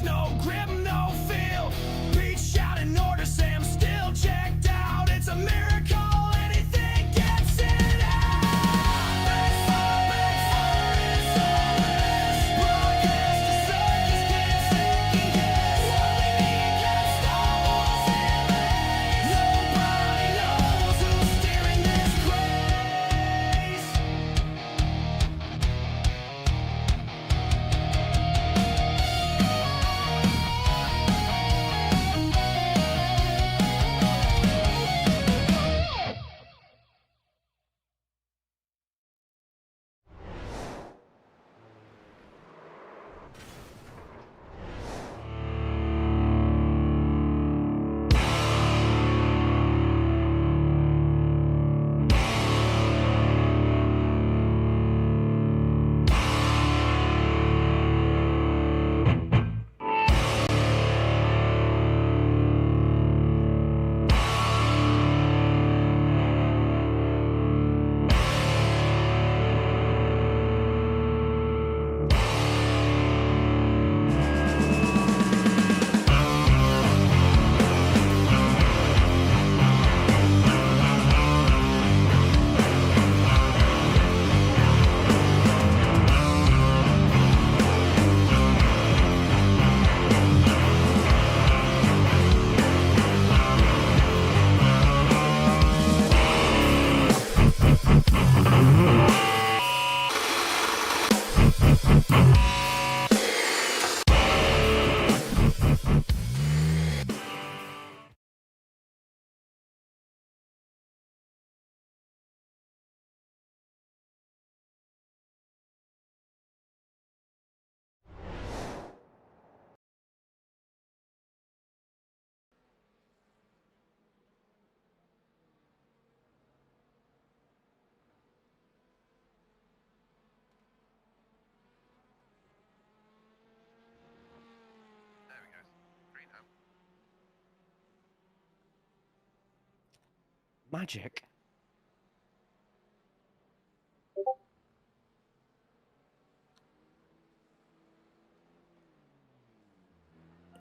no grip, no feel. Beat shouting orders, say I'm still checked out. It's a miracle, anything gets it out. Backfire is all this. Broadcast to circus kids second guess. What we need got Star Wars in lanes. Nobody knows who's steering this craze. There we go. Green home. Magic.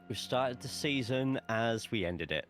We started the season as we ended it.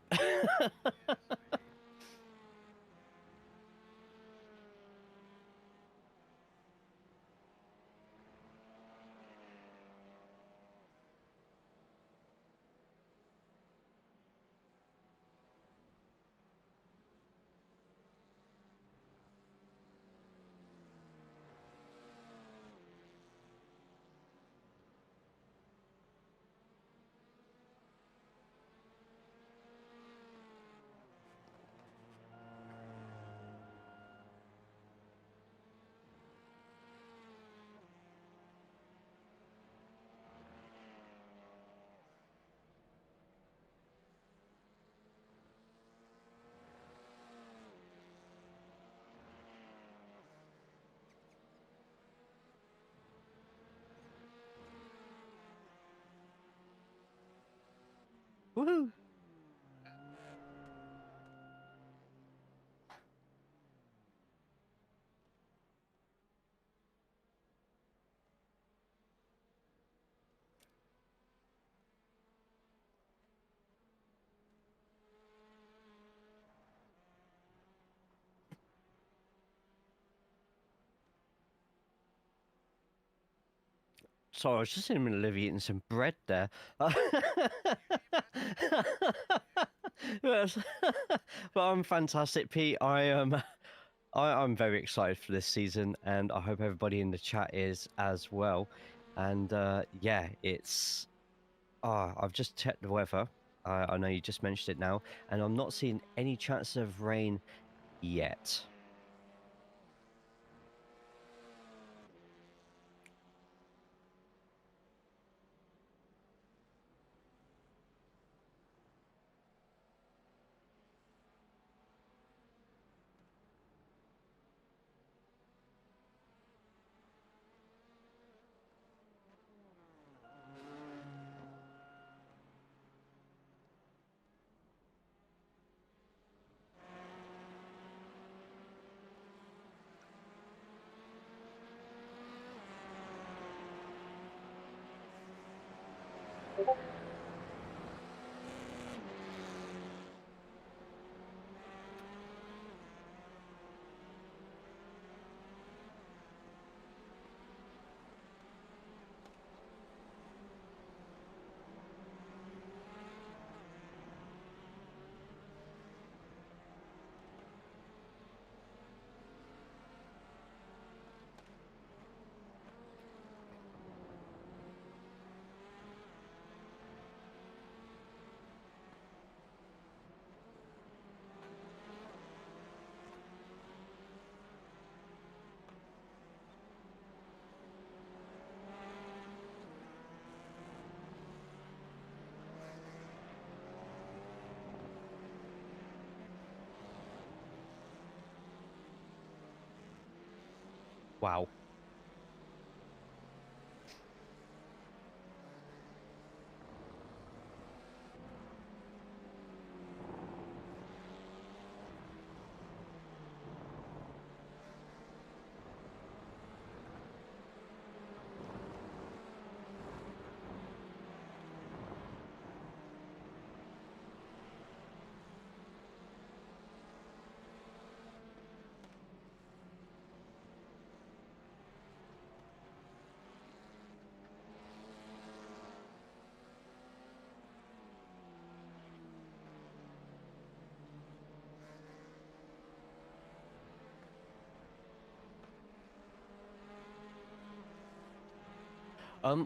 Woohoo! Sorry, I was just in the middle of eating some bread there. Yes. But I'm fantastic, Pete. I'm very excited for this season, and I hope everybody in the chat is as well. And yeah, it's I've just checked the weather. I know you just mentioned it now, and I'm not seeing any chances of rain yet. Wow.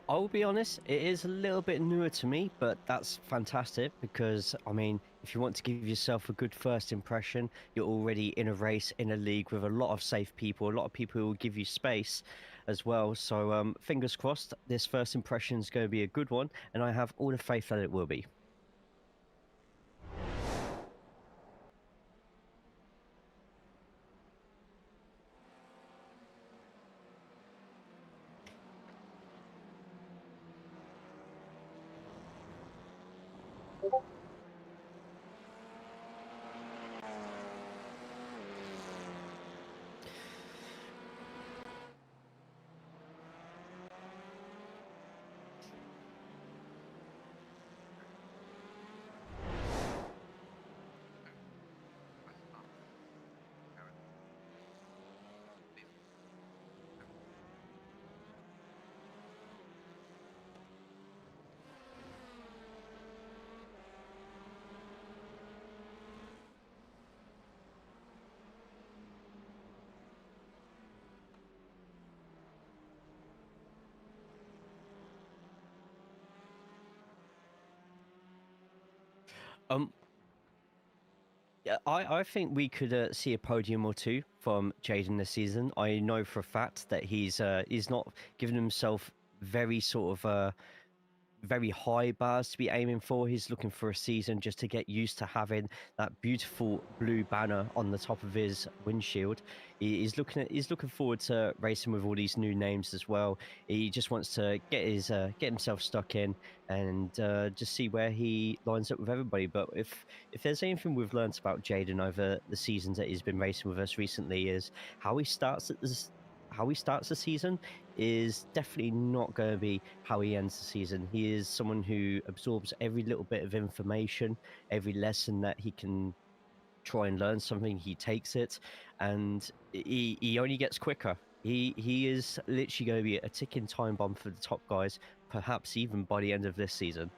I'll be honest, it is a little bit newer to me, but that's fantastic because, I mean, if you want to give yourself a good first impression, you're already in a race, in a league with a lot of safe people, a lot of people who will give you space as well. So, fingers crossed, this first impression is going to be a good one, and I have all the faith that it will be. West up. Aaron. Please. Um, Yeah, I think we could see a podium or two from Jaden this season. I know for a fact that he's not given himself very sort of very high bars to be aiming for. He's looking for a season just to get used to having that beautiful blue banner on the top of his windshield. He's looking forward to racing with all these new names as well. He just wants to get himself stuck in and just see where he lines up with everybody. But if there's anything we've learned about Jaden over the seasons that he's been racing with us recently is how he starts at this how he starts the season is definitely not going to be how he ends the season. He is someone who absorbs every little bit of information, every lesson that he can try and learn something, he takes it, and he only gets quicker. He is literally going to be a ticking time bomb for the top guys, perhaps even by the end of this season.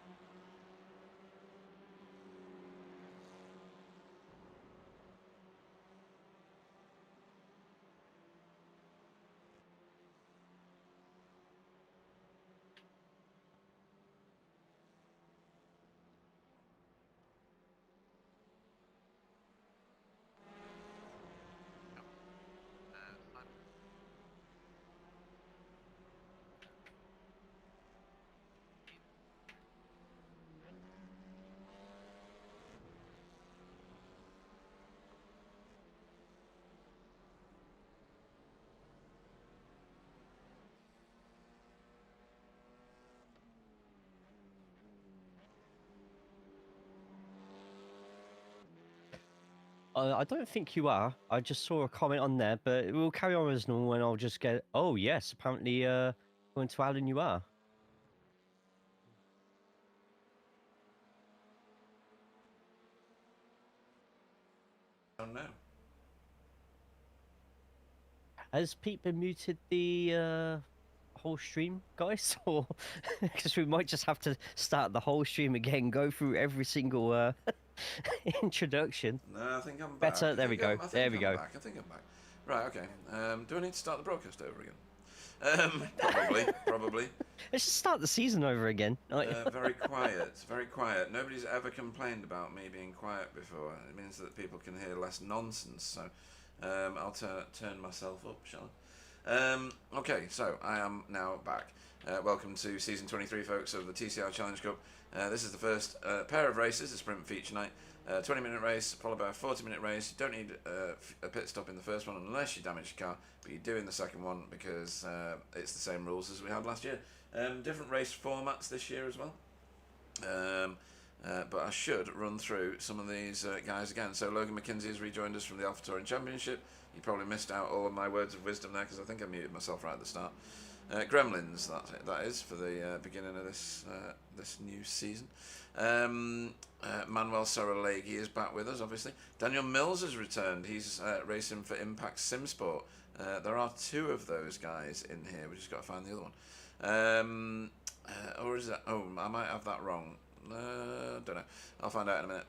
Yep. Simon. Please. I don't think you are. I just saw a comment on there, but we'll carry on as normal, and I'll just get. Oh yes, apparently, going to Alan, you are. now. Has Pete been muted the whole stream, guys? Or because we might just have to start the whole stream again, go through every single introduction. No, I think I'm back. Better. There we go. There we go. Back. I think I'm back. Right, okay. Do I need to start the broadcast over again? Probably. Let's just start the season over again. Very quiet, very quiet. Nobody's ever complained about me being quiet before. It means that people can hear less nonsense. So I'll turn myself up, shall I? Okay, so I am now back. Welcome to season 23, folks, of the TCR Challenge Cup. This is the first pair of races, the sprint feature night. 20-minute race followed by a 40-minute race. You don't need a pit stop in the first one unless you damage your car, but you do in the second one because it's the same rules as we had last year. Different race formats this year as well. But I should run through some of these guys again. So Logan McKenzie has rejoined us from the Alpha Touring Championship. You probably missed out all of my words of wisdom there because I think I muted myself right at the start. Gremlins, that is, for the beginning of this new season. Manuel Sorolegi is back with us, obviously. Daniel Mills has returned. He's racing for Impact Simsport. There are two of those guys in here. We've just got to find the other one. Or is that... Oh, I might have that wrong. Don't know. I'll find out in a minute.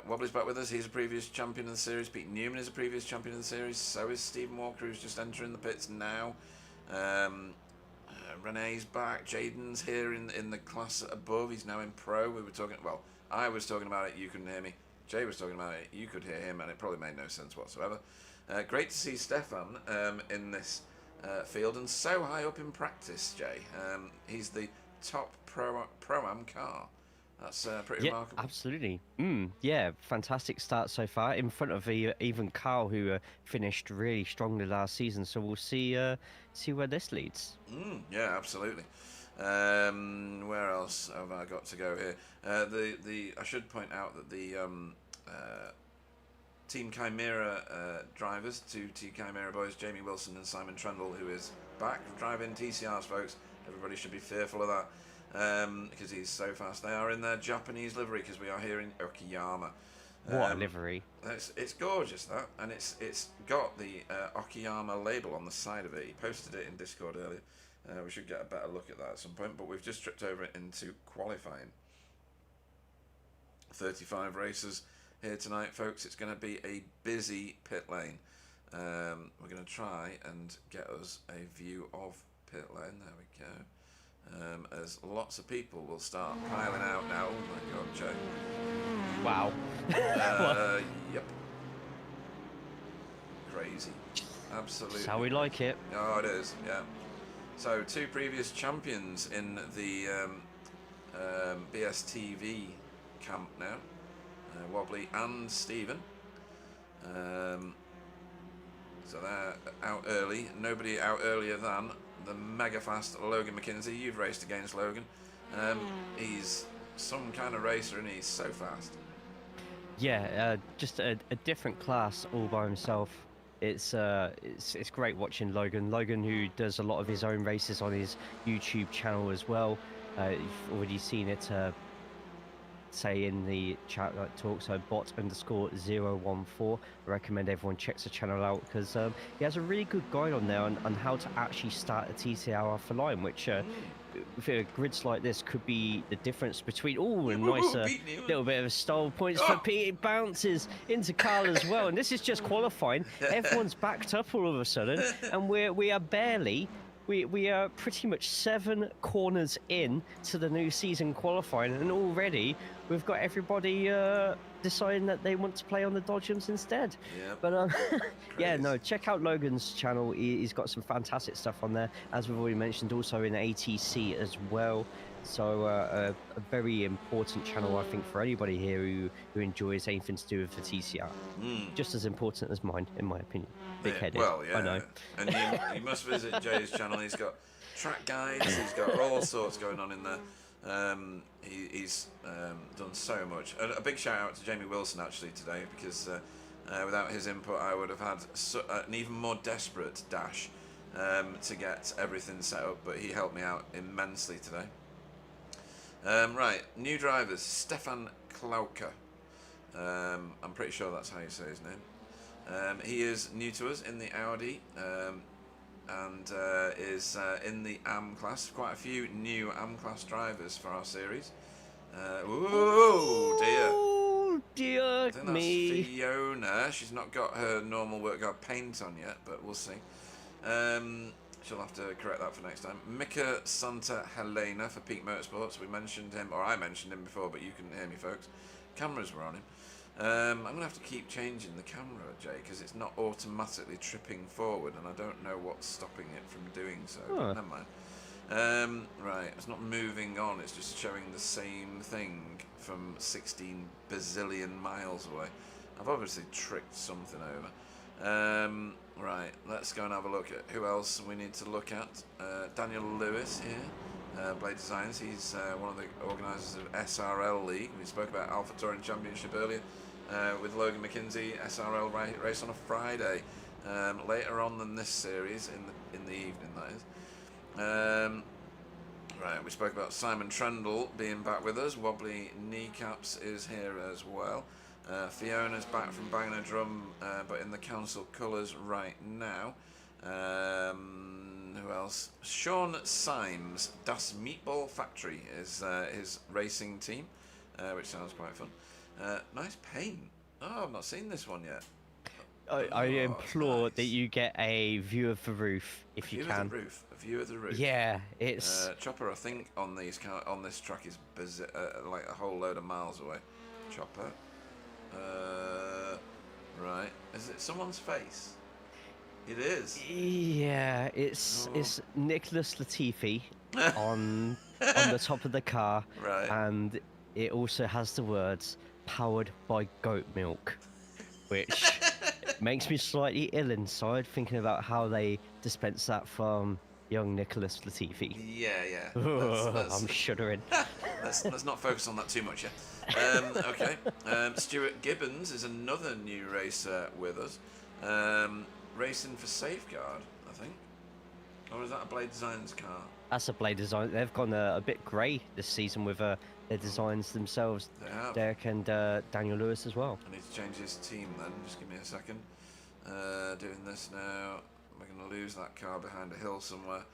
Wobbly's back with us. He's a previous champion of the series. Pete Newman is a previous champion of the series. So is Stephen Walker, who's just entering the pits now. Renee's back. Jaden's here in the class above. He's now in pro. We were talking... Well, I was talking about it. You couldn't hear me. Jay was talking about it. You could hear him, and it probably made no sense whatsoever. Great to see Stefan in this field and so high up in practice, Jay. He's the top pro-am car. That's pretty remarkable. Absolutely. Yeah, fantastic start so far. In front of even Carl, who finished really strongly last season. So we'll see where this leads. Yeah, absolutely. Where else have I got to go here? I should point out that the Team Chimera drivers, two Team Chimera boys, Jamie Wilson and Simon Trendle, who is back driving TCRs, folks. Everybody should be fearful of that. Because he's so fast. They are in their Japanese livery because we are here in Okayama. What a livery! It's gorgeous, that, and it's got the Okayama label on the side of it. He posted it in Discord earlier. We should get a better look at that at some point, but we've just tripped over into qualifying. 35 races here tonight, folks. It's going to be a busy pit lane. We're going to try and get us a view of pit lane. There we go. As lots of people will start piling out now. Oh my God, Joe. Wow. Yep. Crazy. Absolutely. That's how we like it. Oh, it is, yeah. So, two previous champions in the BSTV camp now. Wobbly and Stephen. So they're out early. Nobody out earlier than the mega fast Logan McKenzie. You've raced against Logan. He's some kind of racer and he's so fast. Yeah, just a different class all by himself. It's great watching Logan. Logan, who does a lot of his own races on his YouTube channel as well. You've already seen it. Say in the chat that talks, so bot_014. I recommend everyone checks the channel out because he has a really good guide on there on how to actually start a TCR off a line, which with grids like this could be the difference between a nice little bit of style points for Pete. It bounces into Carl as well, and this is just qualifying. Everyone's backed up all of a sudden, and we are barely. We are pretty much 7 corners in to the new season qualifying, and already we've got everybody deciding that they want to play on the Dodgems instead. Yep. But yeah, no, check out Logan's channel. He's got some fantastic stuff on there, as we've already mentioned, also in ATC as well. So a very important channel, I think, for anybody here who enjoys anything to do with the TCR. Just as important as mine, in my opinion. Big-headed, well, yeah. I know. And you must visit Jay's channel. He's got track guides. He's got all sorts going on in there. He's done so much. A big shout out to Jamie Wilson actually today, because without his input, I would have had an even more desperate dash to get everything set up. But he helped me out immensely today. Right, new drivers. Stefan Klauka. I'm pretty sure that's how you say his name. He is new to us in the Audi and is in the AM class. Quite a few new AM class drivers for our series. Ooh, dear. Oh dear I think that's me. Fiona. She's not got her normal work guard paint on yet, but we'll see. She'll have to correct that for next time. Mika Santa Helena for Peak Motorsports. We mentioned him, or I mentioned him before, but you couldn't hear me, folks. Cameras were on him. I'm going to have to keep changing the camera, Jay, because it's not automatically tripping forward, and I don't know what's stopping it from doing so. But never mind. Right, it's not moving on, it's just showing the same thing from 16 bazillion miles away. I've obviously tricked something over. Right, let's go and have a look at who else we need to look at. Daniel Lewis here, Blade Designs. He's one of the organisers of SRL League. We spoke about Alpha Touring Championship earlier with Logan McKinsey. SRL race on a Friday, later on than this series in the evening, that is. Right, we spoke about Simon Trendle being back with us. Wobbly Kneecaps is here as well. Fiona's back from banging a drum, but in the council colours right now. Who else? Sean Symes, Das Meatball Factory is his racing team, which sounds quite fun. Nice paint. Oh, I've not seen this one yet. I implore that you get a view of the roof if you can. A view of the roof. Yeah, it's Chopper. I think on this track is like a whole load of miles away. Chopper. Right. Is it someone's face? It is. yeah, it's Nicholas Latifi on the top of the car, Right. and it also has the words "powered by goat milk," which makes me slightly ill inside thinking about how they dispense that from young Nicholas Latifi. Yeah. I'm shuddering. Let's not focus on that too much, yeah. Okay. Stuart Gibbons is another new racer with us. Racing for Safeguard, I think. Or is that a Blade Designs car? That's a Blade Design. They've gone a bit grey this season with their designs themselves. They have. Derek and Daniel Lewis as well. I need to change his team then. Just give me a second. Doing this now. We're going to lose that car behind a hill somewhere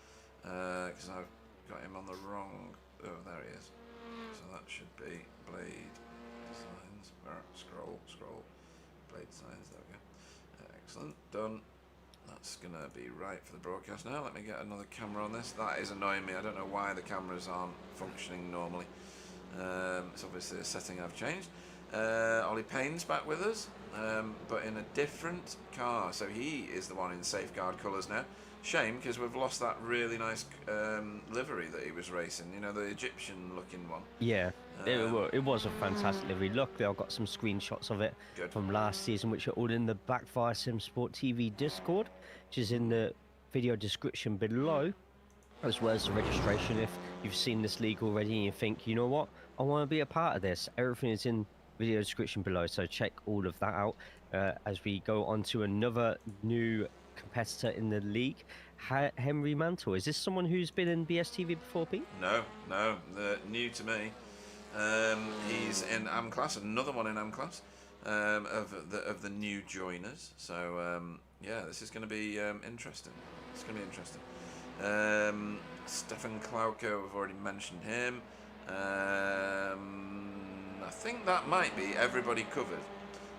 because I've got him on the wrong. Oh, there he is. So that should be Blade Designs. Scroll. Blade Designs. There we go. Excellent. Done. That's going to be right for the broadcast now. Let me get another camera on this. That is annoying me. I don't know why the cameras aren't functioning normally. It's obviously a setting I've changed. Ollie Payne's back with us, but in a different car. So he is the one in Safeguard colours now. Shame, because we've lost that really nice livery that he was racing. You know, the Egyptian-looking one. Yeah, it was a fantastic livery. Luckily, I've got some screenshots of it from last season, which are all in the Backfire Simsport TV Discord, which is in the video description below, as well as the registration. If you've seen this league already and you think, you know what, I want to be a part of this, everything is in video description below, so check all of that out as we go on to another new competitor in the league. Henry Mantle, is this someone who's been in BSTV before, Pete? No, they're new to me. He's in AM class, another one in AM class of the new joiners. So yeah, this is going to be interesting. It's going to be interesting. Stefan Klauko, we've already mentioned him. I think that might be everybody covered.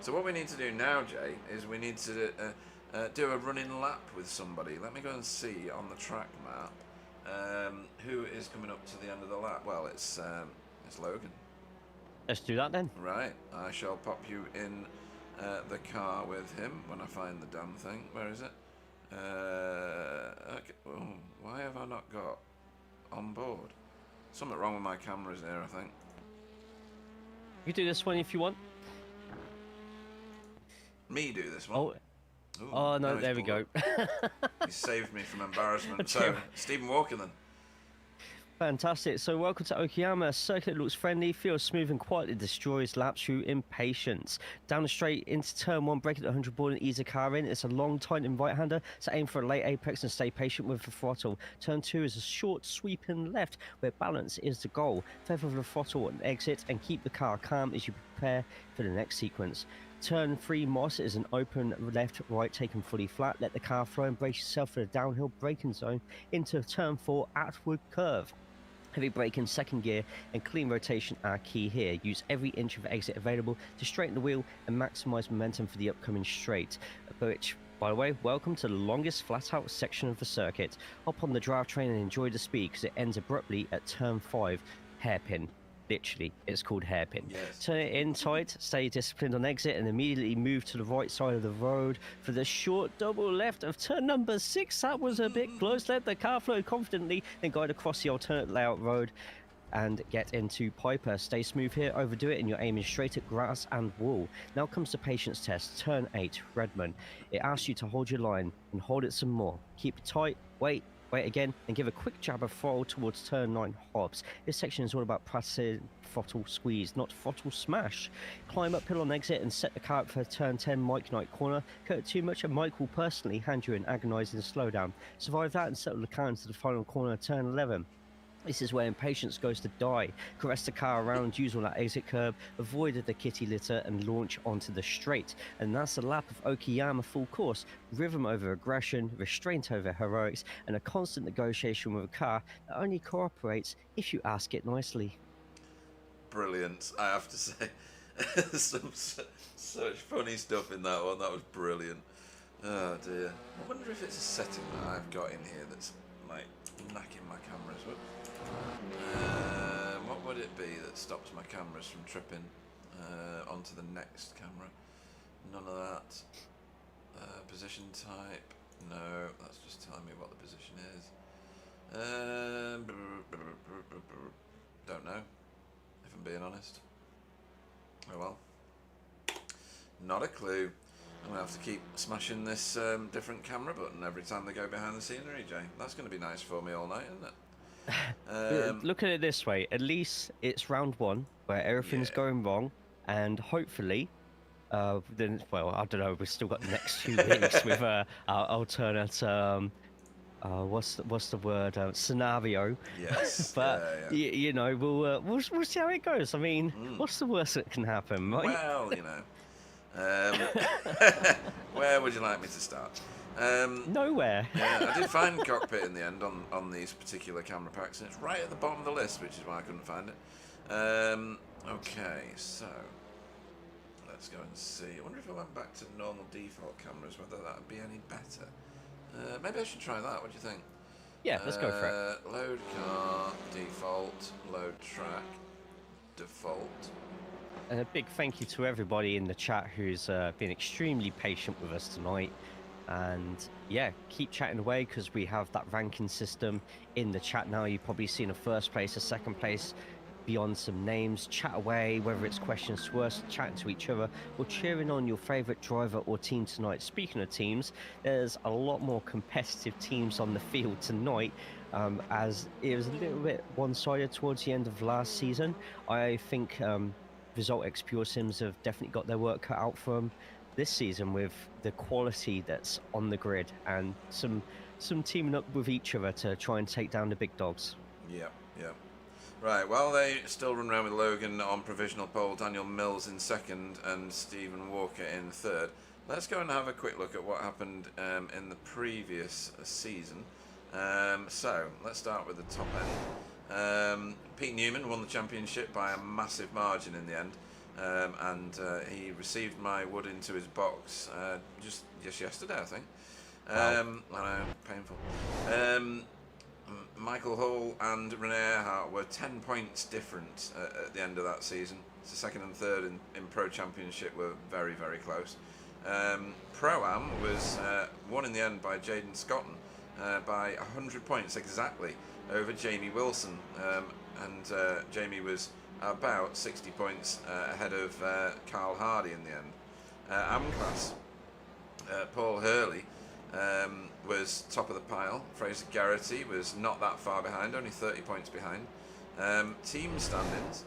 So what we need to do now, Jay, is we need to do a running lap with somebody. Let me go and see on the track map who is coming up to the end of the lap. Well, it's Logan. Let's do that then. Right, I shall pop you in the car with him when I find the damn thing. Where is it? Okay. Oh, why have I not got on board? Something wrong with my cameras here, I think. You can do this one if you want. Me do this one. Oh, Ooh, oh no, he's there we go. pulled up. He saved me from embarrassment. So, Stephen Walker then. Fantastic. So welcome to Okayama. A circuit looks friendly, feels smooth and quietly destroys laps through impatience. Down the straight into turn one, braking at 100 ball and ease the car in. It's a long tight and right hander, so aim for a late apex and stay patient with the throttle. Turn two is a short sweeping left where balance is the goal. Feather the throttle and exit and keep the car calm as you prepare for the next sequence. Turn 3 Moss is an open left, right, taken fully flat. Let the car flow and brace yourself for the downhill braking zone into turn 4 Atwood curve. Heavy brake in second gear and clean rotation are key here. Use every inch of exit available to straighten the wheel and maximize momentum for the upcoming straight. Which, by the way, welcome to the longest flat-out section of the circuit. Hop on the drivetrain and enjoy the speed because it ends abruptly at turn 5, hairpin. Literally, it's called hairpin. Yes. Turn it in tight, stay disciplined on exit, and immediately move to the right side of the road for the short double left of turn number 6. That was a bit close. Let the car flow confidently, then guide across the alternate layout road and get into Piper. Stay smooth here, overdo it, and you're aiming straight at grass and wall. Now comes the patience test. Turn 8, Redmond. It asks you to hold your line and hold it some more. Keep it tight, wait again, and give a quick jab of throttle towards turn 9 Hobbs. This section is all about practicing throttle squeeze, not throttle smash. Climb uphill on exit and set the car up for turn 10 Mike Knight corner. Cut it too much and Mike will personally hand you an agonising slowdown. Survive that and settle the car into the final corner of turn 11. This is where impatience goes to die. Caress the car around, use all that exit curb, avoid the kitty litter and launch onto the straight. And that's a lap of Okayama full course. Rhythm over aggression, restraint over heroics, and a constant negotiation with a car that only cooperates if you ask it nicely. Brilliant, I have to say. Such funny stuff in that one. That was brilliant. Oh dear. I wonder if it's a setting that I've got in here that's like knacking my cameras. What would it be that stops my cameras from tripping onto the next camera? None of that. Position type? No, that's just telling me what the position is. Don't know, if I'm being honest. Oh well. Not a clue. I'm going to have to keep smashing this different camera button every time they go behind the scenery, Jay. That's going to be nice for me all night, isn't it? Look at it this way, at least it's round 1 where everything's going wrong, and hopefully then, well, I don't know, we've still got the next 2 weeks with our alternate what's the word, scenario. Yes. But yeah. you know, we'll see how it goes. I mean, what's the worst that can happen, right? Well, you know. Where would you like me to start? Nowhere. Yeah, I did find cockpit in the end on these particular camera packs, and it's right at the bottom of the list, which is why I couldn't find it. Okay, so let's go and see. I wonder if I went back to normal default cameras, whether that would be any better. Maybe I should try that. What do you think? Yeah, let's go for it. Load car, default, load track, default. And a big thank you to everybody in the chat who's been extremely patient with us tonight. And yeah, keep chatting away because we have that ranking system in the chat now. You've probably seen a first place, a second place, beyond some names. Chat away, whether it's questions to us, chatting to each other, or cheering on your favourite driver or team tonight. Speaking of teams, there's a lot more competitive teams on the field tonight. As it was a little bit one-sided towards the end of last season. I think Result X Pure Sims have definitely got their work cut out for them this season with the quality that's on the grid and some teaming up with each other to try and take down the big dogs. Yeah. Right, well, they still run around with Logan on provisional pole, Daniel Mills in second, and Stephen Walker in third. Let's go and have a quick look at what happened in the previous season. So, let's start with the top end. Pete Newman won the championship by a massive margin in the end. And he received my wood into his box just yesterday, I think. Wow. I know, painful. Michael Hull and Renee Earhart were 10 points different at the end of that season. So second and third in Pro Championship were very, very close. Pro-Am was won in the end by Jaden Scotton by 100 points exactly over Jamie Wilson. And Jamie was about 60 points ahead of Carl Hardy in the end. Am-Class, Paul Hurley was top of the pile. Fraser Garrity was not that far behind, only 30 points behind. Team standings,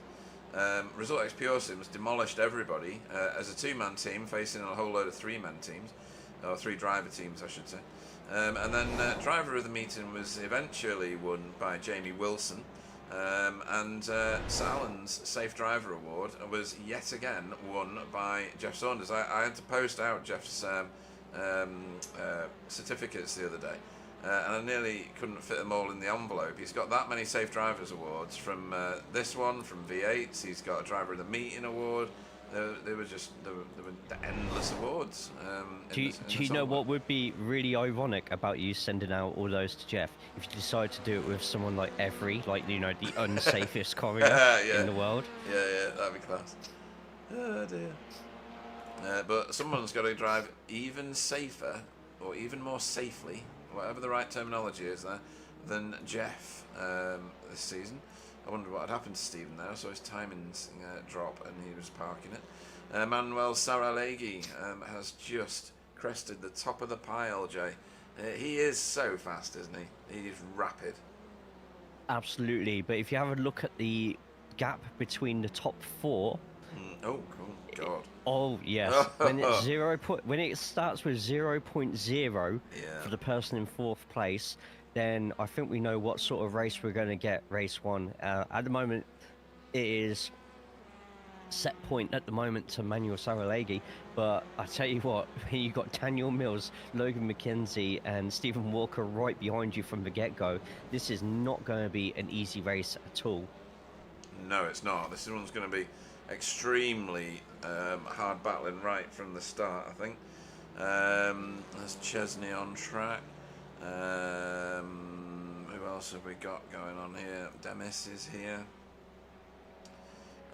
Result X Pure Sims demolished everybody as a two-man team facing a whole load of three-man teams, or three-driver teams I should say. And then driver of the meeting was eventually won by Jamie Wilson. And Salon's Safe Driver Award was yet again won by Jeff Saunders. I had to post out Jeff's certificates the other day, and I nearly couldn't fit them all in the envelope. He's got that many Safe Drivers Awards from this one, from V8s. He's got a Driver of the Meeting Award. There were endless awards. Do you know what would be really ironic about you sending out all those to Jeff if you decide to do it with someone like Every, like, you know, the unsafest courier in the world? Yeah, that'd be class. Oh dear. But someone's got to drive even safer, or even more safely, whatever the right terminology is there, than Jeff this season. I wonder what had happened to Stephen there. I saw his timings drop and he was parking it. Manuel Saralegui has just crested the top of the pile, Jay. He is so fast, isn't he? He is rapid. Absolutely, but if you have a look at the gap between the top four... Oh, God. Oh, yes. When it starts with 0.0 for the person in fourth place, then I think we know what sort of race we're going to get, race one. At the moment, it is set point at the moment to Manuel Saralegui, but I tell you what, you got Daniel Mills, Logan McKenzie, and Stephen Walker right behind you from the get-go. This is not going to be an easy race at all. No, it's not. This one's going to be extremely hard battling right from the start, I think. There's Chesney on track. Who else have we got going on here? Demis is here.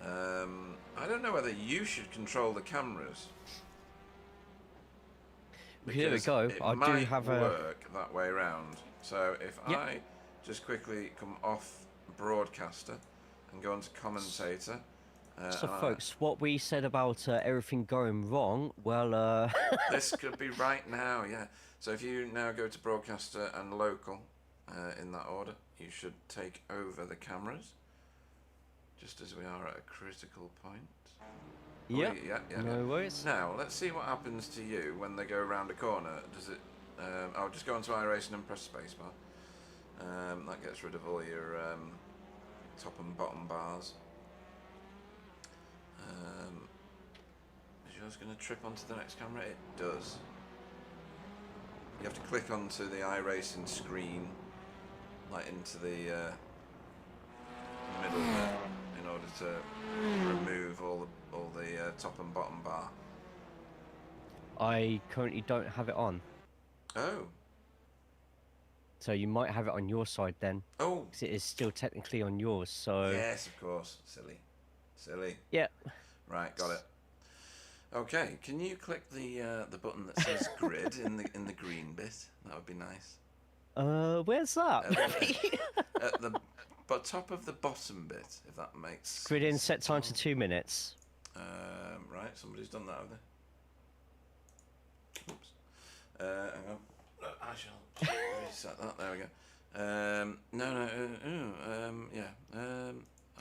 I don't know whether you should control the cameras. Here we go. It might work that way around. So if I just quickly come off broadcaster and go onto commentator. So folks, what we said about everything going wrong, well... This could be right now, yeah. So if you now go to broadcaster and local, in that order, you should take over the cameras, just as we are at a critical point. Yeah, yeah. No worries. Now, let's see what happens to you when they go around a corner. Does it... I'll just go onto iRacing and press spacebar. That gets rid of all your top and bottom bars. Is yours going to trip onto the next camera? It does. You have to click onto the iRacing screen, like into the middle there, in order to remove all the top and bottom bar. I currently don't have it on. Oh. So you might have it on your side then. Oh. 'Cause it is still technically on yours, so... Yes, of course. Silly. Yeah. Right, got it. Okay, can you click the button that says grid in the green bit? That would be nice. Where's that? At the top of the bottom bit, if that makes Grid in, set time to 2 minutes. Right, somebody's done that over there. Oops. Hang on. No, I shall reset that. There we go.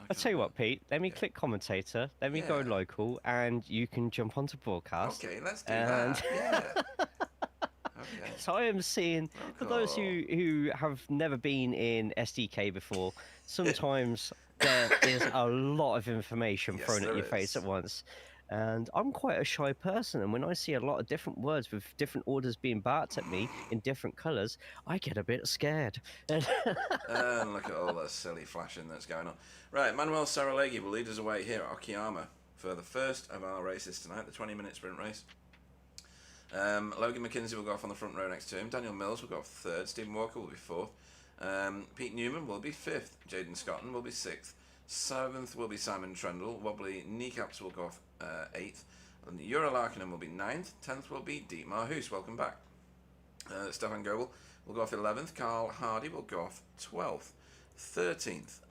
I'll tell you what, Pete. Let me click commentator. Let me go local, and you can jump onto broadcast. Okay, let's do that. Yeah. Okay. So I am seeing, for those who have never been in SDK before, sometimes there is a lot of information thrown at your face at once. And I'm quite a shy person, and when I see a lot of different words with different orders being barked at me in different colours, I get a bit scared. And look at all that silly flashing that's going on. Right, Manuel Saralegui will lead us away here at Okayama for the first of our races tonight, the 20-minute sprint race. Logan McKenzie will go off on the front row next to him. Daniel Mills will go off third. Stephen Walker will be fourth. Pete Newman will be fifth. Jaden Scotton will be sixth. Seventh will be Simon Trendle. Wobbly Kneecaps will go off 8th. And Euro Larkinen will be 9th. 10th will be Dietmar Hoos. Welcome back. Stefan Goebel will go off 11th. Carl Hardy will go off 12th. 13th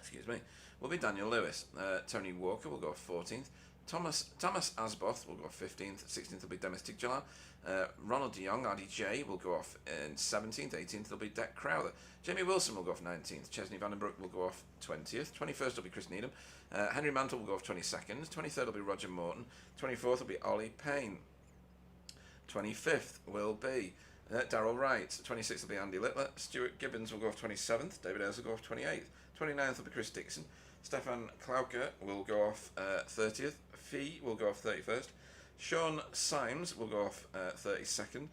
excuse me, will be Daniel Lewis. Tony Walker will go off 14th. Thomas Asboth will go off 15th. 16th will be Demis Tigjalar. Ronald de Jong, RDJ, will go off in 17th. 18th will be Deck Crowther. Jamie Wilson will go off 19th. Chesney Vandenbroek will go off 20th. 21st will be Chris Needham. Henry Mantle will go off 22nd. 23rd will be Roger Morton. 24th will be Ollie Payne. 25th will be Darrell Wright. 26th will be Andy Littler. Stuart Gibbons will go off 27th. David Ayres will go off 28th. 29th will be Chris Dixon. Stefan Klauker will go off 30th. Fee will go off 31st. Sean Symes will go off 32nd.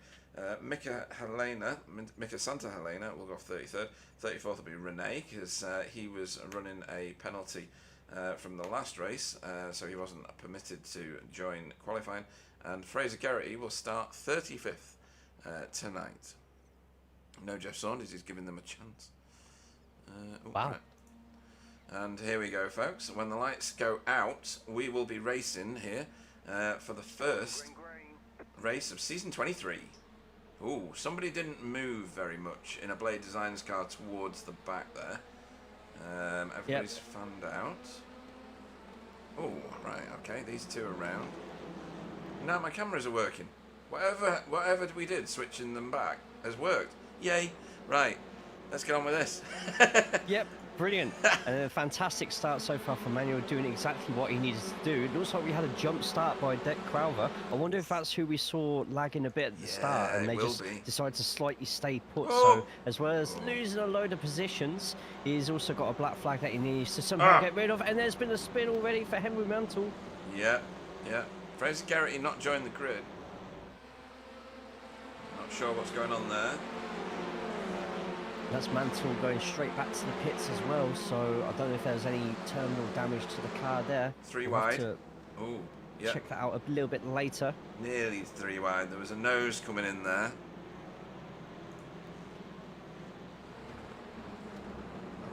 Mika Santa Helena will go off 33rd. 34th will be Renee, because he was running a penalty from the last race, so he wasn't permitted to join qualifying. And Fraser Garrity will start 35th tonight. No Jeff Saunders, he's giving them a chance. Wow. Right. And here we go, folks. When the lights go out, we will be racing here for the first race of season 23. Ooh, somebody didn't move very much in a Blade Designs car towards the back there. Everybody's fanned out. Oh, right, okay, these two are round. Now my cameras are working. Whatever we did, switching them back, has worked. Yay! Right, let's get on with this. Yep, brilliant. And a fantastic start so far from Manuel, doing exactly what he needed to do. It looks like we had a jump start by Dick Crowther. I wonder if that's who we saw lagging a bit at the start, and they just decided to slightly stay put. So as well as losing a load of positions, he's also got a black flag that he needs to somehow get rid of. And there's been a spin already for Henry Mantle. Yeah. Fraser Garrity not joined the grid. Not sure what's going on there. That's Mantle going straight back to the pits as well, so I don't know if there's any terminal damage to the car there. 3 We'll have wide. to Ooh, yeah. check that out a little bit later. Nearly 3 wide. There was a nose coming in there.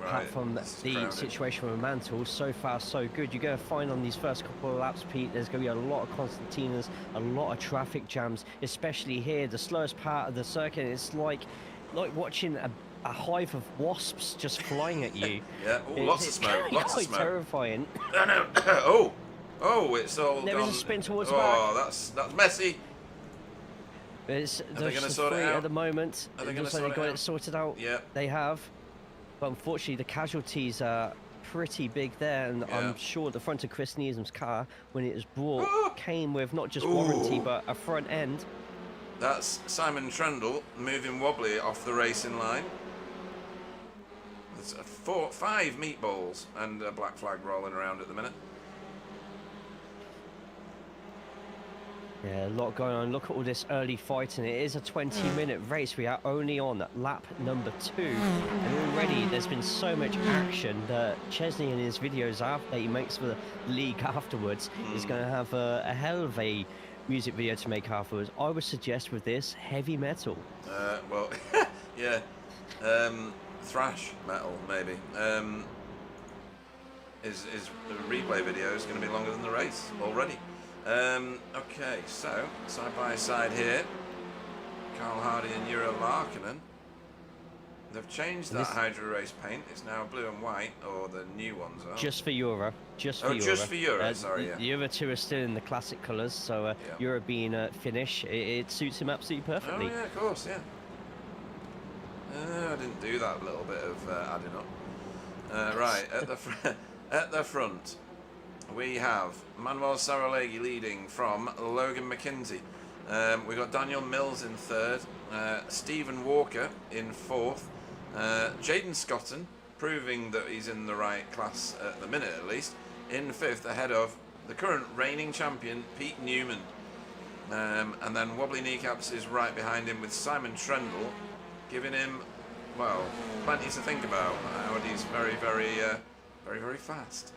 Apart Right, from the this is crowded. situation with Mantle, so far so good. You're going to find on these first couple of laps, Pete, there's going to be a lot of Constantinas, a lot of traffic jams, especially here, the slowest part of the circuit. It's like watching a hive of wasps just flying at you. Yeah, ooh, lots of smoke, lots of quite smoke. terrifying. No. Oh, it's all There gone. is a spin towards the Oh, back. that's messy. There's they gonna just sort it three out? at the moment. Are they It gonna looks like sort they it got out? it sorted out. Yeah. They have. But unfortunately, the casualties are pretty big there, and Yeah. I'm sure the front of Chris Neesam's car, when it was brought, Oh! came with not just Ooh. warranty, but a front end. That's Simon Trendle moving wobbly off the racing line. There's 5 meatballs and a black flag rolling around at the minute. Yeah, a lot going on. Look at all this early fighting. It is a 20-minute race. We are only on lap number 2. And already there's been so much action that Chesney in his videos that he makes for the league afterwards is going to have a hell of a music video to make afterwards. I would suggest with this, heavy metal. Well, yeah. Thrash metal, maybe. His replay video is going to be longer than the race already. Okay, so side by side here, Carl Hardy and Jura Larkkinen. They've changed that Hydro Race paint. It's now blue and white, or the new ones are. Just for Euro. Just for Oh, Euro. just for Euro, sorry, yeah. The other two are still in the classic colours, so Euro being Finnish, it suits him absolutely perfectly. Oh yeah, of course, yeah. I didn't do that little bit of adding up. Right, at the front, we have Manuel Saralegui leading from Logan McKenzie. We've got Daniel Mills in 3rd, Stephen Walker in 4th, Jaden Scotton, proving that he's in the right class at the minute at least, in 5th, ahead of the current reigning champion, Pete Newman. And then Wobbly Kneecaps is right behind him with Simon Trendle, giving him, well, plenty to think about. He's very, very fast.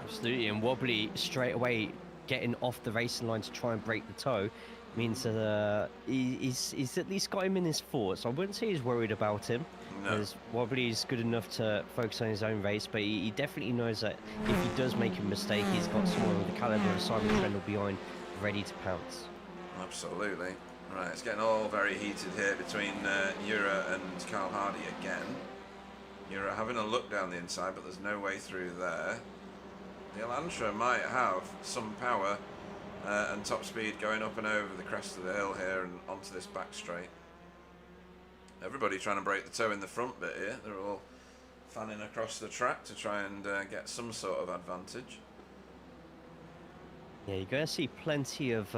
Absolutely, and Wobbly straight away getting off the racing line to try and break the toe means that he's at least got him in his thoughts. I wouldn't say he's worried about him, because Wobbly's good enough to focus on his own race, but he definitely knows that if he does make a mistake, he's got someone with the caliber of Simon Trendle behind, ready to pounce. Absolutely. Right, it's getting all very heated here between Jura and Carl Hardy again. Jura having a look down the inside, but there's no way through there. The Elantra might have some power and top speed going up and over the crest of the hill here and onto this back straight. Everybody trying to break the toe in the front bit here. They're all fanning across the track to try and get some sort of advantage. Yeah, you're going to see plenty of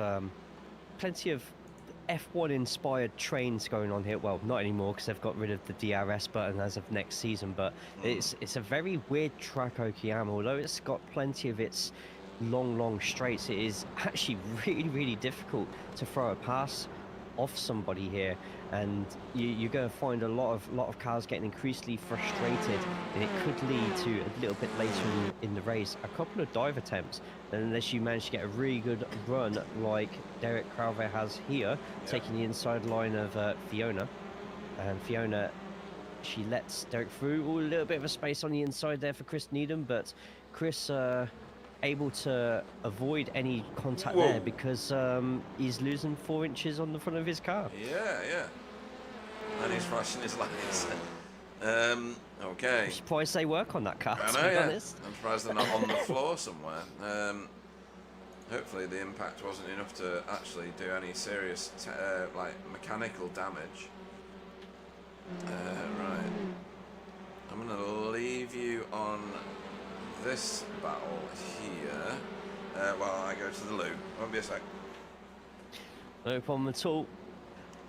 F1 inspired trains going on here. Well, not anymore because they've got rid of the DRS button as of next season, but it's a very weird track, Okayama. Although it's got plenty of its long straights, it is actually really difficult to throw a pass off somebody here, and you're going to find a lot of cars getting increasingly frustrated, and it could lead to a little bit later in the race a couple of dive attempts, and unless you manage to get a really good run like Derek Crowther has here, taking the inside line of Fiona, and Fiona, she lets Derek through. Ooh, a little bit of a space on the inside there for Chris Needham, but Chris able to avoid any contact there because he's losing 4 inches on the front of his car. Yeah. And he's flashing his lights. Okay. I'm surprised they work on that car, I to know, be yeah. honest. I'm surprised they're not on the floor somewhere. Hopefully the impact wasn't enough to actually do any serious like mechanical damage. Right. I'm going to leave you on this battle here while I go to the loo. Won't be a sec. No problem at all.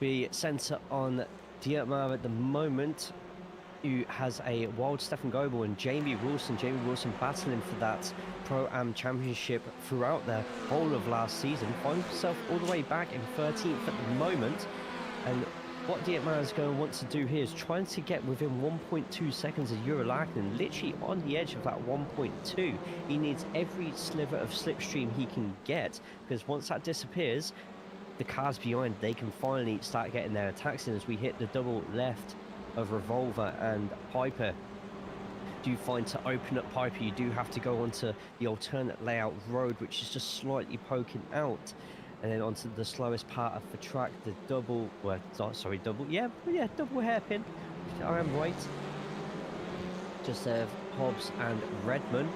We centre on Dietmar at the moment, who has a wild Stefan Goebel and Jamie Wilson. Jamie Wilson battling for that Pro-Am Championship throughout the whole of last season. Finds himself all the way back in 13th at the moment. And what Dietmar is going to want to do here is trying to get within 1.2 seconds of Eurolaken, literally on the edge of that 1.2. He needs every sliver of slipstream he can get, because once that disappears, the cars behind, they can finally start getting their attacks in as we hit the double left of Revolver and Piper. Do you find to open up Piper, you do have to go onto the alternate layout road, which is just slightly poking out, and then onto the slowest part of the track, the double, well, sorry, double hairpin. I am right. Just there, Hobbs and Redmond.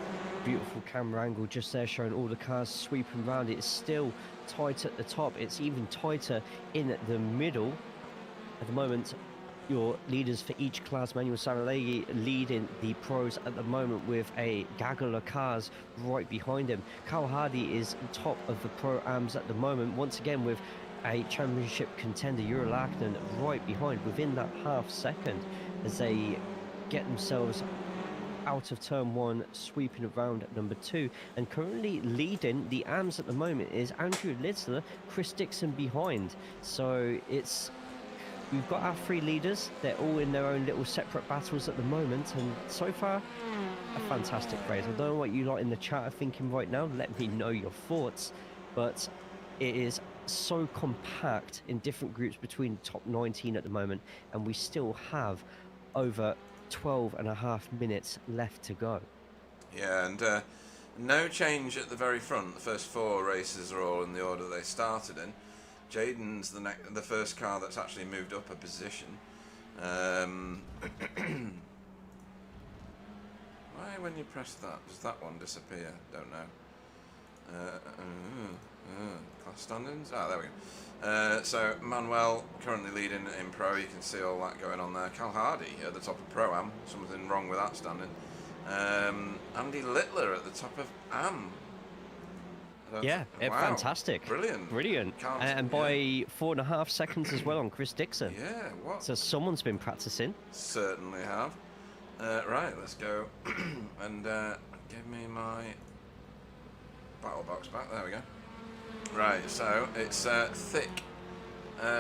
Beautiful camera angle just there, showing all the cars sweeping around. It's still tight at the top. It's even tighter in the middle. At the moment, your leaders for each class, Manuel Sanalegi leading the pros at the moment with a gaggle of cars right behind him. Carl Hardy is top of the Pro-Ams at the moment, once again with a championship contender, Eurolaken, right behind within that half second as they get themselves out of turn one, sweeping around at number 2, and currently leading the AMs at the moment is Andrew Litzler, Chris Dixon behind. So we've got our 3 leaders. They're all in their own little separate battles at the moment, and so far a fantastic race. I don't know what you lot in the chat are thinking right now. Let me know your thoughts, but it is so compact in different groups between the top 19 at the moment, and we still have over 12.5 minutes left to go. Yeah, and no change at the very front. The first 4 races are all in the order they started in. Jaden's the first car that's actually moved up a position. Why, when you press that, does that one disappear? Don't know. Class standings? Ah, there we go. So Manuel currently leading in Pro. You can see all that going on there. Cal Hardy at the top of Pro-Am. Something wrong with that standing. Andy Littler at the top of Am. Yeah, wow. Fantastic. Brilliant. And by 4.5 seconds as well on Chris Dixon. Yeah, what? So someone's been practicing. Certainly have. Right, let's go and give me my battle box back. There we go. Right, so it's thick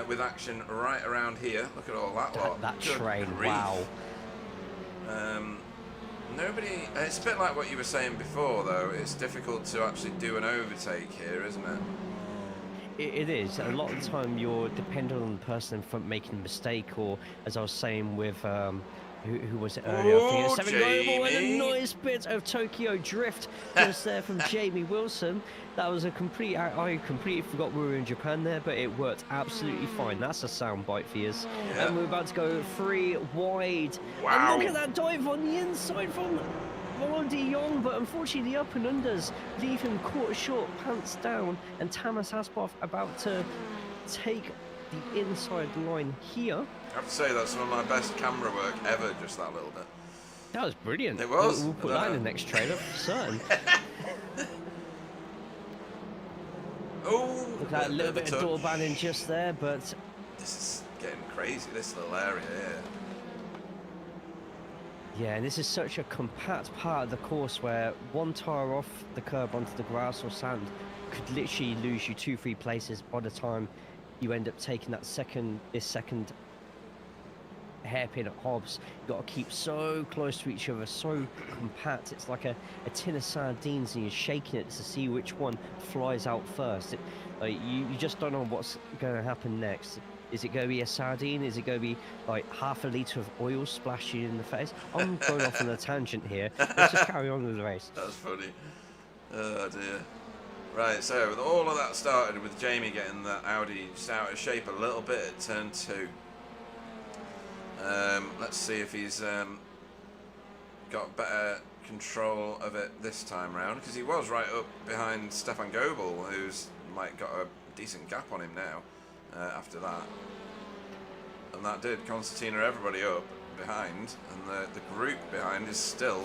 with action right around here. Look at all that lot. That Good train, grief. wow. Nobody. It's a bit like what you were saying before, though. It's difficult to actually do an overtake here, isn't it? It is. A lot of the time you're dependent on the person in front making a mistake, or as I was saying with who was it earlier? I think it's Jamie. and a nice bit of Tokyo Drift just there from Jamie Wilson. That was a complete. I completely forgot we were in Japan there, but it worked absolutely fine. That's a sound bite for you. Yeah. And we're about to go 3 wide. Wow. And look at that dive on the inside from Roland de Jong, but unfortunately the up and unders leave him caught short, pants down, and Tamas Aspoff about to take the inside line here. I have to say that's some of my best camera work ever, just that little bit. That was brilliant. It was. We'll put that in the next trailer for certain. Oh, Look at that little bit of door touch. banning just there, but This is getting crazy, this little area here. yeah, and this is such a compact part of the course where one tyre off the curb onto the grass or sand could literally lose you 2-3 places by the time you end up taking that second hairpin at Hobbs. You've got to keep so close to each other, so compact. It's like a tin of sardines and you're shaking it to see which one flies out first. You just don't know what's going to happen next. Is it going to be a sardine? Is it going to be like half a litre of oil splashing in the face? I'm going off on a tangent here. Let's just carry on with the race. That's funny. Oh dear. Right, so all of that started with Jamie getting that Audi just out of shape a little bit at turn 2. Let's see if he's got better control of it this time round, because he was right up behind Stefan Goebel, who's got a decent gap on him now after that. And that did concertina everybody up behind, and the group behind is still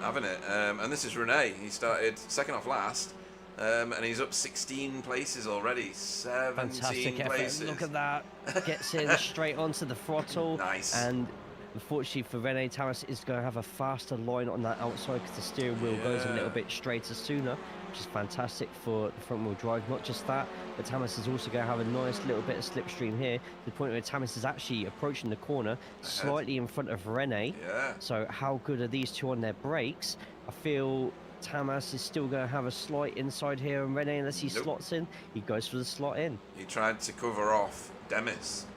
having it. And this is Rene. He started second off last, and he's up 16 places already. 17 Fantastic places. effort. Look at that. Gets in straight onto the throttle. Nice. And unfortunately for Rene, Tamas is going to have a faster line on that outside because the steering wheel goes a little bit straighter sooner, which is fantastic for the front wheel drive. Not just that, but Tamas is also going to have a nice little bit of slipstream here to the point where Tamas is actually approaching the corner slightly in front of Rene. Yeah. So how good are these two on their brakes? I feel Tamas is still going to have a slight inside here on Rene unless he slots in. He goes for the slot in. He tried to cover off Demis.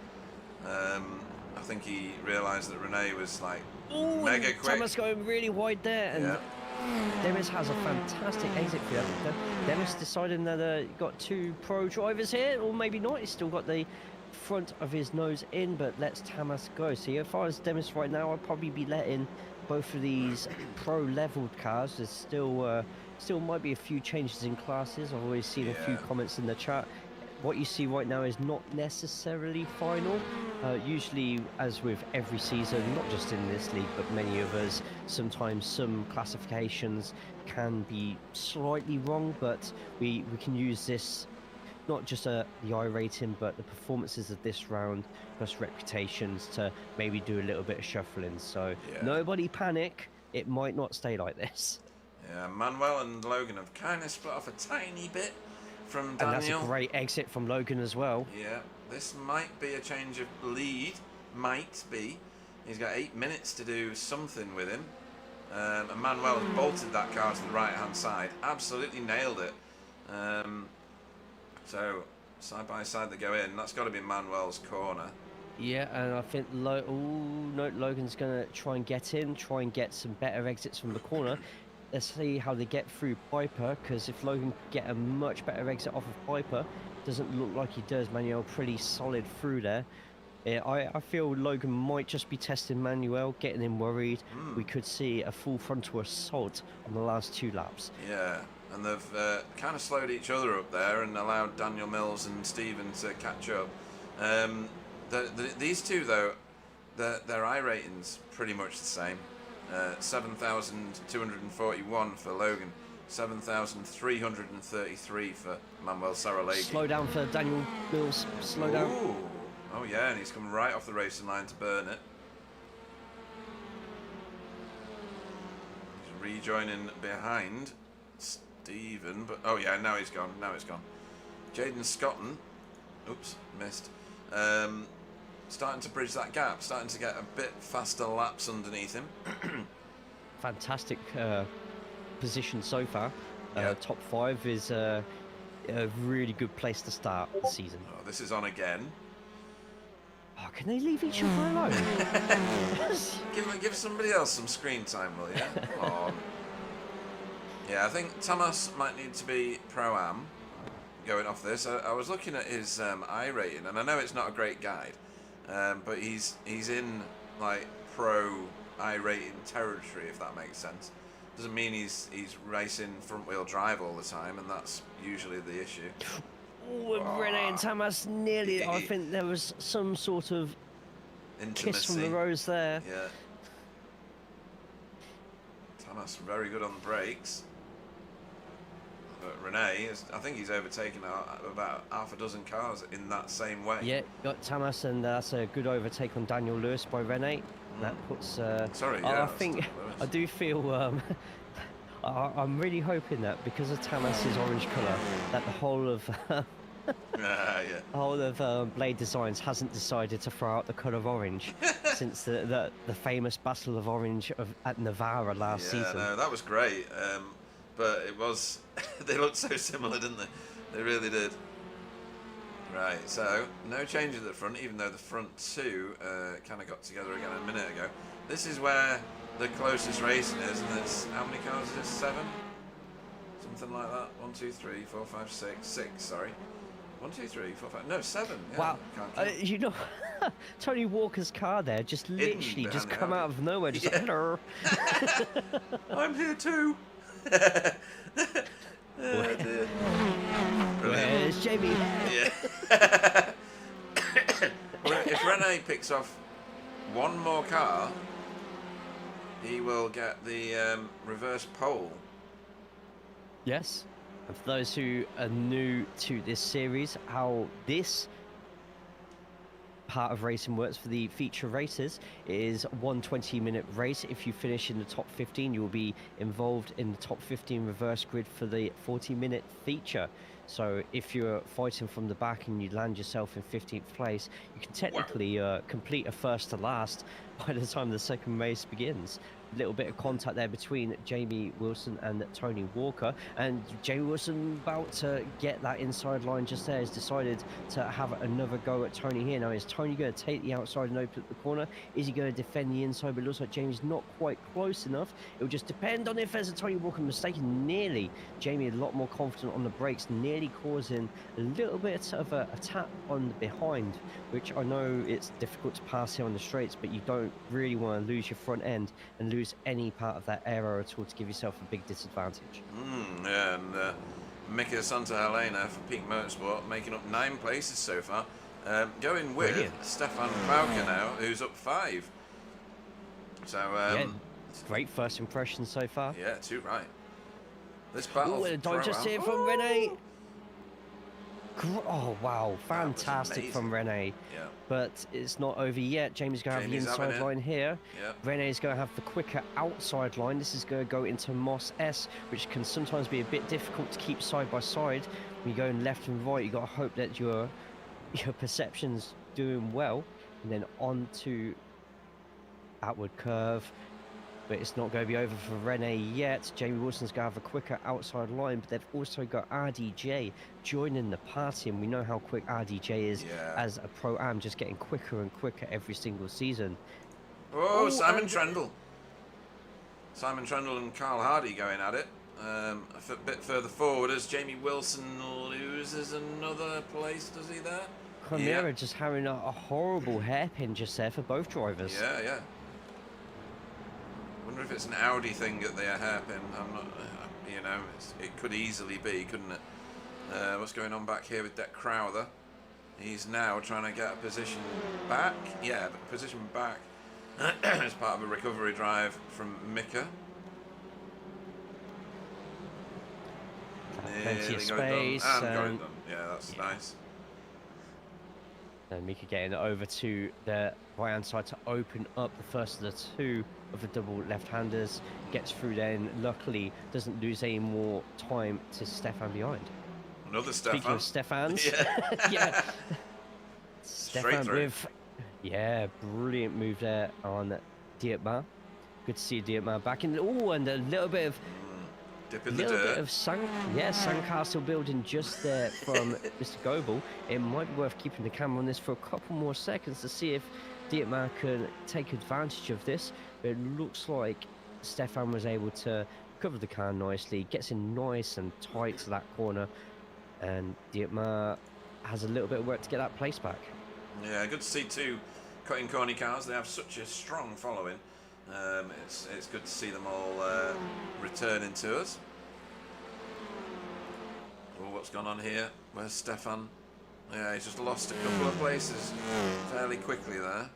I think he realised that Rene was Ooh, mega quick. Tamas going really wide there, and Demis has a fantastic exit for that. Demis deciding that he got two pro drivers here, or maybe not. He's still got the front of his nose in, but lets Tamas go. See, as far as Demis right now, I'd probably be letting both of these pro leveled cars. There's still might be a few changes in classes. I've always seen a few comments in the chat. What you see right now is not necessarily final. Usually, as with every season, not just in this league, but many of us, sometimes some classifications can be slightly wrong, but we can use this, not just the I rating, but the performances of this round, plus reputations to maybe do a little bit of shuffling. So nobody panic, it might not stay like this. Yeah, Manuel and Logan have kind of split off a tiny bit from Daniel. And that's a great exit from Logan as well. Yeah, this might be a change of lead. Might be. He's got 8 minutes to do something with him. And Manuel has bolted that car to the right-hand side. Absolutely nailed it. So, side by side they go in. That's got to be Manuel's corner. Yeah, and I think Logan's going to try and get in, try and get some better exits from the corner. Let's see how they get through Piper, because if Logan can get a much better exit off of Piper, doesn't look like he does. Manuel pretty solid through there. Yeah, I feel Logan might just be testing Manuel, getting him worried. We could see a full frontal assault on the last 2 laps. Yeah, and they've kind of slowed each other up there and allowed Daniel Mills and Steven to catch up. These two, though, their I rating's pretty much the same. 7,241 for Logan, 7,333 for Manuel Saralegui. Slow down for Daniel Mills, slow down. Oh yeah, and he's come right off the racing line to burn it. He's rejoining behind Stephen, but oh yeah, now he's gone, Jaden Scotton, oops, missed. Starting to bridge that gap, starting to get a bit faster laps underneath him. Fantastic position so far. Top 5 is a really good place to start the season. Oh, this is on again. Oh, can they leave each other alone? Give somebody else some screen time, will you? Come on. Yeah, I think Tamas might need to be Pro-Am going off this. I was looking at his I rating, and I know it's not a great guide. But he's in pro I rating territory, if that makes sense. Doesn't mean he's racing front wheel drive all the time, and that's usually the issue. Oh, Rene and Tamas nearly. I think there was some sort of intimacy. Kiss from the rose there. Yeah. Tamas very good on the brakes. But Rene, I think he's overtaken about half a dozen cars in that same way. Yeah, got Tamas, and that's a good overtake on Daniel Lewis by Rene. That puts. Sorry, I yeah, think that's Lewis. I do feel. I'm really hoping that because of Tamas's orange colour, that the whole of Yeah. the whole of Blade Designs hasn't decided to throw out the colour of orange since the famous Battle of Orange at Navarra last Yeah, season. no, that was great. But it was, they looked so similar, didn't they? They really did. Right, so no change at the front, even though the front two kind of got together again a minute ago. This is where the closest racing is, and it's, how many cars is this? 7? Something like that. 1, 2, 3, 4, 5, 6. 6, sorry. 1, 2, 3, 4, 5. No, 7. Yeah, Wow, can't count. you know, Tony Walker's car there just literally just behind the come out Audi. of nowhere, just Yeah. like, hello. I'm here too. Oh, dear. Brilliant. Where's Jamie? Yeah. Well, if Rene picks off one more car, he will get the reverse pole. Yes. And for those who are new to this series, how this part of racing works for the feature races is one 20-minute race. If you finish in the top 15, you will be involved in the top 15 reverse grid for the 40-minute feature. So if you're fighting from the back and you land yourself in 15th place, you can technically complete a first to last by the time the second race begins. A little bit of contact there between Jamie Wilson and Tony Walker, and Jamie Wilson about to get that inside line just there has decided to have another go at Tony here. Now, is Tony going to take the outside and open up the corner? Is he going to defend the inside? But it looks like Jamie's not quite close enough. It will just depend on if there's a Tony Walker mistake. Nearly, Jamie a lot more confident on the brakes, nearly causing a little bit of a tap on the behind, which I know it's difficult to pass here on the straights, but you don't really want to lose your front end and lose any part of that aero at all to give yourself a big disadvantage. Yeah, and Mika Santa Helena for Peak Motorsport making up 9 places so far. Going with Brilliant. Stefan Bauke now, who's up 5. So, Yeah, great first impression so far. yeah, 2 right. This battle. Oh, and a digest here from Rene. Oh, wow. Fantastic from Rene. Yeah. But it's not over yet. Jamie's going to have the Jamie's having inside it. line here. Yeah. Rene's going to have the quicker outside line. This is going to go into Moss S, which can sometimes be a bit difficult to keep side by side. When you're going left and right, you've got to hope that your perception's doing well. And then on to outward curve. But it's not going to be over for Rene yet. Jamie Wilson's going to have a quicker outside line, but they've also got RDJ joining the party, and we know how quick RDJ is as a pro-am, just getting quicker and quicker every single season. Oh, Simon Trendle. Simon Trendle and Carl Hardy going at it. A bit further forward as Jamie Wilson loses another place, does he there? Chimera just having a horrible hairpin just there for both drivers. Yeah. Wonder if it's an Audi thing at their hairpin. I'm not, you know, it could easily be, couldn't it? What's going on back here with Deck Crowther? He's now trying to get a position back. Yeah, position back as part of a recovery drive from Mika. Plenty of Nearly got it done. space. And got it done. Yeah, that's nice. And Mika getting it over to the right-hand side to open up the first of the 2 of the double left-handers. Gets through then, luckily doesn't lose any more time to Stefan behind. Another Stefan. Speaking of Stefans, Yeah. yeah. Straight Stefan through. with, yeah, brilliant move there on Dietmar. Good to see Dietmar back in. Oh, and a little bit of Dip in the little bit dirt. of sandcastle building just there from Mr. Goebel. It might be worth keeping the camera on this for a couple more seconds to see if Dietmar can take advantage of this. It looks like Stefan was able to cover the car nicely, gets in nice and tight to that corner, and Dietmar has a little bit of work to get that place back. Yeah, good to see 2 cutting corny cars. They have such a strong following. It's good to see them all returning to us. Oh, what's gone on here? Where's Stefan? Yeah, he's just lost a couple of places fairly quickly there.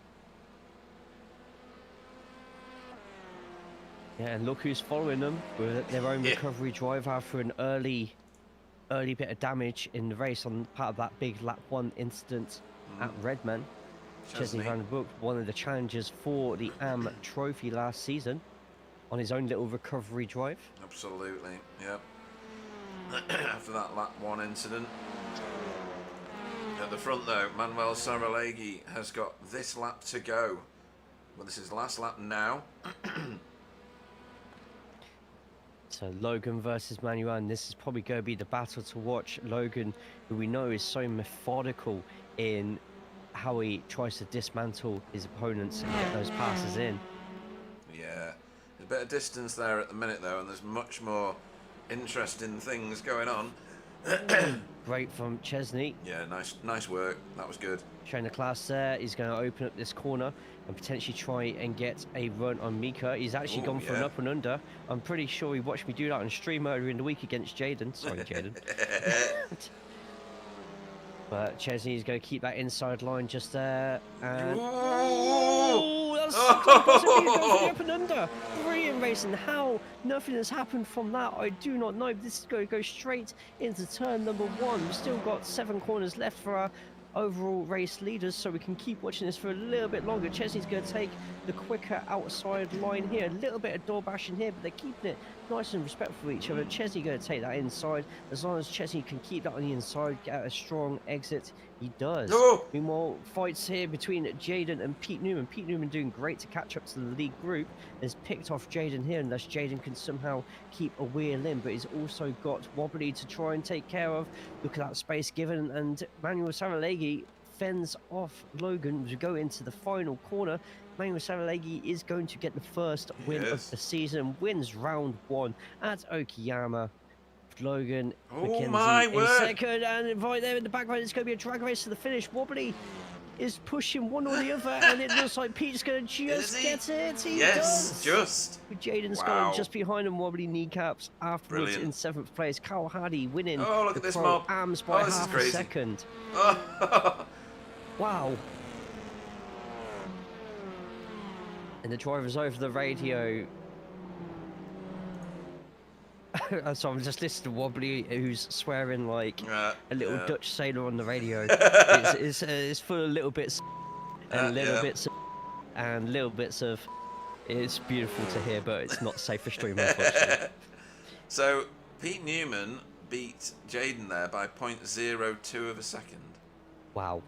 Yeah, and look who's following them with their own Yeah. recovery drive after an early early bit of damage in the race on part of that big lap 1 incident at Redman. Chesney Van den Broek, one of the challengers for the AM Trophy last season, on his own little recovery drive. Absolutely, yep. After that lap 1 incident. At the front though, Manuel Saralegui has got this lap to go. Well, this is last lap now. So Logan versus Manuel, and this is probably going to be the battle to watch. Logan, who we know is so methodical in how he tries to dismantle his opponents and get those passes in. Yeah, there's a bit of distance there at the minute though, and there's much more interesting things going on. Great from Chesney. Yeah, nice work. That was good. Showing the class there. He's going to open up this corner and potentially try and get a run on Mika. He's actually gone for an up and under. I'm pretty sure he watched me do that on stream earlier in the week against Jaden. Sorry, Jaden. But Chesney's going to keep that inside line just there. And oh, that's up and under. Brilliant racing. How nothing has happened from that, I do not know. This is going to go straight into turn number 1. We've still got 7 corners left for our overall race leaders, so we can keep watching this for a little bit longer. Chesney's going to take the quicker outside line here. A little bit of door bashing here, but they're keeping it nice and respectful of each other. Chesney going to take that inside. As long as Chesney can keep that on the inside, get a strong exit, he does. Oh! Meanwhile, fights here between Jaden and Pete Newman. Pete Newman doing great to catch up to the lead group. Has picked off Jaden here, unless Jaden can somehow keep a wheel in, but he's also got Wobbly to try and take care of. Look at that space given, and Manuel Saralegui fends off Logan to go into the final corner. Manuel Saralegui is going to get the first win of the season, wins round 1 at Okayama. Logan McKenzie in second, and right there in the background, it's going to be a drag race to the finish. Wobbly is pushing one or the other, and it looks like Pete's going to just get it. He does. Just. With Jaden Scott just behind him, Wobbly kneecaps afterwards. In 7th place. Carl Hardy winning the Pro Ams by half a second. Wow. And the driver's over the radio. So I'm just listening to Wobbly, who's swearing like a little Dutch sailor on the radio. It's full of little bits and little bits of, and little bits of. It's beautiful to hear, but it's not safe for streaming, unfortunately. So Pete Newman beat Jaden there by 0.02 of a second. Wow.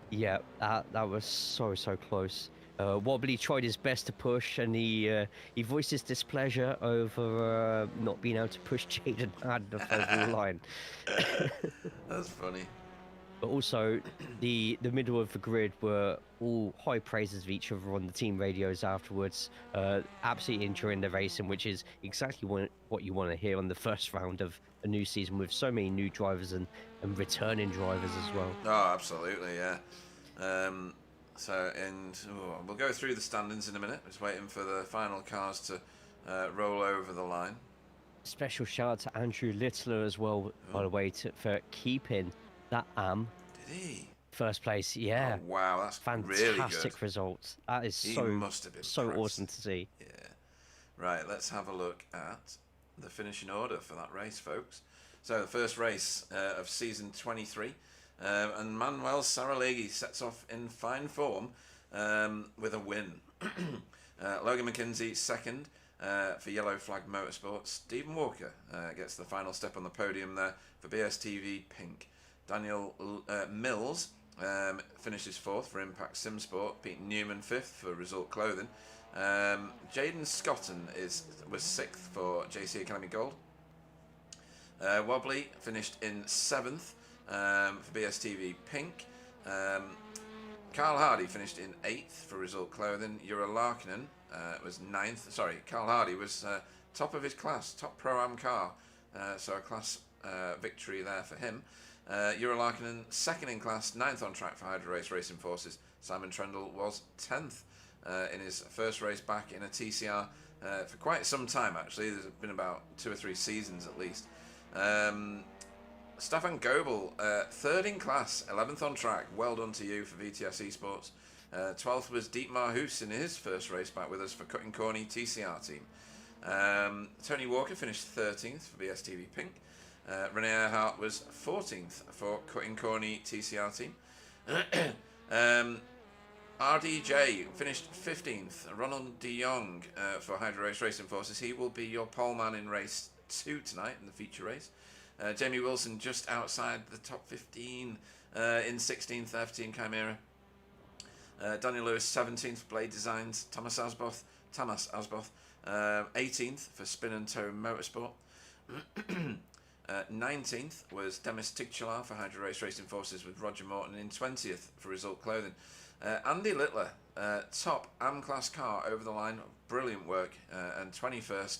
Yeah, that was so close. Wobbly tried his best to push, and he voiced his displeasure over not being able to push Jaden hard enough over the line. That's funny. But also, the middle of the grid were all high praises of each other on the team radios afterwards. Absolutely enjoying the racing, which is exactly what you want to hear on the first round of a new season with so many new drivers and returning drivers as well. Oh, absolutely, yeah. We'll go through the standings in a minute. Just waiting for the final cars to roll over the line. Special shout out to Andrew Littler as well, by the way, for keeping that Did he? First place, yeah. Oh, wow, that's fantastic really good. Results. That is He must have been so pressed. awesome to see. Yeah. Right, let's have a look at the finishing order for that race, folks. So the first race of season 23. And Manuel Saralegui sets off in fine form with a win. Logan McKenzie second for Yellow Flag Motorsports. Stephen Walker gets the final step on the podium there for BSTV Pink. Daniel Mills finishes 4th for Impact Simsport. Pete Newman 5th for Result Clothing. Jaden Scotton was 6th for JC Academy Gold. Wobbly finished in 7th. For BSTV Pink. Carl Hardy finished in 8th for Result Clothing. Ura Larkinen was 9th. Sorry, Carl Hardy was top of his class, top Pro-Am car. So a class victory there for him. Ura Larkinen, 2nd in class, 9th on track for Hydro Race Racing Forces. Simon Trendle was 10th in his first race back in a TCR for quite some time, actually. There's been about 2 or 3 seasons at least. Stefan Goebel, 3rd in class, 11th on track. Well done to you for VTS Esports. 12th was Dietmar Hoos in his first race back with us for Cutting Corny TCR team. Tony Walker finished 13th for BSTV Pink. Renee Earhart was 14th for Cutting Corny TCR team. RDJ finished 15th. Ronald de Jong for Hydro Race Racing Forces. He will be your pole man in race 2 tonight in the feature race. Jamie Wilson just outside the top 15 in 16th FT Chimera. Daniel Lewis 17th Blade Designs. Tamas Asboth 18th for Spin and Toe Motorsport. 19th was Demis Tigchalar for Hydro Race Racing Forces with Roger Morton in 20th for Result Clothing. Andy Littler, top AM class car over the line, brilliant work, and 21st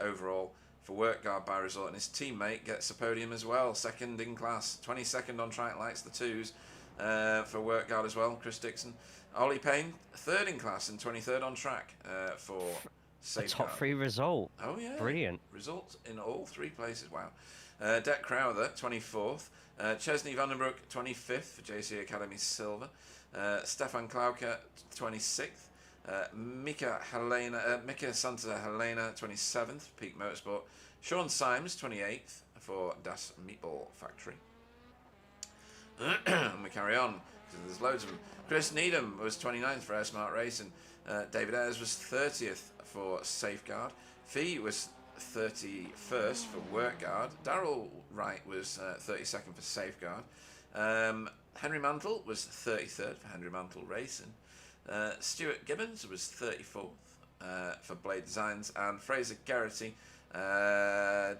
overall for Work Guard by Result, and his teammate gets a podium as well, second in class, 22nd on track, likes the twos for Work Guard as well, Chris Dixon. Ollie Payne, third in class and 23rd on track for A Safeguard. top 3 result. Oh yeah, Brilliant. Results in all 3 places. Wow. Deck Crowther 24th, Chesney Vandenbroek 25th for JC Academy Silver, Stefan Klauke 26th, Mika Santa Helena 27th for Peak Motorsport, Sean Symes 28th for Das Meatball Factory. And we carry on because there's loads of them. Chris Needham was 29th for Air Smart Racing. David Ayres was 30th for Safeguard. Fee was 31st for Work Guard. Darryl Wright was 32nd for Safeguard. Henry Mantle was 33rd for Henry Mantle Racing. Stuart Gibbons was 34th for Blade Designs. And Fraser Garrity,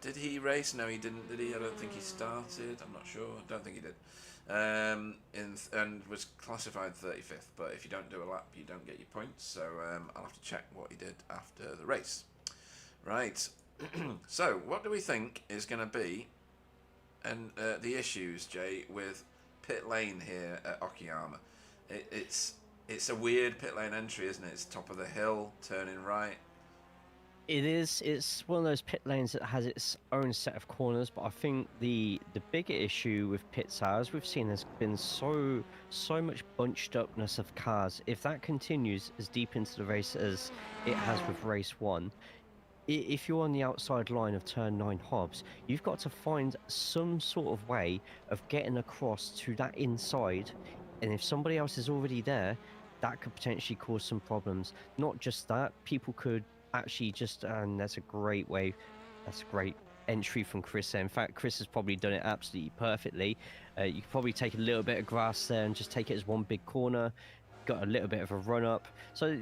did he race? No, he didn't, did he? I don't think he started. I'm not sure. I don't think he did. And was classified 35th, but if you don't do a lap you don't get your points, so I'll have to check what he did after the race. Right. So what do we think is going to be the issues, Jay, with pit lane here at Okayama? It's a weird pit lane entry, isn't it? It's top of the hill, turning right. It is. It's one of those pit lanes that has its own set of corners, but I think the bigger issue with pits, as we've seen, has been so much bunched upness of cars. If that continues as deep into the race as it has with race 1, if you're on the outside line of turn 9 Hobbs, you've got to find some sort of way of getting across to that inside, and if somebody else is already there, that could potentially cause some problems. Not just that, people could actually just, and that's a great entry from Chris there. In fact, Chris has probably done it absolutely perfectly. You could probably take a little bit of grass there and just take it as one big corner, got a little bit of a run up. So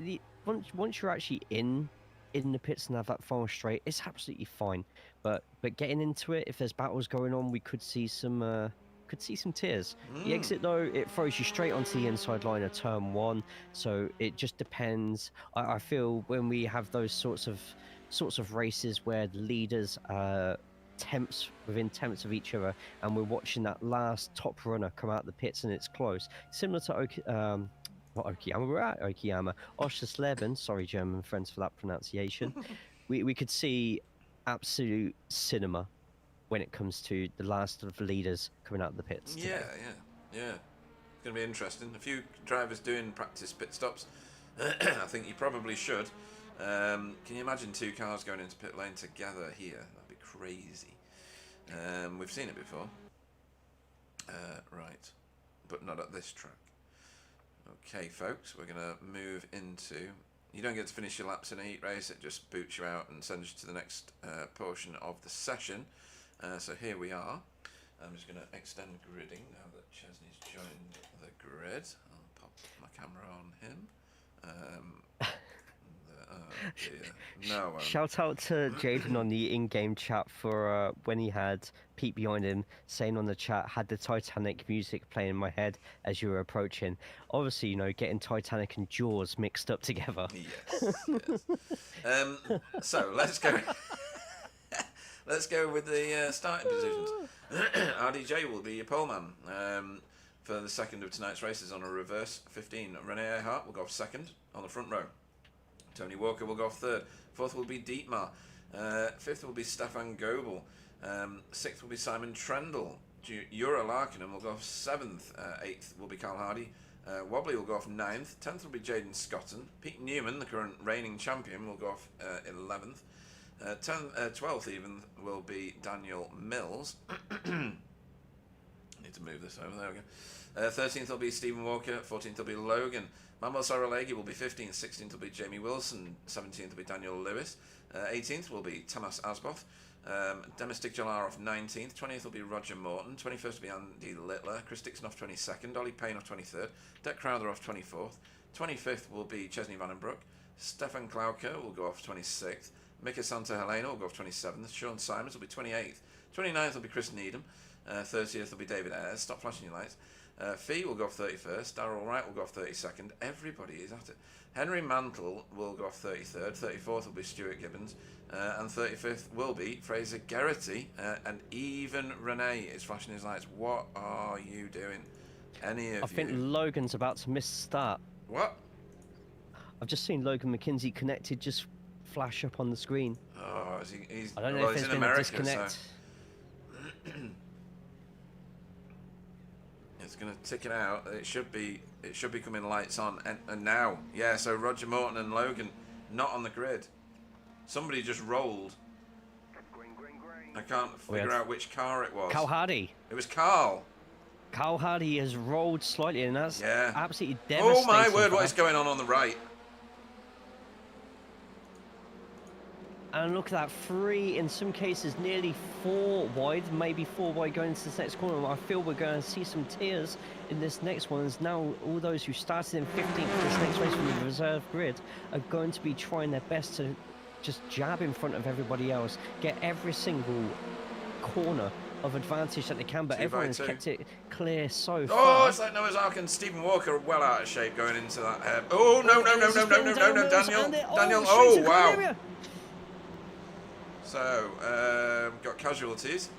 once you're actually in the pits and have that final straight, it's absolutely fine. But getting into it, if there's battles going on, we could see some tears. The exit though, it throws you straight onto the inside line of turn 1, so it just depends. I feel when we have those sorts of races where the leaders are within tenths of each other, and we're watching that last top runner come out the pits and it's close, similar to Okayama, we're at Okayama, Oschersleben, sorry German friends for that pronunciation. we could see absolute cinema when it comes to the last of the leaders coming out of the pits today. Yeah. It's going to be interesting. A few drivers doing practice pit stops. I think you probably should. Can you imagine 2 cars going into pit lane together here? That'd be crazy. We've seen it before. Right. But not at this track. Okay, folks, we're going to move into... You don't get to finish your laps in a heat race. It just boots you out and sends you to the next portion of the session. So here we are. I'm just going to extend gridding now that Chesney's joined the grid. I'll pop my camera on him. No. Shout out to Jaden on the in-game chat for when he had Pete behind him saying on the chat, had the Titanic music playing in my head as you were approaching. Obviously, getting Titanic and Jaws mixed up together. Yes. So let's go. Let's go with the starting positions. RDJ will be your pole man for the second of tonight's races on a reverse 15. Renee Earhart will go off second on the front row. Tony Walker will go off third. Fourth will be Dietmar. Fifth will be Stefan Goebel. Sixth will be Simon Trendle. Jura Larkinen will go off seventh. Eighth will be Carl Hardy. Wobbly will go off ninth. 10th will be Jaden Scotton. Pete Newman, the current reigning champion, will go off 11th. 12th even will be Daniel Mills. Need to move this over. There we go. 13th will be Stephen Walker. 14th will be Logan. Manuel Saralegi will be 15th. 16th will be Jamie Wilson. 17th will be Daniel Lewis. 18th will be Tamas Asboth. Demistic Jalarov 19th. 20th will be Roger Morton. 21st will be Andy Littler. Chris Dixon off 22nd. Ollie Payne off 23rd. Deck Crowther off 24th. 25th will be Chesney Vandenbroek. Stefan Klauker will go off 26th. Mika Santa Helena will go off 27th. Sean Simons will be 28th. 29th will be Chris Needham. 30th will be David Ayres. Stop flashing your lights. Fee will go off 31st. Darryl Wright will go off 32nd. Everybody is at it. Henry Mantle will go off 33rd. 34th will be Stuart Gibbons. And 35th will be Fraser Geraghty. And even Renee is flashing his lights. What are you doing? Any of you? I think Logan's about to miss the start. What? I've just seen Logan McKinsey connected just flash up on the screen. Oh, he's I don't know well, if he's there's in been America, a disconnect. So it's going to tick it out. It should be coming lights on, and now, yeah. So Roger Morton and Logan not on the grid. Somebody just rolled. I can't figure out which car it was. Carl Hardy. It was Carl. Carl Hardy has rolled slightly, and that's Yeah. absolutely devastating. Oh my word! for What us. is going on the right? And look at that, 3, in some cases nearly 4 wide, maybe 4 wide going into this next corner. I feel we're going to see some tears in this next one, as now all those who started in 15th this next race from the reserve grid are going to be trying their best to just jab in front of everybody else, get every single corner of advantage that they can, but 2 by everyone's 2. kept it clear so Oh, far. it's like Noah's Ark and Stephen Walker are well out of shape going into that. Oh no! Daniel! Oh wow! So, got casualties.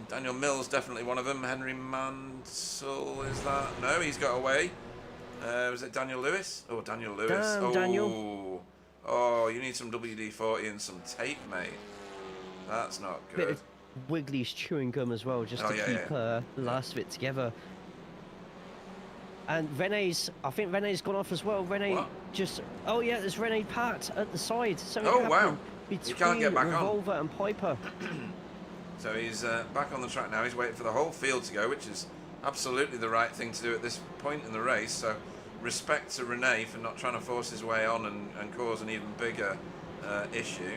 Daniel Mills, definitely one of them. Henry Mansell, is that? No, he's got away. Was it Daniel Lewis? Oh, Daniel Lewis. Damn, oh, Daniel. Oh, you need some WD-40 and some tape, mate. That's not Bit good. of Wiggly's chewing gum as well, just Oh, to yeah, keep yeah. the last of it together. And I think Renee's gone off as well. Renee What? just, oh yeah, there's Renee parked at the side. Something Oh, wow. happened You between can't get back on. Revolver and Piper. So he's back on the track now. He's waiting for the whole field to go, which is absolutely the right thing to do at this point in the race. So respect to Renee for not trying to force his way on and cause an even bigger issue.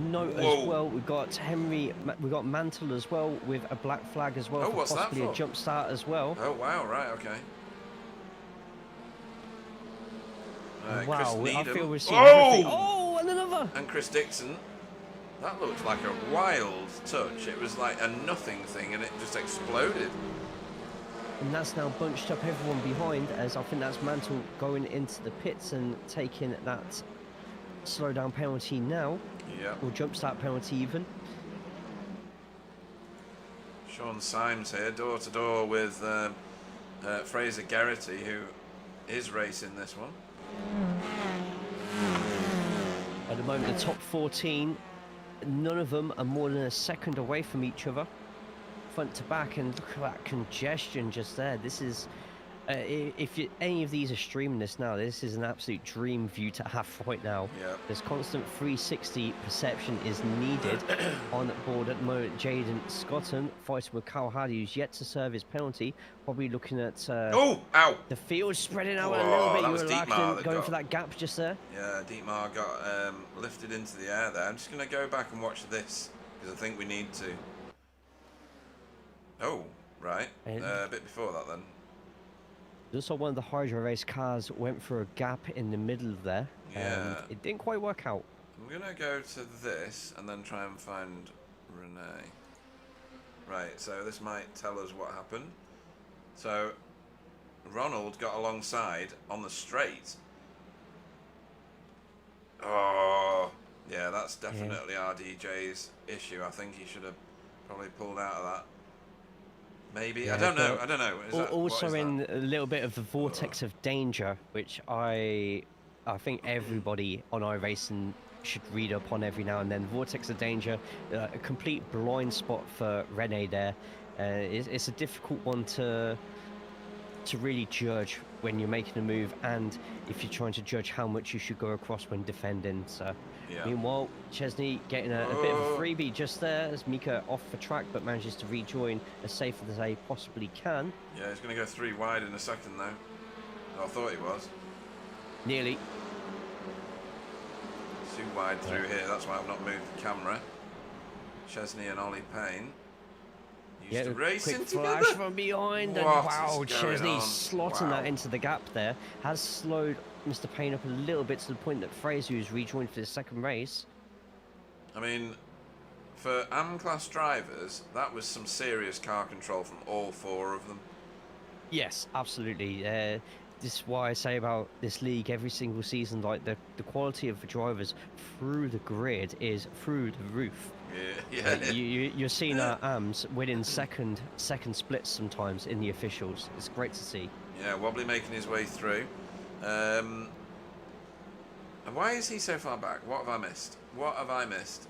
Note Whoa. as well, we've got we got Mantle as well with a black flag as well, Oh, for what's that possibly for? a jump start as well. Oh wow! Right, okay. Wow, Chris I Needham. feel we're seeing Oh! everything. Oh, and another! And Chris Dixon. That looked like a wild touch. It was like a nothing thing, and it just exploded. And that's now bunched up everyone behind, as I think that's Mantle going into the pits and taking that slow down penalty now, Yeah. or jump start penalty even. Sean Symes here, door to door with Fraser Geraghty, who is racing this one. At the moment, the top 14, none of them are more than a second away from each other, front to back, and look at that congestion just there. This is, any of these are streaming this now, this is an absolute dream view to have right now. Yeah. This constant 360 perception is needed on board at the moment. Jaden Scotton fighting with Carl Hardy, who's yet to serve his penalty, probably looking at Oh! Ow! the field spreading out a Whoa, little bit. that You was were Dietmar lacking, that going got- for that gap just there. Yeah, Dietmar got lifted into the air there. I'm just going to go back and watch this, because I think we need to. Oh, right. And- A bit before that then. Also, one of the Hydro Race cars went for a gap in the middle there, Yeah. and it didn't quite work out. I'm going to go to this and then try and find Renee. Right, so this might tell us what happened. So, Ronald got alongside on the straight. Oh, yeah, that's definitely RDJ's issue. I think he should have probably pulled out of that. Maybe, Yeah, I don't know. but Is that, what Also is in that? a little bit of the vortex of danger, which I think everybody on iRacing should read up on every now and then. Vortex of danger, a complete blind spot for Rene there. It's a difficult one to to really judge when you're making a move, and if you're trying to judge how much you should go across when defending. So, Yeah. meanwhile, Chesney getting a bit of a freebie just there as Mika off the track, but manages to rejoin as safe as they possibly can. Yeah, he's going to go 3 wide in a second though. I thought he was. Nearly. Too wide through here, that's why I've not moved the camera. Chesney and Ollie Payne used to racing quick together. flash from behind, and What wow, is going Chesney on? slotting that Wow. into the gap there. Has slowed Mr. Payne up a little bit to the point that Fraser, who's rejoined for his second race. I mean, for AM-class drivers, that was some serious car control from all 4 of them. Yes, absolutely. This is why I say about this league every single season, like the quality of the drivers through the grid is through the roof. Yeah, yeah. You're seeing our AMs winning second splits sometimes in the officials. It's great to see. Yeah, Wobbly making his way through. And why is he so far back? What have I missed? What have I missed?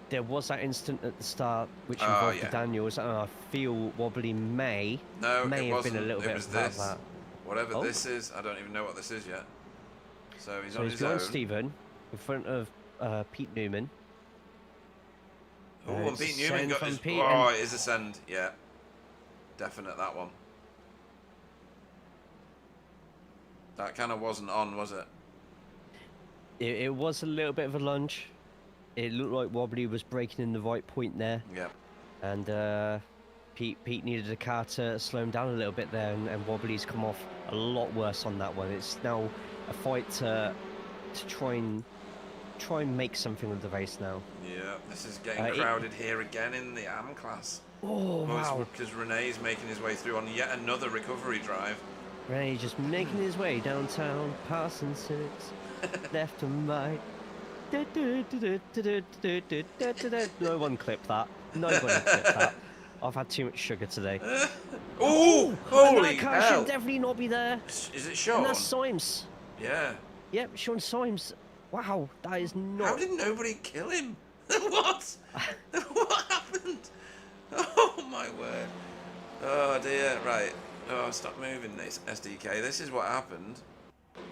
There was that instant at the start which Oh, involved yeah. the Daniels, and I feel Wobbly may No, have it been wasn't. a little It bit was about this. that. Whatever Oh. this is, I don't even know what this is yet. So he's So on he's his behind own. Stephen in front of Pete Newman. Oh, and Pete Newman Send got from his... Pete, Oh, and- it is a send. Yeah. Definite, that one. That kind of wasn't on, was it? It was a little bit of a lunge. It looked like Wobbly was breaking in the right point there, Yeah. and Pete needed a car to slow him down a little bit there, and Wobbly's come off a lot worse on that one. It's now a fight to try and make something of the race now. Yeah, this is getting it- crowded here again in the AM class. Oh wow! Because Renee's making his way through on yet another recovery drive. Ray just making his way downtown, passing six, left and right. No one clipped that. Nobody clipped that. I've had too much sugar today. Oh, And holy that car hell! should definitely not be there. Is it And Sean? that's Symes. Yeah. Yep, Sean Symes. Wow, that is How not. did nobody kill him? What? What happened? Oh my word. Oh dear. Right. Oh, stop moving this SDK. This is what happened.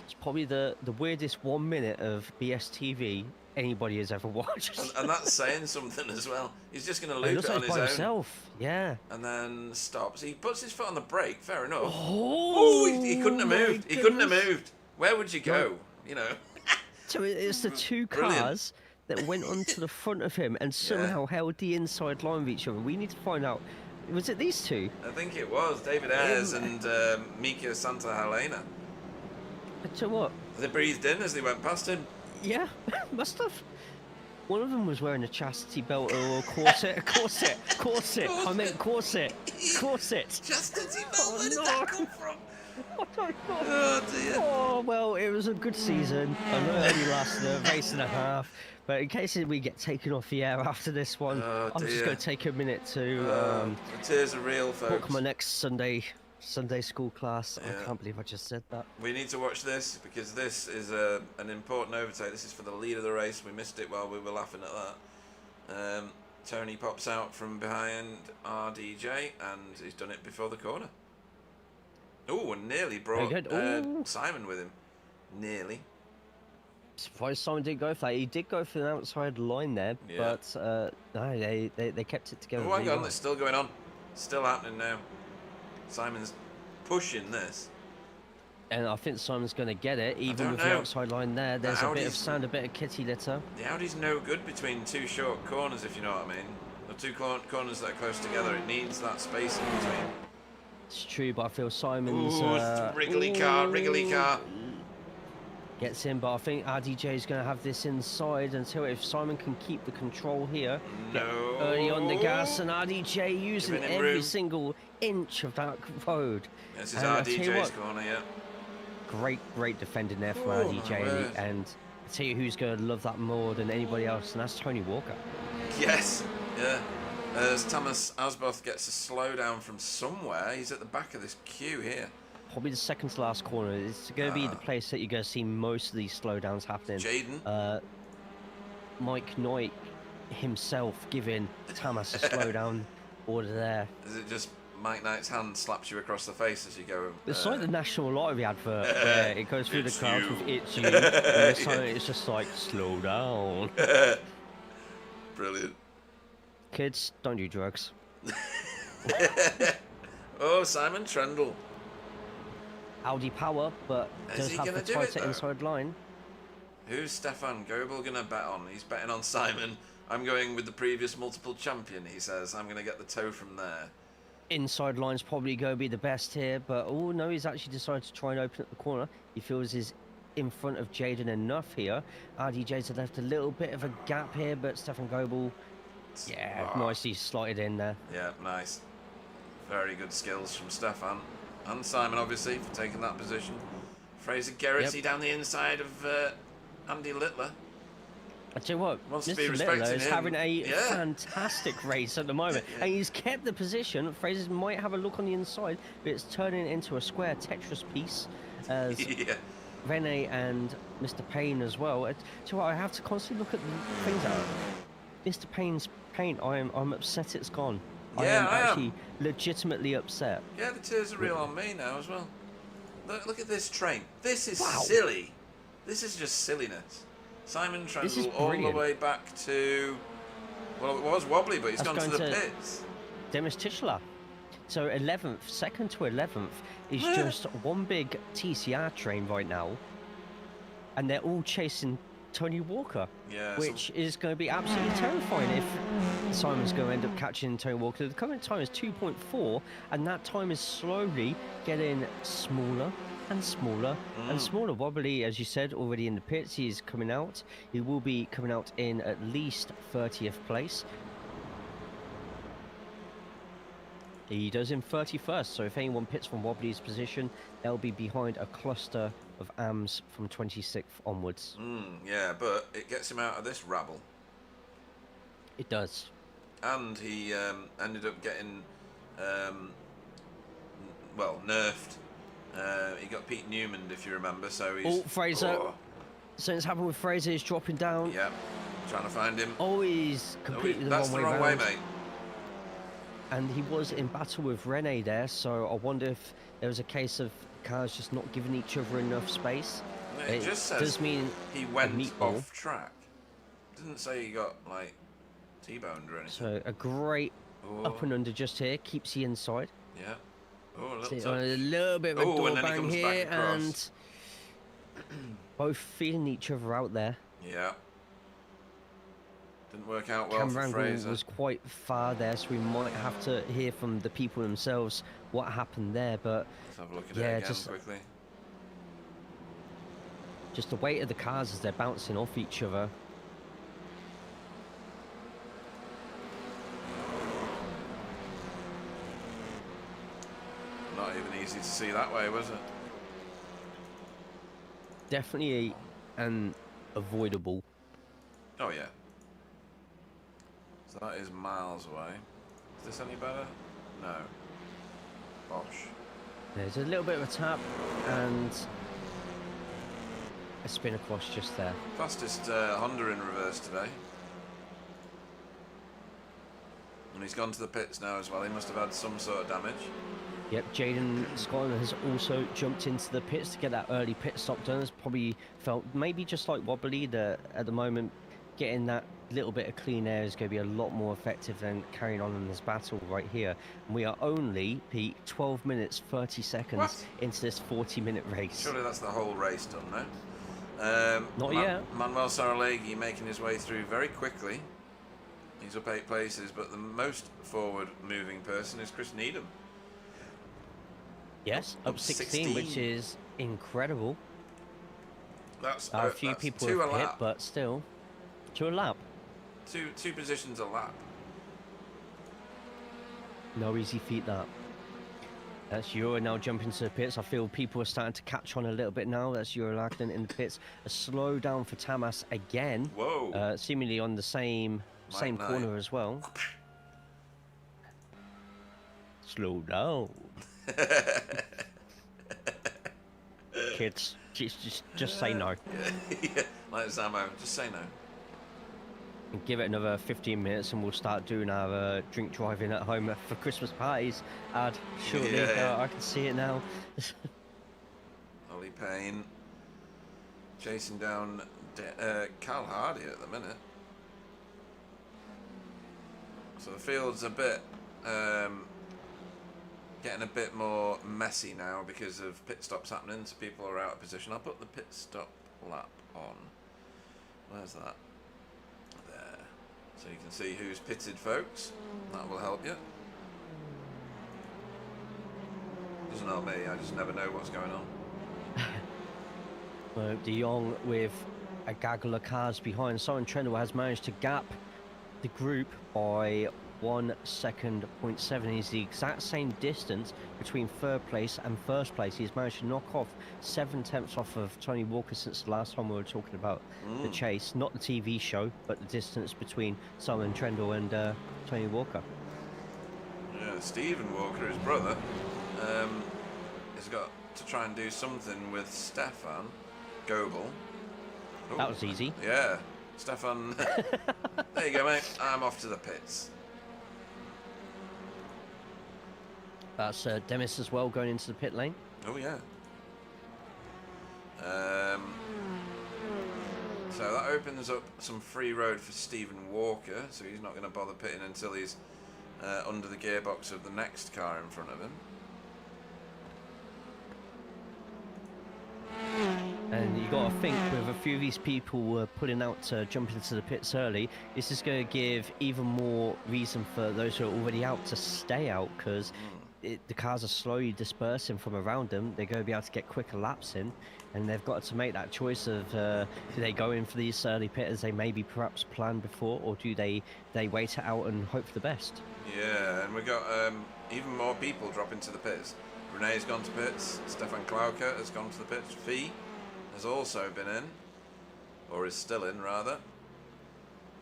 It's probably the weirdest 1 minute of BSTV anybody has ever watched. And that's saying something as well. He's just going to It loop looks it on like his by own. himself. Yeah. And then stops. He puts his foot on the brake. Fair enough. Oh, He couldn't have my moved. He couldn't have goodness. moved. Where would you go? You know. So it's the two Brilliant. cars that went onto the front of him and somehow held the inside line of each other. We need to find out. Was it these two? I think it was David Ayres and Mika Santa Helena. I tell you what. They breathed in as they went past him. Yeah, must have. One of them was wearing a chastity belt or a corset. Corset. I meant corset. Corset. Chastity belt. Oh, Where did no. that come from? I don't know. Oh dear. Oh, well, it was a good season. I know it only lasted a race and a half, but in case we get taken off the air after this one, Oh, I'm just dear. going to take a minute to The tears are real, book folks. my next Sunday school class. Yeah. I can't believe I just said that. We need to watch this because this is an important overtake. This is for the lead of the race. We missed it while we were laughing at that. Tony pops out from behind RDJ and he's done it before the corner. Oh, and nearly brought Very good. Ooh. Simon with him. Nearly. Surprised Simon didn't go for that. He did go for the outside line there, Yeah. but no, they kept it together. Oh, hang really on. well. It's still going on. Still happening now. Simon's pushing this. And I think Simon's going to get it, even don't with the know. outside line there. There's a bit of Audi's- sand, a bit of kitty litter. The Audi's no good between two short corners, if you know what I mean. The two corners that are close together, it needs that space in between. It's true, but I feel Simon's... Ooh, wriggly car. Gets in, but I think RDJ is going to have this inside until if Simon can keep the control here. get No. Early on the gas, and RDJ using Giving him every room. single inch of that road. This is And I tell you RDJ's what, corner, yeah. Great defending there from Oh, RDJ. my word. And I tell you who's going to love that more than anybody else, and that's Tony Walker. Yes, yeah. As Thomas Asboth gets a slowdown from somewhere, he's at the back of this queue here. Probably the second to last corner. It's going to be the place that you're going to see most of these slowdowns happening. Jaden. Mike Knight himself giving Thomas a slowdown order there. Is it just Mike Knight's hand slaps you across the face as you go. It's like the National Lottery advert where it goes through the It's crowd you. with "It's you," and the song it's just like slow down. Brilliant. Kids, don't do drugs. Oh, Simon Trundle. Audi power, but Is does he have gonna the do it, tighter though? inside line. Who's Stefan Goebel going to bet on? He's betting on Simon. I'm going with the previous multiple champion, he says. I'm going to get the toe from there. Inside line's probably going to be the best here, but oh no, he's actually decided to try and open up the corner. He feels he's in front of Jaden enough here. RDJ's left a little bit of a gap here, but Stefan Goebel, yeah, nicely slotted in there. Yeah, nice. Very good skills from Stefan. And Simon, obviously, for taking that position. Fraser Gerrity down the inside of Andy Littler. I tell you what, Wants to be Mr. respecting Littler is him. having a Yeah. fantastic race at the moment, and he's kept the position. Fraser might have a look on the inside, but it's turning into a square Tetris piece as Yeah. Rene and Mr. Payne as well. So I have to constantly look at the things out. Mr. Payne's paint, I'm upset it's gone. Yeah, I am I am. actually legitimately upset. Yeah, the tears are real on me now as well. Look at this train. This is Wow. silly. This is just silliness. Simon This is Trundle all the brilliant. way back to... Well, it was wobbly, but he's That's gone to the going to- pits. Demis Tischler. So 11th, second to 11th is just one big TCR train right now. And they're all chasing Tony Walker, Yeah, so- which is going to be absolutely terrifying if Simon's going to end up catching Tony Walker. The current time is 2.4, and that time is slowly getting smaller and smaller and smaller. Wobbly, as you said, already in the pits. He's coming out. He will be coming out in at least 30th place. He does in 31st, so if anyone pits from Wobbly's position, they'll be behind a cluster of AMs from 26th onwards. Yeah, but it gets him out of this rabble. It does. And he ended up getting, well, nerfed. He got Pete Newman, if you remember, so he's... Oh, Fraser. Oh, Something's happened with Fraser. He's dropping down. yeah, trying to find him. Oh, he's completely the That's wrong the way wrong way, round. mate. And he was in battle with Rene there, so I wonder if there was a case of cars just not giving each other enough space. It just says does mean he a went meatball. off track. Didn't say he got, like, T-boned or anything. So a great up and under just here, keeps the inside. Yeah. Oh, a See, little touch. a little bit of a Oh, door and then he bang comes here, back across. and both feeling each other out there. Yeah. Didn't work out well Cam for Wrangle Fraser. was quite far there, so we might have to hear from the people themselves what happened there. But Let's have a look at yeah, it again just- quickly. just the weight of the cars as they're bouncing off each other. Not even easy to see that way, was it? Definitely an avoidable. Oh, yeah. So that is miles away. Is this any better? No. Bosh. There's a little bit of a tap and a spin across just there. Fastest Honda in reverse today. And he's gone to the pits now as well. He must have had some sort of damage. Yep, Jaden Scotland has also jumped into the pits to get that early pit stop done. Has probably felt maybe just like Wobbly that at the moment getting that little bit of clean air is going to be a lot more effective than carrying on in this battle right here. And we are only, Pete, 12 minutes 30 seconds What? into this 40-minute race. Surely that's the whole race done now. Not yet. Manuel Saralegui making his way through very quickly. He's up 8 places, but the most forward moving person is Chris Needham. Yes, Up up 16, which 16. is incredible. That's A few that's people 2 have a hit, lap. but still, to a lap. Two positions a lap. No easy feat that. That's Euro now jumping to the pits. I feel people are starting to catch on a little bit now. That's Euro Lagden in the pits. A slow down for Tamas again. Whoa. Seemingly on the same Knight. corner as well. Slow down. Kids, just say no. Yeah, like Zamo, just say no. And give it another 15 minutes and we'll start doing our drink driving at home for Christmas parties. Surely, Yeah. I can see it now. Ollie Payne chasing down Cal Hardy at the minute. So the field's a bit getting a bit more messy now because of pit stops happening, so people are out of position. I'll put the pit stop lap on. Where's that? There. So you can see who's pitted, folks. That will help you. Doesn't help me, I just never know what's going on. De Jong with a gaggle of cars behind. Simon Trendle has managed to gap the group by 1 second, 0.7. He's the exact same distance between third place and first place. He's managed to knock off 7/10 off of Tony Walker since the last time we were talking about the chase. Not the TV show, but the distance between Simon Trendle and Tony Walker. Yeah, Stephen Walker, his brother, has got to try and do something with Stefan Goebel. That was easy. Yeah, Stefan. There you go, mate. I'm off to the pits. That's Demis as well going into the pit lane. Oh yeah. So that opens up some free road for Stephen Walker. So he's not going to bother pitting until he's under the gearbox of the next car in front of him. And you got to think, with a few of these people pulling out to jump into the pits early, this is going to give even more reason for those who are already out to stay out, because the cars are slowly dispersing from around them. They're going to be able to get quicker laps in, and they've got to make that choice of do they go in for these early pit as they maybe perhaps planned before, or do they wait it out and hope for the best? Yeah, and we got even more people dropping to the pits. Renee's gone to pits. Stefan Klauker has gone to the pits. Fee has also been in, or is still in rather.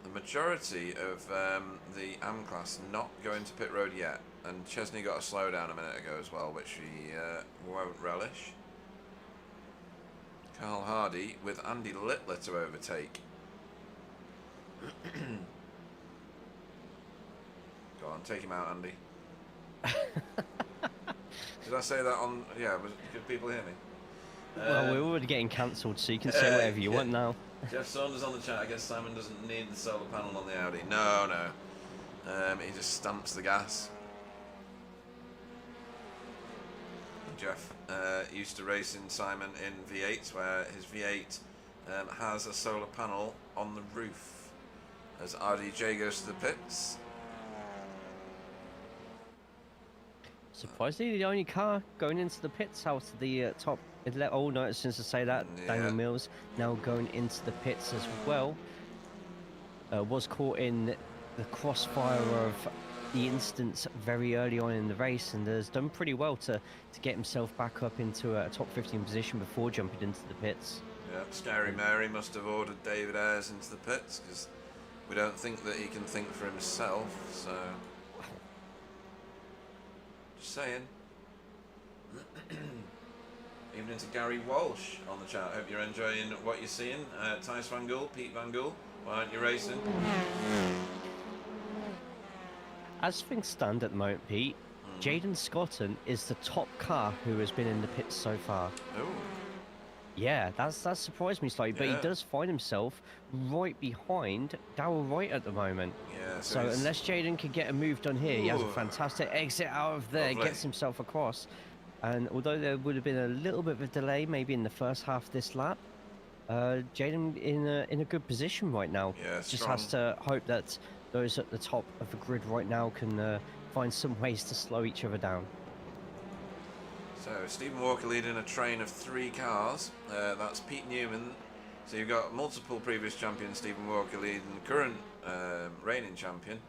The majority of the AM class not going to pit road yet, and Chesney got a slowdown a minute ago as well, which he won't relish. Carl Hardy with Andy Littler to overtake. Go on, take him out, Andy. Did I say that on? Yeah, could people hear me? Well, we're already getting cancelled, so you can say whatever you want now. Jeff Saunders on the chat. I guess Simon doesn't need the solar panel on the Audi. No. He just stamps the gas. Jeff used to race in Simon in V8s, where his V8 has a solar panel on the roof. As RDJ goes to the pits. Surprisingly, the only car going into the pits out of the top. Oh no, since I say that, Yeah. Daniel Mills now going into the pits as well. Was caught in the crossfire of the instance very early on in the race, and has done pretty well to get himself back up into a top 15 position before jumping into the pits. Yeah, Scary Mary must have ordered David Ayres into the pits, because we don't think that he can think for himself, so... Just saying. Evening to Gary Walsh on the chat. Hope you're enjoying what you're seeing. Thijs van Gool, Pete van Gool, why aren't you racing? As things stand at the moment, Pete, Jaden Scotton is the top car who has been in the pits so far. Oh, Yeah, that surprised me slightly, but Yeah. he does find himself right behind Darryl Wright at the moment. yeah. So he's- unless Jaden could get a move done here, he has a Ooh. fantastic exit out of there, Lovely. gets himself across. And although there would have been a little bit of a delay maybe in the first half of this lap, Jaden in a good position right now. Yeah, Just strong. has to hope that those at the top of the grid right now can find some ways to slow each other down. So Stephen Walker leading a train of 3 cars. That's Pete Newman. So you've got multiple previous champions. Stephen Walker leading the current reigning champion,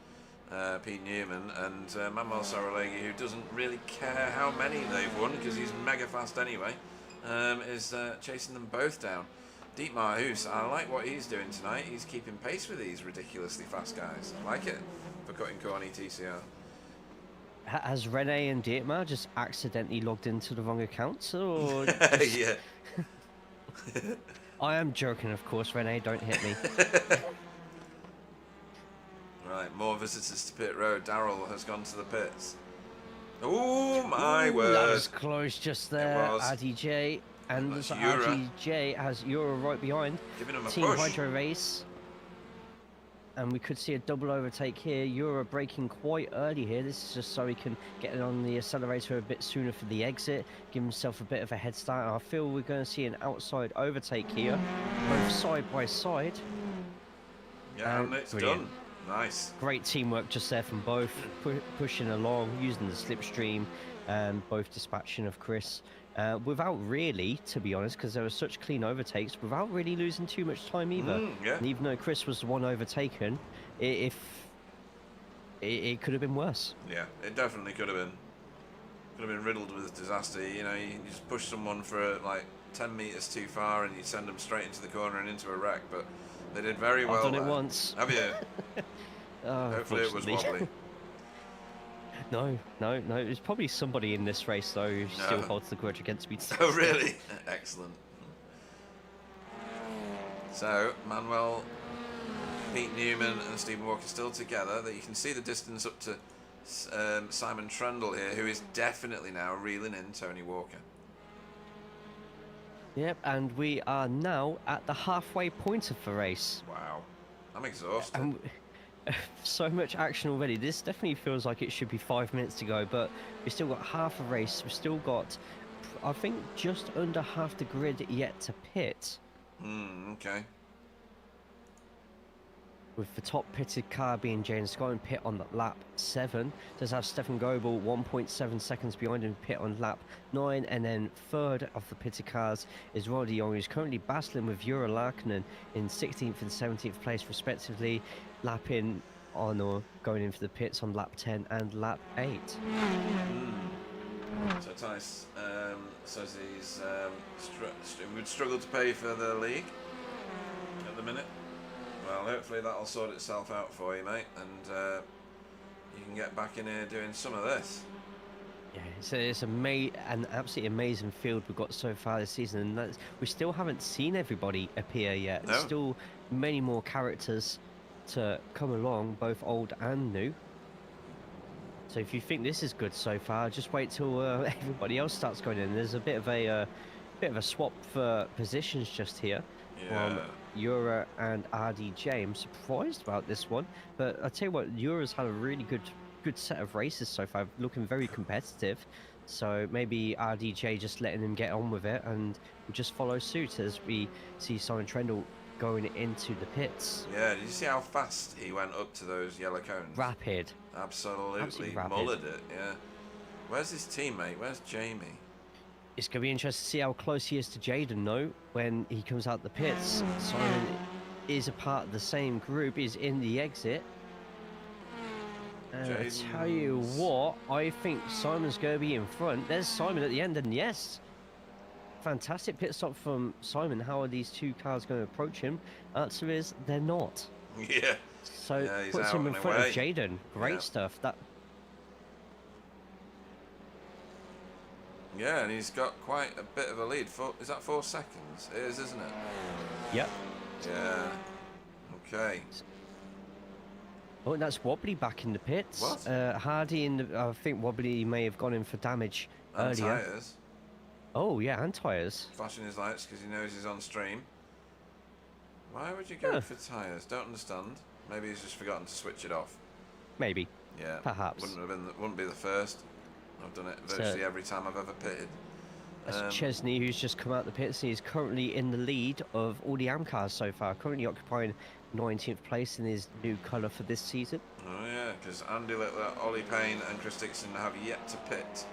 Pete Newman, and Manuel Saralegui, who doesn't really care how many they've won because he's mega fast anyway, is chasing them both down. Dietmar Hoos, I like what he's doing tonight. He's keeping pace with these ridiculously fast guys. I like it for cutting corny TCR. Has Rene and Dietmar just accidentally logged into the wrong accounts, or? Yeah. I am joking, of course, Rene. Don't hit me. Right, more visitors to pit road. Darrell has gone to the pits. Oh my Ooh, word! that was close just there. was. RDJ, and that's so Yura. RDJ has Euro right behind. Giving him a Team push. Hydro race. And we could see a double overtake here. Euro braking quite early here. This is just so he can get it on the accelerator a bit sooner for the exit, give himself a bit of a head start. I feel we're going to see an outside overtake here, both side by side. Yeah, and it's brilliant. done. Nice. Great teamwork just there from both, pushing along, using the slipstream, and both dispatching of Chris. Without really, to be honest, because there were such clean overtakes, without really losing too much time either. Yeah. And even though Chris was the one overtaken, it could have been worse. Yeah, it definitely could have been. Could have been riddled with disaster. You know, you just push someone for like 10 meters too far and you send them straight into the corner and into a wreck. But they did very well. I've done there. it once. Have you? Oh, Hopefully it was unfortunately. wobbly. No. There's probably somebody in this race though who still holds the grudge against me. Oh, really? Excellent. So, Manuel, Pete Newman and Stephen Walker still together. That you can see the distance up to Simon Trundle here, who is definitely now reeling in Tony Walker. Yep, and we are now at the halfway point of the race. Wow. I'm exhausted. And so much action already. This definitely feels like it should be 5 minutes to go, but we've still got half a race. We've still got, I think, just under half the grid yet to pit. Okay. With the top pitted car being Jaden Scott in pit on lap 7. Does have Stefan Goebel 1.7 seconds behind him pit on lap 9. And then third of the pitted cars is Roddy Young, who's currently battling with Jura Larkinen in 16th and 17th place respectively, lapping on or going in for the pits on lap 10 and lap 8. So Tice says he's would struggle to pay for the league at the minute. Well, hopefully that'll sort itself out for you, mate, and you can get back in here doing some of this. Yeah, it's an absolutely amazing field we've got so far this season, and we still haven't seen everybody appear yet. No. There's still many more characters to come along, both old and new. So if you think this is good so far, just wait till everybody else starts going in. There's a bit of a swap for positions just here. Yeah. Jura and RDJ. I'm surprised about this one, but I tell you what, Jura's had a really good set of races so far, looking very competitive. So maybe RDJ just letting him get on with it, and we'll just follow suit as we see Simon Trendle going into the pits. Yeah, did you see how fast he went up to those yellow cones? Rapid. Absolutely rapid. mullered it, yeah. Where's his teammate? Where's Jamie? It's going to be interesting to see how close he is to Jaden, though, when he comes out the pits. Simon is a part of the same group, is in the exit. And I tell you what, I think Simon's going to be in front. There's Simon at the end, and yes, fantastic pit stop from Simon. How are these two cars going to approach him? Answer is, they're not. Yeah. So Yeah, he's puts out him in and front away. of Jaden. Great Yeah. stuff. That. Yeah, and he's got quite a bit of a lead. Is that 4 seconds? It is, isn't it? Yep. Yeah. Okay. Oh, and that's Wobbly back in the pits. What? Hardy in the. I think Wobbly may have gone in for damage And earlier. tyres. Oh yeah, and tyres. Flashing his lights because he knows he's on stream. Why would you go Huh. for tyres? Don't understand. Maybe he's just forgotten to switch it off. Maybe. Yeah. Perhaps. Wouldn't be the first. I've done it So- virtually every time I've ever pitted. That's Chesney, who's just come out the pits. He's currently in the lead of all the AM cars so far. Currently occupying 19th place in his new colour for this season. Oh yeah, because Andy Littler, Ollie Payne and Chris Dixon have yet to pit.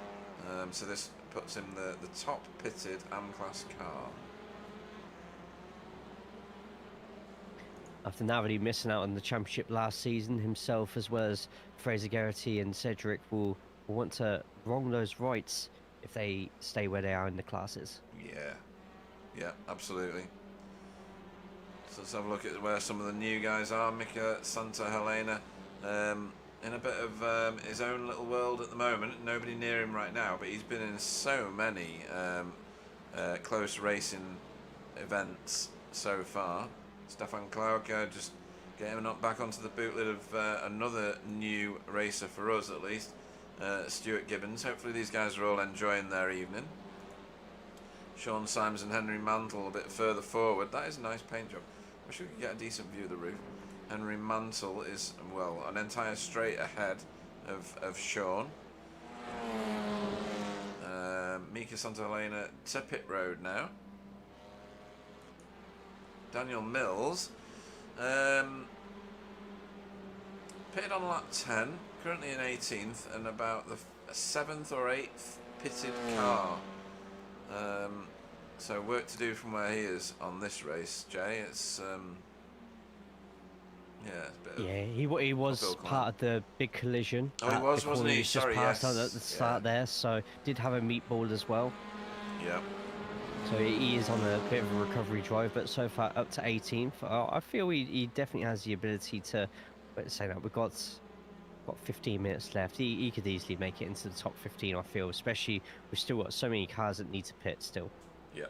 So this puts him the top pitted AM-class car. After narrowly missing out on the championship last season, himself as well as Fraser Garrity and Cedric will want to wrong those rights if they stay where they are in the classes. Yeah, absolutely. So let's have a look at where some of the new guys are. Mika Santa Helena in a bit of his own little world at the moment. Nobody near him right now, but he's been in so many close racing events so far. Stefan Klauke just Getting him back onto the bootlet of another new racer for us, at least. Stuart Gibbons. Hopefully these guys are all enjoying their evening. Sean Symes and Henry Mantle a bit further forward. That is a nice paint job. Wish we could get a decent view of the roof. Henry Mantle is, well, an entire straight ahead of Sean. Mika Santahelena to pit road now. Daniel Mills. Pitted on lap 10, currently in 18th, and about the 7th or 8th pitted car. So work to do from where he is on this race, Jay. It's yeah, it's a bit of he was uphill climb. part of the big collision. Oh, he at was, the wasn't corner. he? He's just Sorry, passed yes. on at the start there, so did have a meatball as well. Yeah. So he is on a bit of a recovery drive, but so far up to 18th. I feel he definitely has the ability to. Let's say that we've got 15 minutes left. He could easily make it into the top 15. I feel, especially we've still got so many cars that need to pit still. Yeah.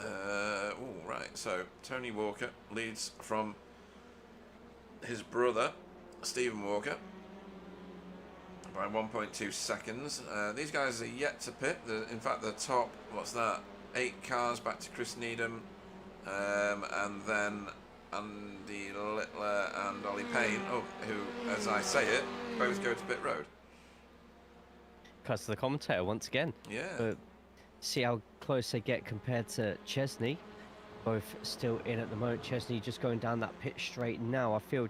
All right. So Tony Walker leads from his brother Stephen Walker by 1.2 seconds. These guys are yet to pit. In fact, the top, what's that? 8 cars back to Chris Needham, and then Andy Littler and Ollie Payne, who, as I say it, both go to pit road. Because of the commentator once again. Yeah. But see how close they get compared to Chesney. Both still in at the moment. Chesney just going down that pit straight now. I feel.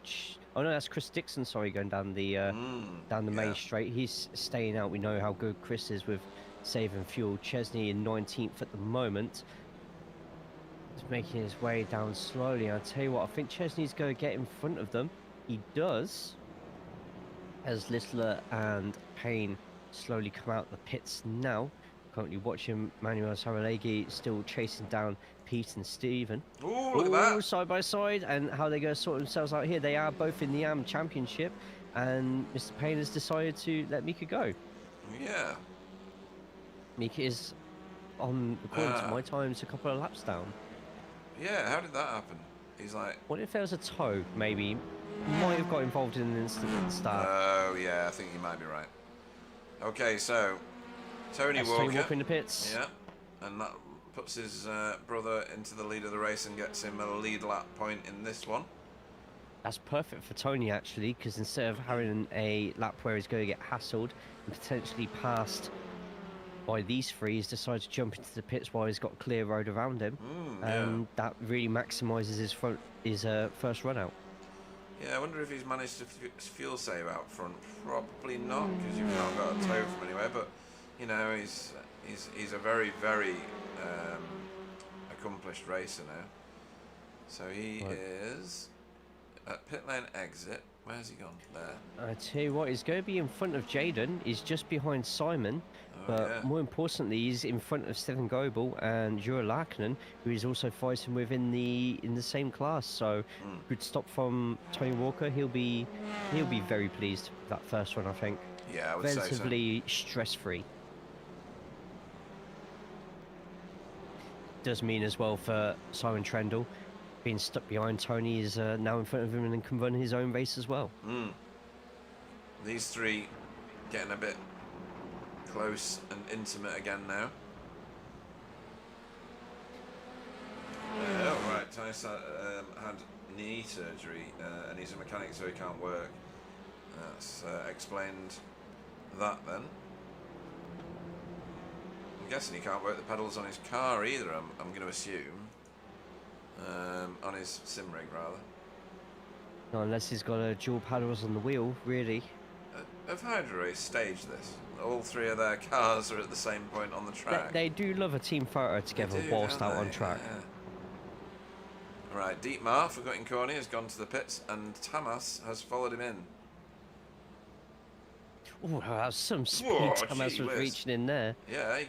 Oh no, that's Chris Dixon. Sorry, going down the main straight. He's staying out. We know how good Chris is with saving fuel. Chesney in 19th at the moment. He's making his way down slowly. I'll tell you what, I think Chesney's going to get in front of them. He does. As Littler and Payne slowly come out the pits now. Currently watching Manuel Saralegi still chasing down Pete and Stephen. Oh, look at that. Side by side, and how they go sort themselves out here. They are both in the AM Championship, and Mr. Payne has decided to let Mika go. Yeah. Mika is on, according to my times, a couple of laps down. Yeah, how did that happen? He's like... What if there was a tow, maybe? Might have got involved in an incident at the start. Oh, yeah, I think you might be right. Okay, so... Tony That's Walker. Tony Walker in the pits. Yeah, and that puts his brother into the lead of the race and gets him a lead lap point in this one. That's perfect for Tony, actually, because instead of having a lap where he's going to get hassled and potentially passed by these three, he's decided to jump into the pits while he's got clear road around him. And that really maximises his first run out. Yeah, I wonder if he's managed to fuel save out front. Probably not, because you've not got a tow from anywhere, but you know, he's a very, very accomplished racer now. So he is at pit lane exit. Where's he gone? There. I tell you what, he's going to be in front of Jaden. He's just behind Simon. But more importantly, he's in front of Stephen Goebel and Jura Larkinen, who is also fighting with in the same class. So good stop from Tony Walker. He'll be very pleased with that first one, I think. Yeah, I would say so. Relatively stress-free. Does mean as well for Simon Trendle, being stuck behind Tony is now in front of him and can run his own race as well. These three getting a bit close and intimate again now. Oh, right, Ty's had knee surgery and he's a mechanic, so he can't work. That's explained that then. I'm guessing he can't work the pedals on his car either, I'm going to assume. On his sim rig, rather. No, unless he's got dual paddles on the wheel, really. Have Hydro Race staged this? All three of their cars are at the same point on the track. They do love a team photo together whilst out on track. Yeah. Right, Dietmar, forgotten Corny, has gone to the pits, and Tamas has followed him in. Oh, that's some speed. Whoa, Tamas gee was whiz. reaching in there. Yeah, he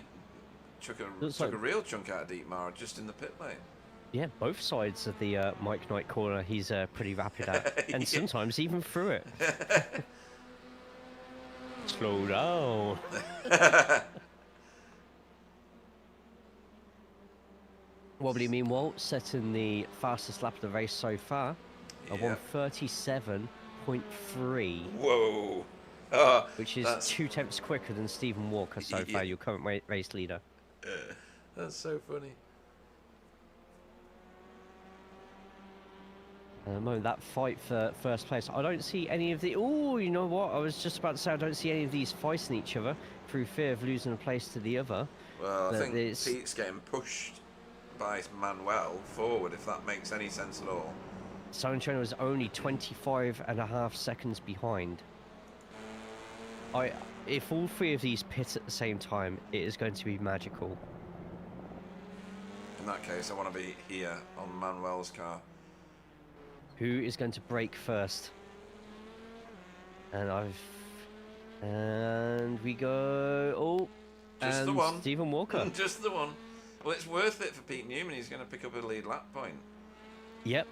took like- a real chunk out of Dietmar just in the pit lane. Yeah, both sides of the Mike Knight corner he's pretty rapid at. And sometimes even through it. Slow down. Wobbly, meanwhile, setting the fastest lap of the race so far. a Yep. 1:37.3, Whoa. Oh, which is that's 2 tenths quicker than Stephen Walker so Yeah. far, your current race leader. that's so funny. At the moment, that fight for first place, I don't see any of the... Oh, you know what? I was just about to say, I don't see any of these fighting each other through fear of losing a place to the other. Well, I But think it's... Pete's getting pushed by Manuel forward, if that makes any sense at all. Simon Trainer was only 25.5 seconds behind. If all 3 of these pit at the same time, it is going to be magical. In that case, I want to be here on Manuel's car. Who is going to brake first? And we go... Oh, Just and the one. Stephen Walker. Just the one. Well, it's worth it for Pete Newman. He's going to pick up a lead lap point. Yep,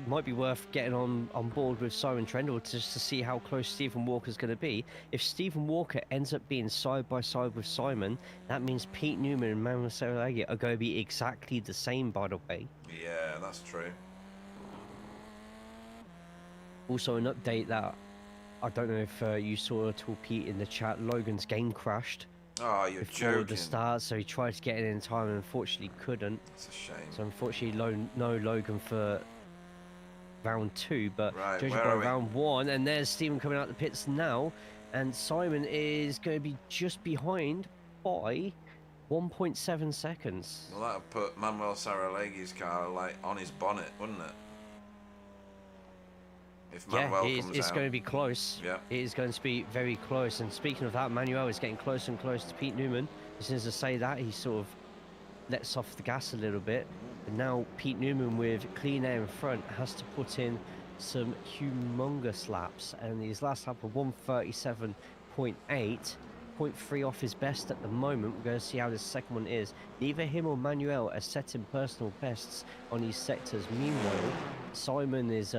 might be worth getting on board with Simon Trendle just to see how close Stephen Walker's going to be. If Stephen Walker ends up being side by side with Simon, that means Pete Newman and Manuel Saralagi are going to be exactly the same, by the way. Yeah, that's true. Also, an update that I don't know if you saw at all, Pete, in the chat. Logan's game crashed Oh, you're before joking. the start, so he tried to get in time and unfortunately couldn't. It's a shame. So unfortunately, no Logan for round 2, but Right, judging where by are we? round 1, and there's Stephen coming out the pits now, and Simon is going to be just behind by 1.7 seconds. Well, that would put Manuel Saralagi's car like on his bonnet, wouldn't it? If Yeah, Manuel it's comes out. going to be close. Yeah. It is going to be very close. And speaking of that, Manuel is getting closer and closer to Pete Newman. As soon as I say that, he sort of lets off the gas a little bit. And now Pete Newman, with clean air in front, has to put in some humongous laps. And his last lap of 1:37.8, 0.3 off his best at the moment. We're going to see how this second one is. Neither him or Manuel are setting personal bests on these sectors. Meanwhile, Simon is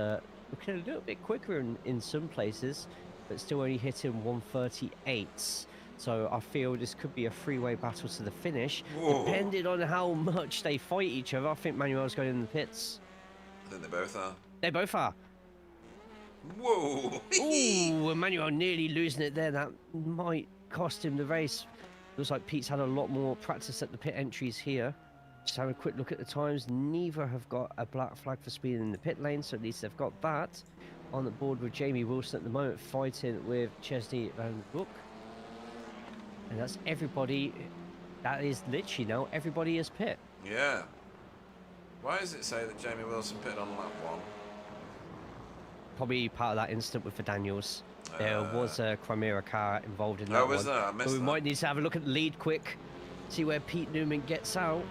looking a little bit quicker in some places, but still only hitting 1:38. So I feel this could be a three-way battle to the finish, Whoa. depending on how much they fight each other. I think Manuel's going in the pits. I think they both are. They both are. Whoa! Ooh, Manuel nearly losing it there. That might cost him the race. Looks like Pete's had a lot more practice at the pit entries here. Just have a quick look at the times. Neither have got a black flag for speeding in the pit lane, so at least they've got that. On the board with Jamie Wilson at the moment, fighting with Chesney Van Broek. And that's everybody. That is literally now everybody is pit. Yeah. Why does it say that Jamie Wilson pitted on lap 1? Probably part of that incident with the Daniels. There was a Chimera car involved in that Oh, was one. there? I But missed we that. might need to have a look at the lead quick, see where Pete Newman gets out.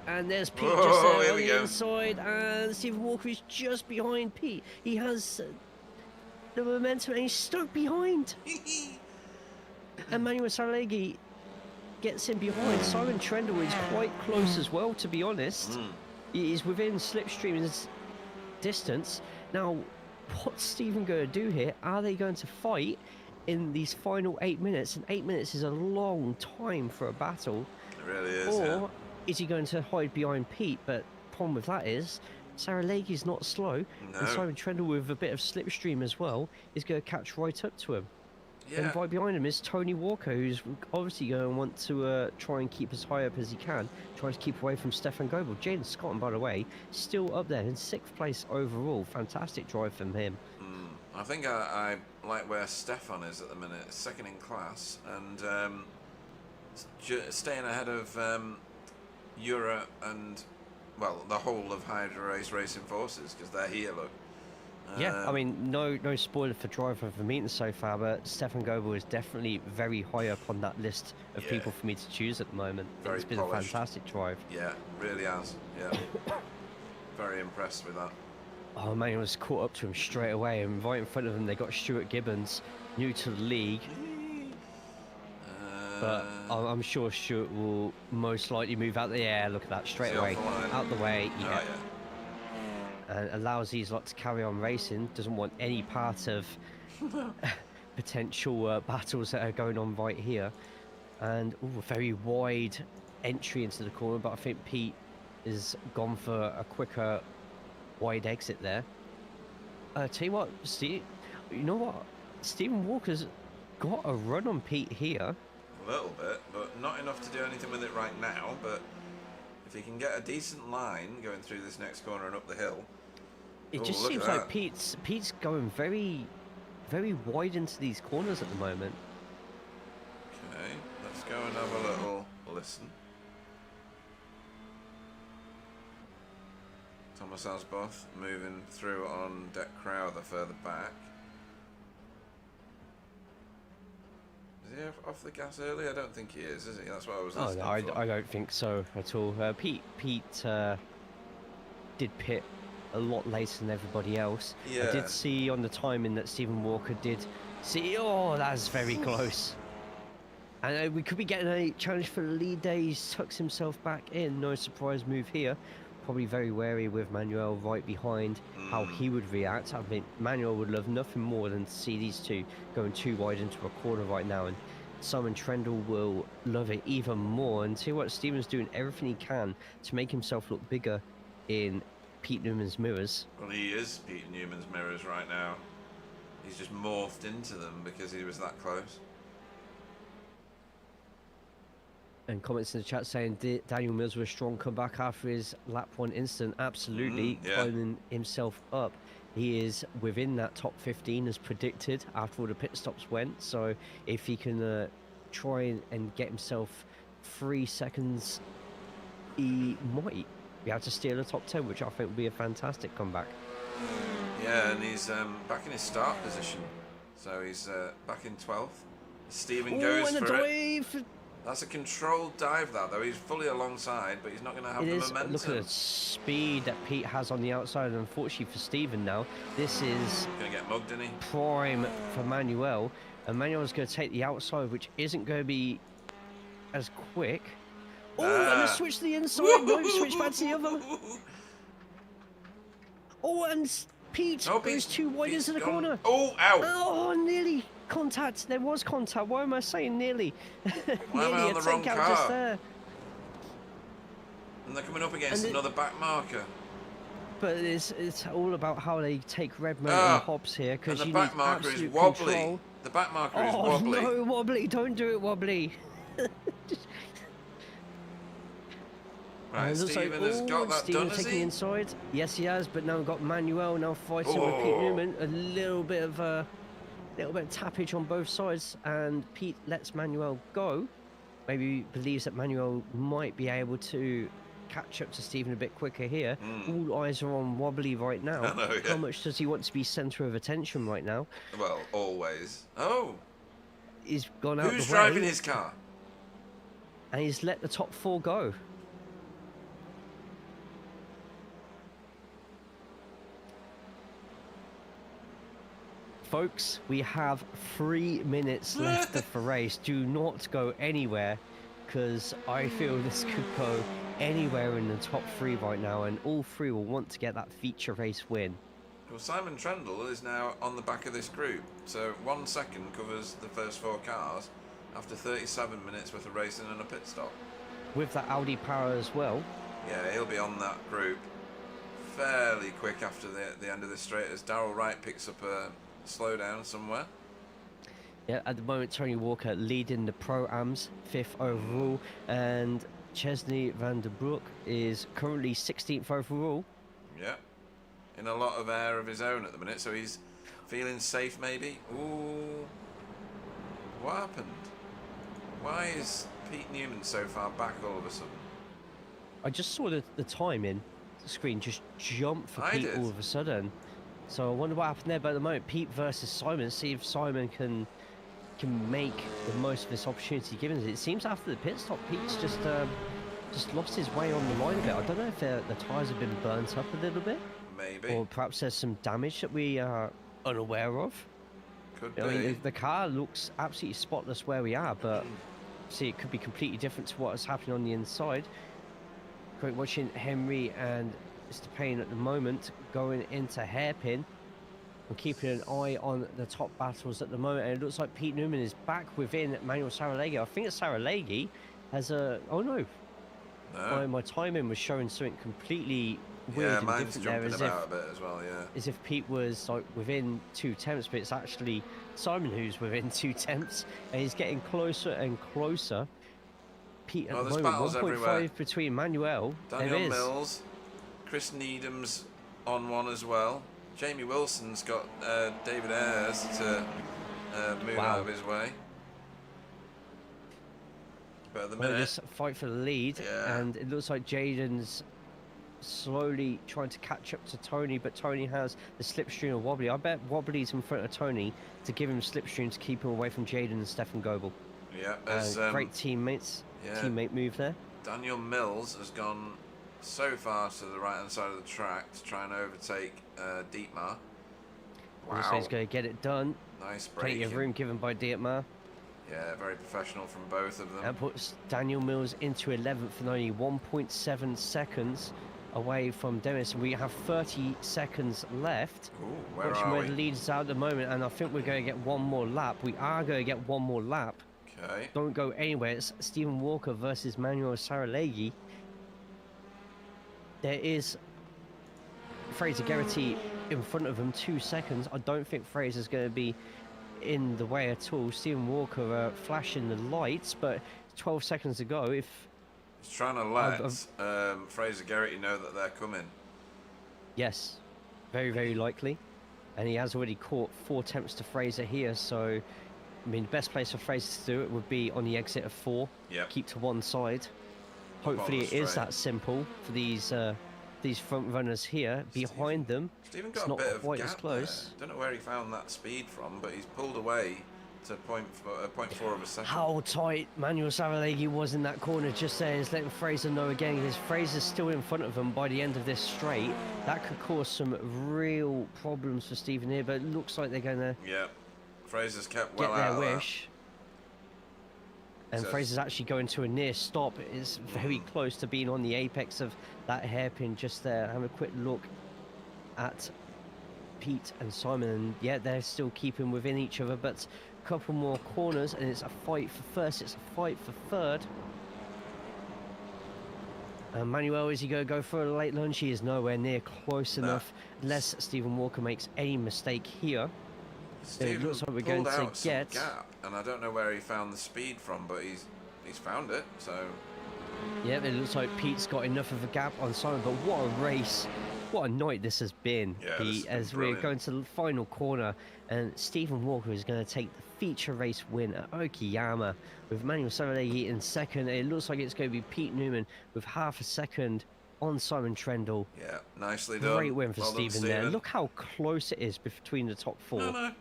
And there's Pete Whoa, just here there on we the go. inside, and Stephen Walker is just behind Pete. He has the momentum, and he's stuck behind. And Manuel Saralegi gets in behind. Simon Trendle is quite close as well, to be honest. He is within slipstream's distance. Now, what's Stephen going to do here? Are they going to fight in these final 8 minutes? And 8 minutes is a long time for a battle. It really is, Or yeah. is he going to hide behind Pete? But problem with that is Saralagi's not slow. And No. Simon Trendle, with a bit of slipstream as well, is going to catch right up to him. Yeah. And right behind him is Tony Walker, who's obviously going to want to try and keep as high up as he can, try to keep away from Stefan Goebel. Jaden Scotland, by the way, still up there in 6th place overall. Fantastic drive from him. I think I like where Stefan is at the minute, second in class, and staying ahead of Eura and, well, the whole of Hydra Race Racing Forces, because they're here, look. Yeah, I mean, no spoiler for driver of the meeting so far, but Stefan Goebel is definitely very high up on that list of Yeah. people for me to choose at the moment. Very It's been polished. a fantastic drive. Yeah, really has. Yeah. Very impressed with that. Oh man, I was caught up to him straight away, and right in front of him they got Stuart Gibbons, new to the league, but I'm sure Stuart will most likely move out the air. Look at that, straight Is he off away, the line? out the way, Oh, yeah. yeah. And allows these lot to carry on racing, doesn't want any part of potential battles that are going on right here. And ooh, a very wide entry into the corner, but I think Pete has gone for a quicker wide exit there. Tell you what, Steve. You know what? Stephen Walker's got a run on Pete here. A little bit, but not enough to do anything with it right now. But if he can get a decent line going through this next corner and up the hill. It Ooh, just look seems at like that. Pete's going very, very wide into these corners at the moment. Okay, let's go and have a little listen. Thomas Asboth moving through on Deck Crowther further back. Is he off the gas early? I don't think he is he? That's what I was Oh listening no, for. I don't think so at all. Pete did pit a lot later than everybody else. I Yeah. did see on the timing that Stephen Walker did see. Oh, that's very close. And we could be getting a challenge for the lead there. He tucks himself back in. No surprise move here. Probably very wary with Manuel right behind how he would react. I mean, Manuel would love nothing more than to see these two going too wide into a corner right now. And Simon Trendle will love it even more. And see what Stephen's doing everything he can to make himself look bigger in Pete Newman's mirrors. Well, he is Pete Newman's mirrors right now. He's just morphed into them because he was that close. And comments in the chat saying Daniel Mills was a strong comeback after his lap 1 incident. Absolutely, yeah. climbing himself up. He is within that top 15 as predicted after all the pit stops went. So if he can try and get himself 3 seconds, he might be able to steal a top 10, which I think would be a fantastic comeback. Yeah, and he's back in his start position. So he's back in 12th. Stephen goes and a for it. dive! That's a controlled dive, that though. He's fully alongside, but he's not going to have It the is. momentum. Look at the speed that Pete has on the outside, and unfortunately for Stephen now, this is Going to get mugged, isn't he? prime for Manuel, and Manuel's going to take the outside, which isn't going to be as quick. Oh, and a switch to the inside. No, switch back to the other. Oh, and Pete goes too wide Pete's into the gone. corner. Oh, ow! Oh, nearly contact. There was contact. Why am I saying nearly? Why am I Nearly on a the wrong takeout car? just there. And they're coming up against And another back marker. But it's all about how they take Redmond Ah, and Hobbs here, And because the you back need marker is absolute wobbly. control. The back marker is Oh wobbly. no, wobbly! Don't do it, wobbly. Right, And it looks Stephen like, has got that Stephen done, has taking he? the inside. Yes, he has. But now we've got Manuel now fighting with Pete Oh. Newman. A little bit of tappage on both sides, and Pete lets Manuel go. Maybe believes that Manuel might be able to catch up to Stephen a bit quicker here. All eyes are on wobbly right now. I know, yeah. How much does he want to be centre of attention right now? Well, always. Oh, He's gone out who's the way, driving his car? and he's let the top 4 go. Folks, we have 3 minutes left of the race. Do not go anywhere, because I feel this could go anywhere in the top 3 right now, and all 3 will want to get that feature race win. Well, Simon Trendle is now on the back of this group, so 1 second covers the first 4 cars after 37 minutes worth of racing and a pit stop. With that Audi power as well. Yeah, he'll be on that group fairly quick after the end of this straight as Darrell Wright picks up a slowdown somewhere. Yeah, at the moment, Tony Walker leading the Pro-Ams, 5th overall, and Chesney van der Broek is currently 16th overall. Yeah, in a lot of air of his own at the minute, so he's feeling safe maybe. Ooh, what happened? Why is Pete Newman so far back all of a sudden? I just saw the timing screen just jump for I Pete did. all of a sudden. So I wonder what happened there. But at the moment, Pete versus Simon. See if Simon can make the most of this opportunity given. It seems after the pit stop, Pete's just lost his way on the line a bit. I don't know if the tyres have been burnt up a little bit, Maybe. or perhaps there's some damage that we are unaware of. Could I mean, be. the car looks absolutely spotless where we are, but see, it could be completely different to what is happening on the inside. Great watching Henry and Mr. Payne at the moment going into hairpin. I'm keeping an eye on the top battles at the moment, and it looks like Pete Newman is back within Manuel Saraleghi. I think it's Saraleghi has a... Oh no. No. my timing was showing something completely weird Yeah, and mine's different there, jumping about a bit as well. Yeah. as if Pete was like within 2 tenths, but it's actually Simon who's within 2 tenths, and he's getting closer and closer. Pete at Oh, the there's moment, battles everywhere. 1.5 between Manuel. There Daniel is. Mills, Chris Needham's on one as well. Jamie Wilson's got David Ayres to move out of his way. But at the Well, minute, this fight for the lead, yeah. and it looks like Jaden's slowly trying to catch up to Tony, but Tony has the slipstream of Wobbly. I bet Wobbly's in front of Tony to give him slipstream to keep him away from Jaden and Stefan Goebel. Yeah, as Great teammates. yeah, Teammate move there. Daniel Mills has gone so far to the right hand side of the track to try and overtake Dietmar. Wow. So he's going to get it done. Nice Plenty braking. of room given by Dietmar. Yeah, very professional from both of them. That puts Daniel Mills into 11th and only 1.7 seconds away from Dennis. We have 30 seconds left. Ooh, where Watching are where we? the lead is at the moment, and I think we're going to get one more lap. We are going to get one more lap. Okay. Don't go anywhere. It's Stephen Walker versus Manuel Saraleghi. There is Fraser Geraghty in front of him, 2 seconds. I don't think Fraser's going to be in the way at all. Stephen Walker flashing the lights, but 12 seconds to go. If He's trying to let Fraser Geraghty know that they're coming. yes, very, very likely. And he has already caught 4 attempts to Fraser here, so I mean, the best place for Fraser to do it would be on the exit of 4. Yep. Keep to one side. Hopefully it is that simple for these front runners here. Behind them, Stephen it's got a not bit of quite gap as close. there. Don't know where he found that speed from, but he's pulled away to 0.4 of a second. How tight Manuel Saraleghi was in that corner just there is letting Fraser know again. Because Fraser's still in front of him by the end of this straight. That could cause some real problems for Stephen here, but it looks like they're going to Yeah, Fraser's kept well get out their of that. wish. And So- Fraser's actually going to a near stop. It's very close to being on the apex of that hairpin just there. Have a quick look at Pete and Simon, and yeah, they're still keeping within each other, but a couple more corners and it's a fight for first, it's a fight for third. And Manuel, is he going to go for a late lunge? He is nowhere near close enough, unless Stephen Walker makes any mistake here. Stephen looks like we're pulled going to out some get- gap, and I don't know where he found the speed from, but he's found it. So Yeah, it looks like Pete's got enough of a gap on Simon, but what a race. What a night this has been, Yeah, this has Pete, been as we're brilliant. going to the final corner, and Stephen Walker is going to take the feature race win at Okayama with Manuel Saraleghi in second. It looks like it's going to be Pete Newman with half a second on Simon Trendle. yeah, nicely done. Great win for Well done, Stephen there. Stephen. Look how close it is between the top 4. No.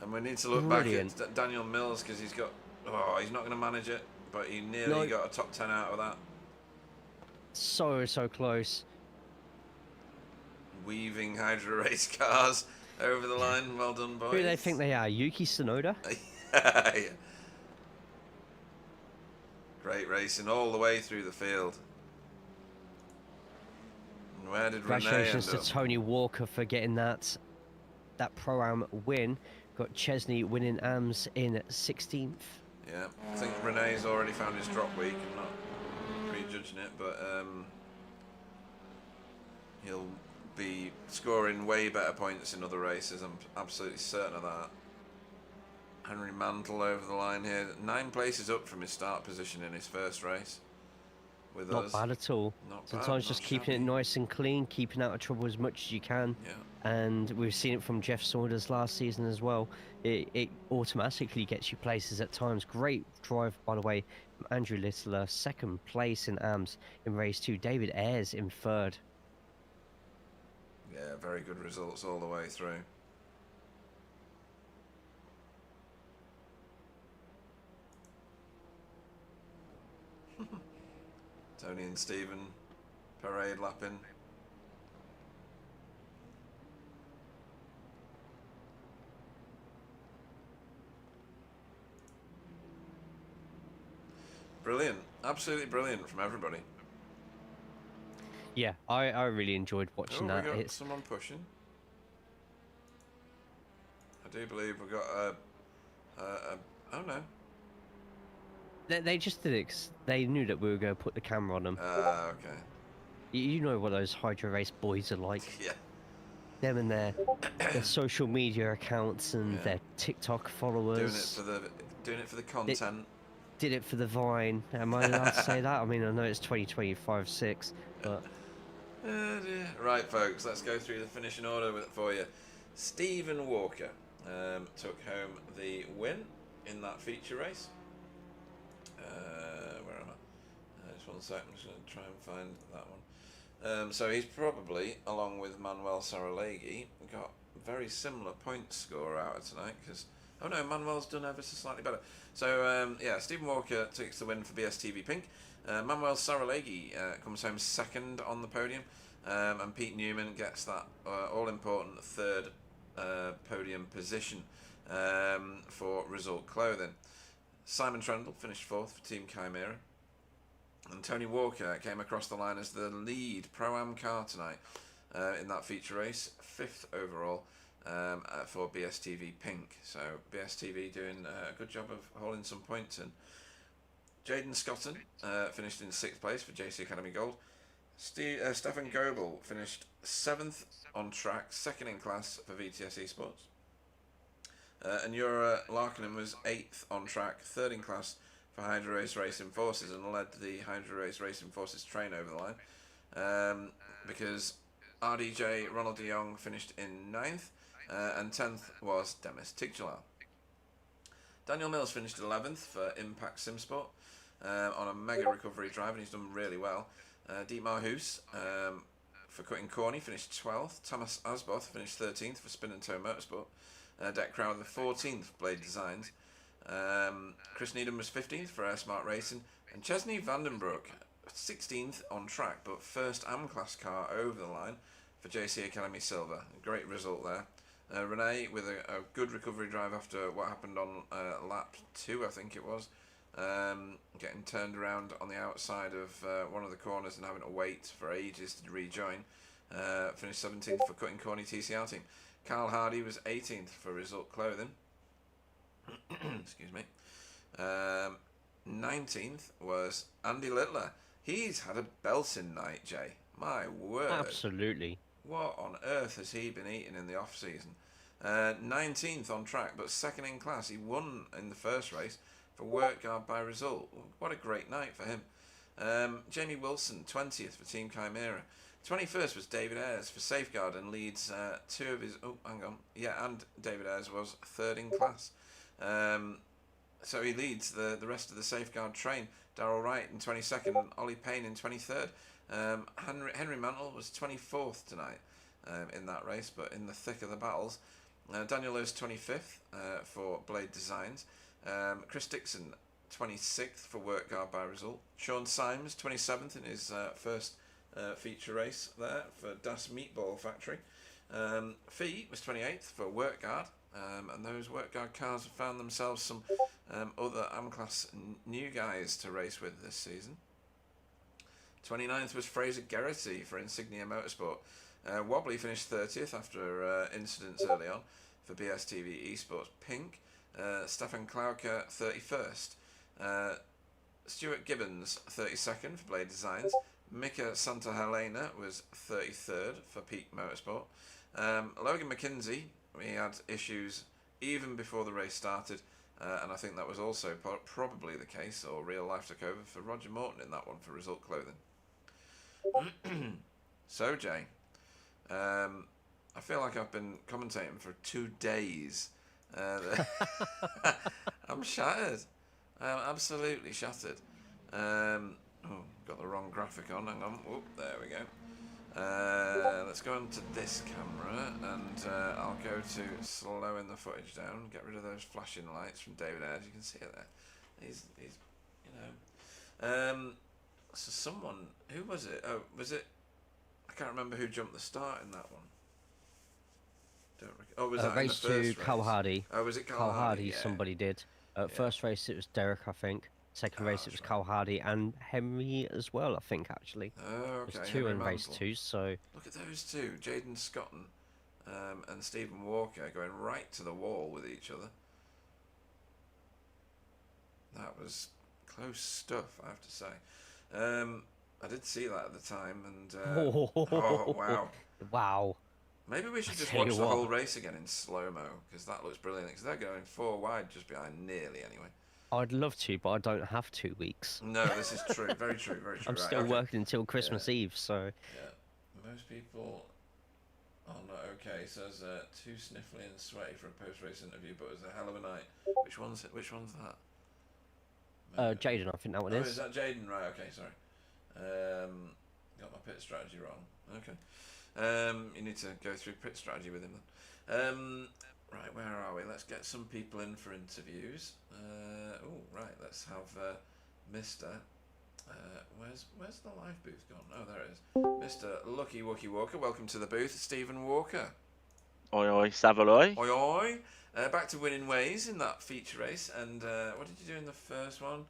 And we need to look Brilliant. back at Daniel Mills because he's got. Oh, he's not going to manage it, but he nearly got a top 10 out of that. So close. Weaving Hydra race cars over the line. Well done, boys. Who do they think they are? Yuki Tsunoda? Yeah. Great racing all the way through the field. And where did Renee Congratulations end to up? Tony Walker for getting that Pro-Am win. Got Chesney winning AMS in 16th. Yeah, I think Renee's already found his drop week. I'm not prejudging it, but he'll be scoring way better points in other races. I'm absolutely certain of that. Henry Mantle over the line here, 9 places up from his start position in his first race with Not us. bad at all. Not bad, Sometimes not just keeping it shabby. nice and clean, keeping out of trouble as much as you can. Yeah. And we've seen it from Jeff Saunders last season as well. It automatically gets you places at times. Great drive, by the way, from Andrew Littler, second place in AMS in race 2. David Ayres in third. Yeah, very good results all the way through. Tony and Stephen parade lapping. Brilliant, absolutely brilliant from everybody. Yeah, I really enjoyed watching Oh, that. we got It's someone pushing. I do believe we got a oh no. They just did it 'cause they knew that we were going to put the camera on them. Okay. You know what those Hydro Race boys are like. Yeah. Them and their social media accounts and Yeah. their TikTok followers. Doing it for the They content. did it for the Vine. Am I allowed to say that? I mean, I know it's 2025-6, but Oh dear. Right, folks, let's go through the finishing order for you. Stephen Walker took home the win in that feature race. Where am I? Just one sec. I'm just going to try and find that one. So he's probably, along with Manuel Saralegui, got very similar point score out of tonight because, oh no, Manuel's done ever so slightly better. So yeah, Stephen Walker takes the win for BSTV Pink. Manuel Saralegui comes home second on the podium, and Pete Newman gets that all-important third podium position for Result Clothing. Simon Trendle finished fourth for Team Chimera. And Tony Walker came across the line as the lead Pro-Am car tonight in that feature race, fifth overall for BSTV Pink. So BSTV doing a good job of holding some points in. Jaden Scotton finished in sixth place for JC Academy Gold. Stefan Goebel finished seventh on track, second in class for VTS Esports. And Yura Larkinen was eighth on track, third in class for Hydro Race Racing Forces, and led the Hydro Race Racing Forces train over the line because RDJ Ronald de Jong finished in ninth, and 10th was Demis Tigjalal. Daniel Mills finished 11th for Impact Simsport on a mega recovery drive, and he's done really well. Dietmar Hoos for Cutting Corny finished 12th. Thomas Asboth finished 13th for Spin and Toe Motorsport. Deck Crowder 14th for Blade Designs. Chris Needham was 15th for Air Smart Racing, and Chesney Vandenbroek 16th on track, but first AM class car over the line for JC Academy Silver. A great result there. Renee with a good recovery drive after what happened on lap 2, I think it was, getting turned around on the outside of one of the corners and having to wait for ages to rejoin. Finished 17th for Cutting Corny TCR team. Carl Hardy was 18th for Result Clothing. Excuse me. 19th was Andy Littler. He's had a belting night, Jay. My word. absolutely. What on earth has he been eating in the off season? 19th on track, but second in class. He won in the first race for Work Guard by Result. What a great night for him. Jamie Wilson, 20th for Team Chimera. 21st was David Ayres for Safeguard and leads two of his... Oh, hang on. Yeah, and David Ayres was third in class. So he leads the rest of the Safeguard train. Darryl Wright in 22nd and Ollie Payne in 23rd. Henry Mantle was 24th tonight in that race, but in the thick of the battles. Daniel Lewis 25th for Blade Designs. Chris Dixon 26th for Work Guard by Result. Sean Symes 27th in his first feature race there for Das Meatball Factory. Fee was 28th for Work Guard, and those Work Guard cars have found themselves some other AM-class new guys to race with this season. 29th was Fraser Geraghty for Insignia Motorsport. Wobbly finished 30th after incidents early on for BSTV Esports Pink. Stefan Klauker 31st. Stuart Gibbons 32nd for Blade Designs. Mika Santa Helena was 33rd for Peak Motorsport. Logan McKinsey, he had issues even before the race started, and I think that was also probably the case, or real life took over for Roger Morton in that one for Result Clothing. So Jay, I feel like I've been commentating for 2 days. I'm shattered. I'm absolutely shattered. Got the wrong graphic on. Hang on. Whoop, there we go. Let's go on to this camera, and I'll go to slowing the footage down. Get rid of those flashing lights from David Ayres. You can see it there. He's you know. So someone, who was it? Oh, was it? I can't remember who jumped the start in that one. Oh, was that Race in the first 2, Carl race? Hardy. Oh, was it Carl Hardy, Yeah. somebody did. First race it was Derek, I think. Second Oh, race it that's was Carl Hardy and Henry as well, I think, actually. Oh, okay. There's 2 Henry in race Mantle. 2, so... Look at those two, Jaden Scotton and Stephen Walker, going right to the wall with each other. That was close stuff, I have to say. I did see that at the time, and oh wow. Wow. Maybe we I should just tell you watch the whole what, race again in slow mo because that looks brilliant. Because they're going 4 wide just behind, nearly anyway. I'd love to, but I don't have 2 weeks. No, this is true. Very true. Very true. I'm Right. still Okay. working until Christmas Yeah. Eve, so Yeah. Most people. Oh no. Okay. Says too sniffly and sweaty for a post-race interview, but it was a hell of a night. Which one's it? Which one's that? Jaden, I think that one Oh, is. is that Jaden? Right. Okay. Sorry. Got my pit strategy wrong. Okay. You need to go through pit strategy with him then. Right, where are we? Let's get some people in for interviews. Right, let's have Mr. Where's the live booth gone? Oh, there it is. Mr. Lucky Wookie Walker, welcome to the booth. Stephen Walker. Oi, oi, Savaloy. Oi, oi. Back to winning ways in that feature race. And what did you do in the first one?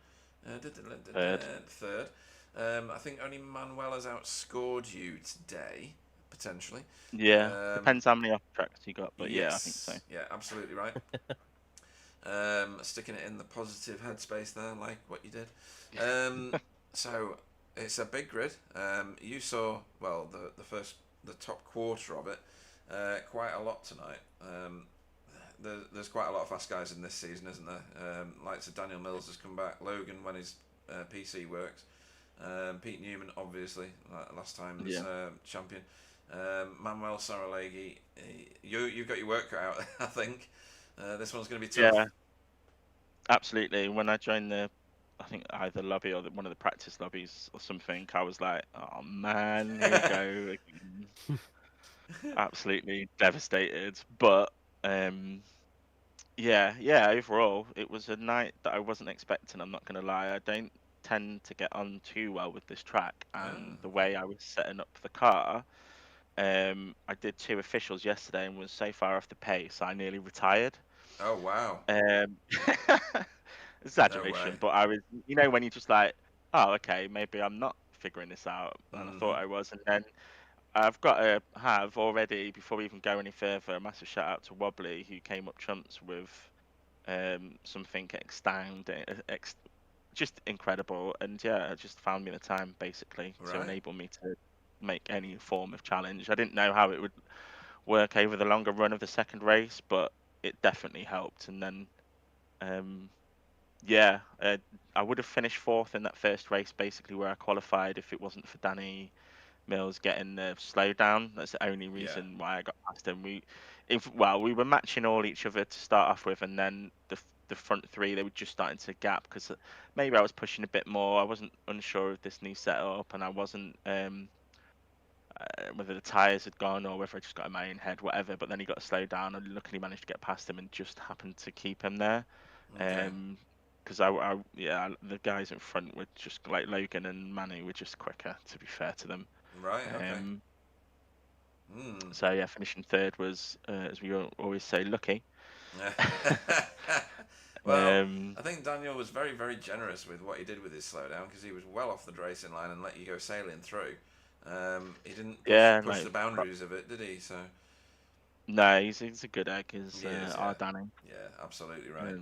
Third. I think only Manuel has outscored you today, potentially. Yeah, depends how many off tracks you got, but yeah, I think so. Yeah, absolutely right. Sticking it in the positive headspace there, like what you did. So it's a big grid. You saw the top quarter of it. Quite a lot tonight. There's quite a lot of fast guys in this season, isn't there? Like Daniel Mills has come back. Logan when his PC works. Pete Newman, obviously, last time's champion. Manuel Saralegui, you've got your work cut out, I think. This one's going to be tough. Yeah, absolutely. When I joined I think either lobby or one of the practice lobbies or something, I was like, oh man, here we go. Absolutely devastated. But yeah, overall, it was a night that I wasn't expecting, I'm not going to lie. I don't tend to get on too well with this track, and the way I was setting up the car, I did 2 officials yesterday and was so far off the pace, I nearly retired. Oh, wow. Exaggeration, No way. but I was, when you're just like, oh, okay, maybe I'm not figuring this out, and I thought I was, and then I've got to have already, before we even go any further, a massive shout out to Wobbly, who came up trumps with something just incredible, and yeah, it just found me the time basically to Right. enable me to make any form of challenge. I didn't know how it would work over the longer run of the second race, but it definitely helped. And then I would have finished 4th in that first race, basically where I qualified, if it wasn't for Danny Mills getting the slowdown. That's the only reason why I got past him. We were matching all each other to start off with, and then the front 3, they were just starting to gap because maybe I was pushing a bit more. I wasn't unsure of this new setup, and I wasn't whether the tyres had gone or whether I just got in my own head, whatever. But then he got slowed down, and luckily managed to get past him and just happened to keep him there. Okay. Because the guys in front were just like Logan and Manu were just quicker, to be fair to them. Right, okay. So yeah, finishing 3rd was, as we always say, lucky. Well, I think Daniel was very, very generous with what he did with his slowdown because he was well off the racing line and let you go sailing through. He didn't push the boundaries of it, did he? So no, he's a good egg. Our Danny. Yeah, absolutely right.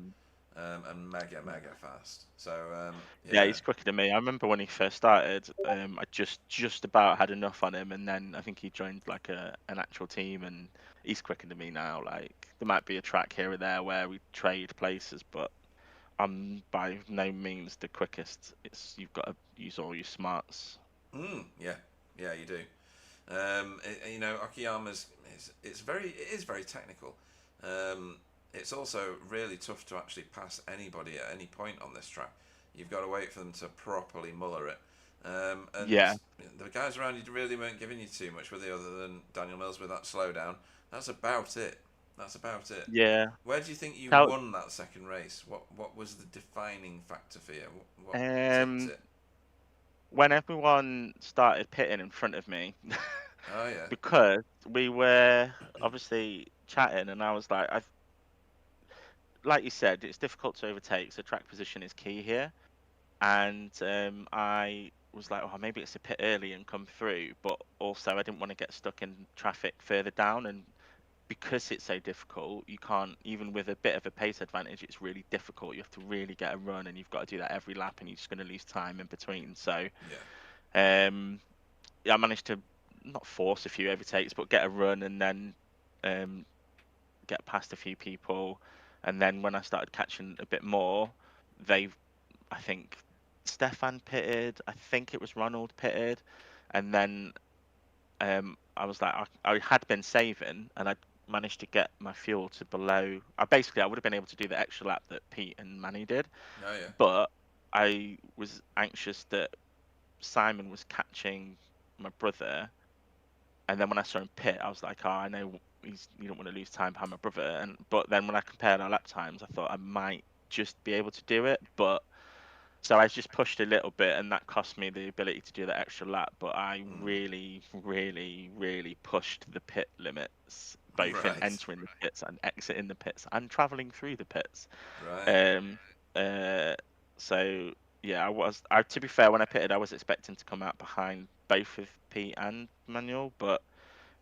And mega fast. So yeah, he's quicker than me. I remember when he first started, I just about had enough on him, and then I think he joined like an actual team, and he's quicker than me now. Like there might be a track here or there where we trade places, but I'm by no means the quickest. You've got to use all your smarts. Yeah, you do. Okayama's it is very technical. It's also really tough to actually pass anybody at any point on this track. You've got to wait for them to properly muller it. And the guys around you really weren't giving you too much, were they, other than Daniel Mills with that slowdown? That's about it. Yeah. Where do you think you won that second race? What was the defining factor for you? What tipped it? When everyone started pitting in front of me, Oh yeah. because we were obviously chatting, and I was like you said, it's difficult to overtake, so track position is key here. And I was like, oh, maybe it's a pit early and come through, but also I didn't want to get stuck in traffic further down and because it's so difficult, you can't, even with a bit of a pace advantage, it's really difficult. You have to really get a run, and you've got to do that every lap, and you're just going to lose time in between. So, Yeah. yeah, I managed to not force a few overtakes, but get a run, and then um, get past a few people. And then when I started catching a bit more, they, I think, Stefan pitted. I think it was Ronald pitted, and then I was like, I had been saving, and I managed to get my fuel to below. I would have been able to do the extra lap that Pete and Manny did, Oh yeah. but I was anxious that Simon was catching my brother, and then when I saw him pit, I was like, oh, I know you don't want to lose time behind my brother, and but then when I compared our lap times, I thought I might just be able to do it, but so I just pushed a little bit, and that cost me the ability to do the extra lap. But I really, really, really pushed the pit limits, both in Right. entering the pits and exiting the pits and traveling through the pits. Right. Um, uh, so yeah, to be fair, when I pitted, I was expecting to come out behind both of Pete and Manuel, but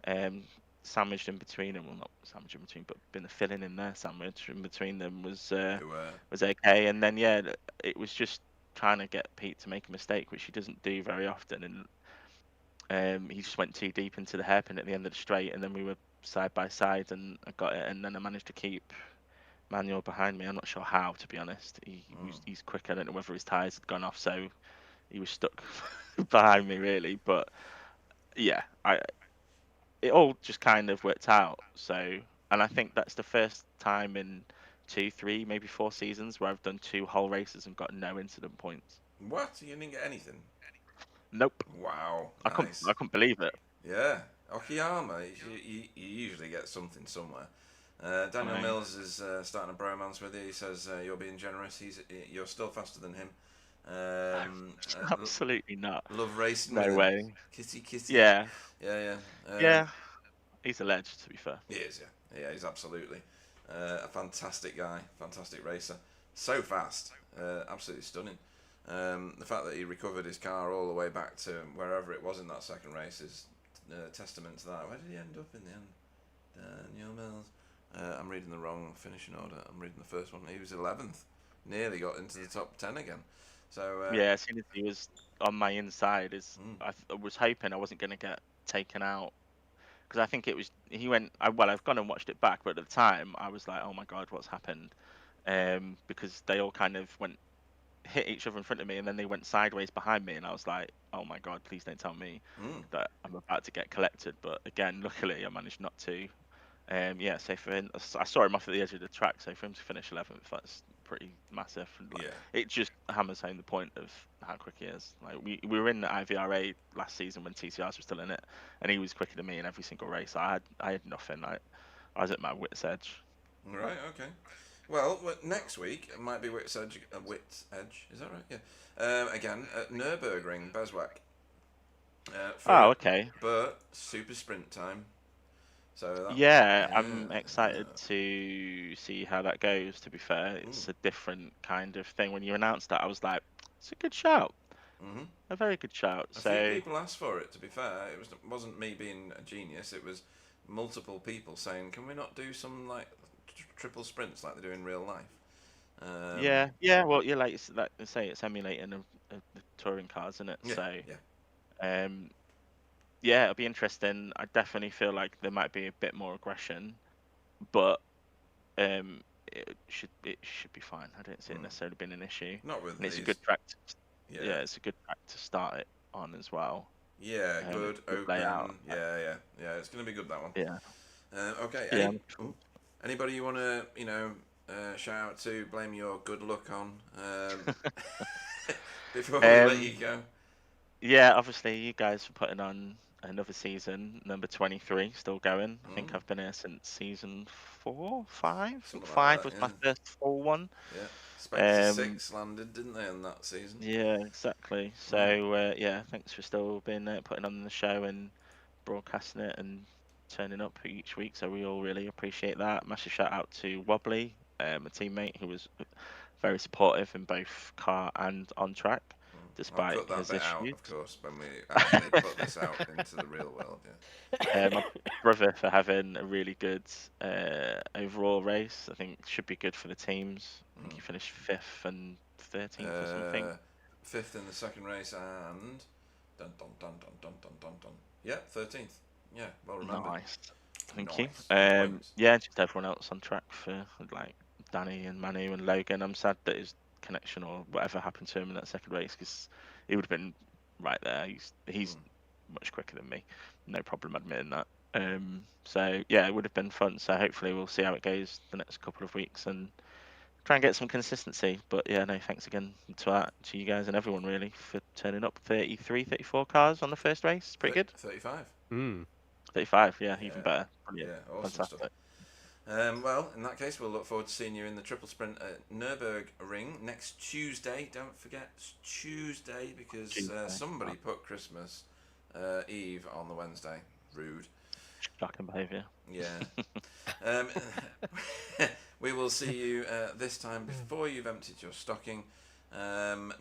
um, sandwiched in between them, well, not sandwiched in between, but been a filling in there sandwich in between them You were. was okay. And then yeah, it was just trying to get Pete to make a mistake, which he doesn't do very often, and he just went too deep into the hairpin at the end of the straight, and then we were side by side, and I got it, and then I managed to keep Manuel behind me. I'm not sure how, to be honest. He's quick. I don't know whether his tires had gone off, so he was stuck behind me really. But yeah, it all just kind of worked out. So, and I think that's the first time in 2, 3, maybe 4 seasons where I've done 2 whole races and got no incident points. What? You didn't get anything? Nope, Wow. I couldn't. Nice. I couldn't believe it. Yeah. Okayama. You usually get something somewhere. Daniel Right. Mills is starting a bromance with you. He says you're being generous. You're still faster than him. Absolutely not. Love racing with No him. way. Kitty, kitty. Yeah, Yeah, yeah. yeah. He's a legend, to be fair. He is, yeah. Yeah, he's absolutely a fantastic guy, fantastic racer. So fast, absolutely stunning. The fact that he recovered his car all the way back to wherever it was in that second race is testament to that. Where did he end up in the end? Daniel Mills. I'm reading the wrong finishing order. I'm reading the first one. He was 11th. Nearly got into the top 10 again. So Yeah, as soon as he was on my inside, I was hoping I wasn't going to get taken out, because I think it was I've gone and watched it back, but at the time I was like, oh my god, what's happened? Because they all kind of hit each other in front of me, and then they went sideways behind me, and I was like, oh my god, please don't tell me that I'm about to get collected. But again, luckily I managed not to. Yeah, so I saw him off at the edge of the track, so for him to finish 11th, that's pretty massive. And yeah, it just hammers home the point of how quick he is. Like we were in the IVRA last season when TCRs were still in it, and he was quicker than me in every single race. I had nothing. I was at my wit's edge. right, okay. Well, next week it might be Wits Edge. Wits Edge, is that right? Yeah. Again at Nürburgring, Bezwak. Oh, okay. But super sprint time. So Yeah, I'm excited to see how that goes. To be fair, it's a different kind of thing. When you announced that, I was like, it's a good shout. Mm-hmm. A very good shout. A So few people asked for it. To be fair, wasn't me being a genius. It was multiple people saying, "Can we not do some like triple sprints like they do in real life?" yeah. Well, you're like they say, it's emulating the touring cars, isn't it? Yeah, So yeah, um, yeah, it'll be interesting. I definitely feel like there might be a bit more aggression, but um, it should be fine. I don't see it necessarily being an issue, not with and it's a these. good track. Yeah, It's a good track to start it on as well. yeah, good open. Layout. Yeah. It's gonna be good, that one. Yeah. Okay. Yeah. Anybody you want to shout out to, blame your good luck on before we let you go? Yeah, obviously you guys are putting on another season, number 23, still going. I think I've been here since season 4, 5. I think Something like 5 that, was yeah. my first full one. Yeah, Spectre Um, 6 landed, didn't they, in that season? Yeah, exactly. So yeah, thanks for still being there, putting on the show and broadcasting it and turning up each week. So we all really appreciate that. Massive shout out to Wobbly, a teammate who was very supportive in both car and on track, despite cut that his bit out, issues. of course, when we actually put this out into the real world. Yeah. My brother for having a really good overall race. I think should be good for the teams. I think he finished 5th and 13th or something. 5th in the second race and dun dun dun dun dun dun dun dun. Yeah, 13th. Yeah, well remembered. Nice. Thank Nice. you. Good points. Yeah, just everyone else on track for like Danny and Manu and Logan. I'm sad that his connection or whatever happened to him in that second race because he would have been right there. He's much quicker than me. No problem admitting that. So yeah, it would have been fun. So hopefully we'll see how it goes the next couple of weeks and try and get some consistency. But yeah, no, thanks again to you guys and everyone really for turning up. 33, 34 cars on the first race. It's pretty good. 35. 35, yeah, Yeah. even better. Brilliant. Yeah, awesome Fantastic. stuff. Well, in that case, we'll look forward to seeing you in the triple sprint at Nürburgring next Tuesday. Don't forget, it's Tuesday because Tuesday. somebody put Christmas Eve on the Wednesday. Rude. Shocking behaviour. Yeah. We will see you this time before you've emptied your stocking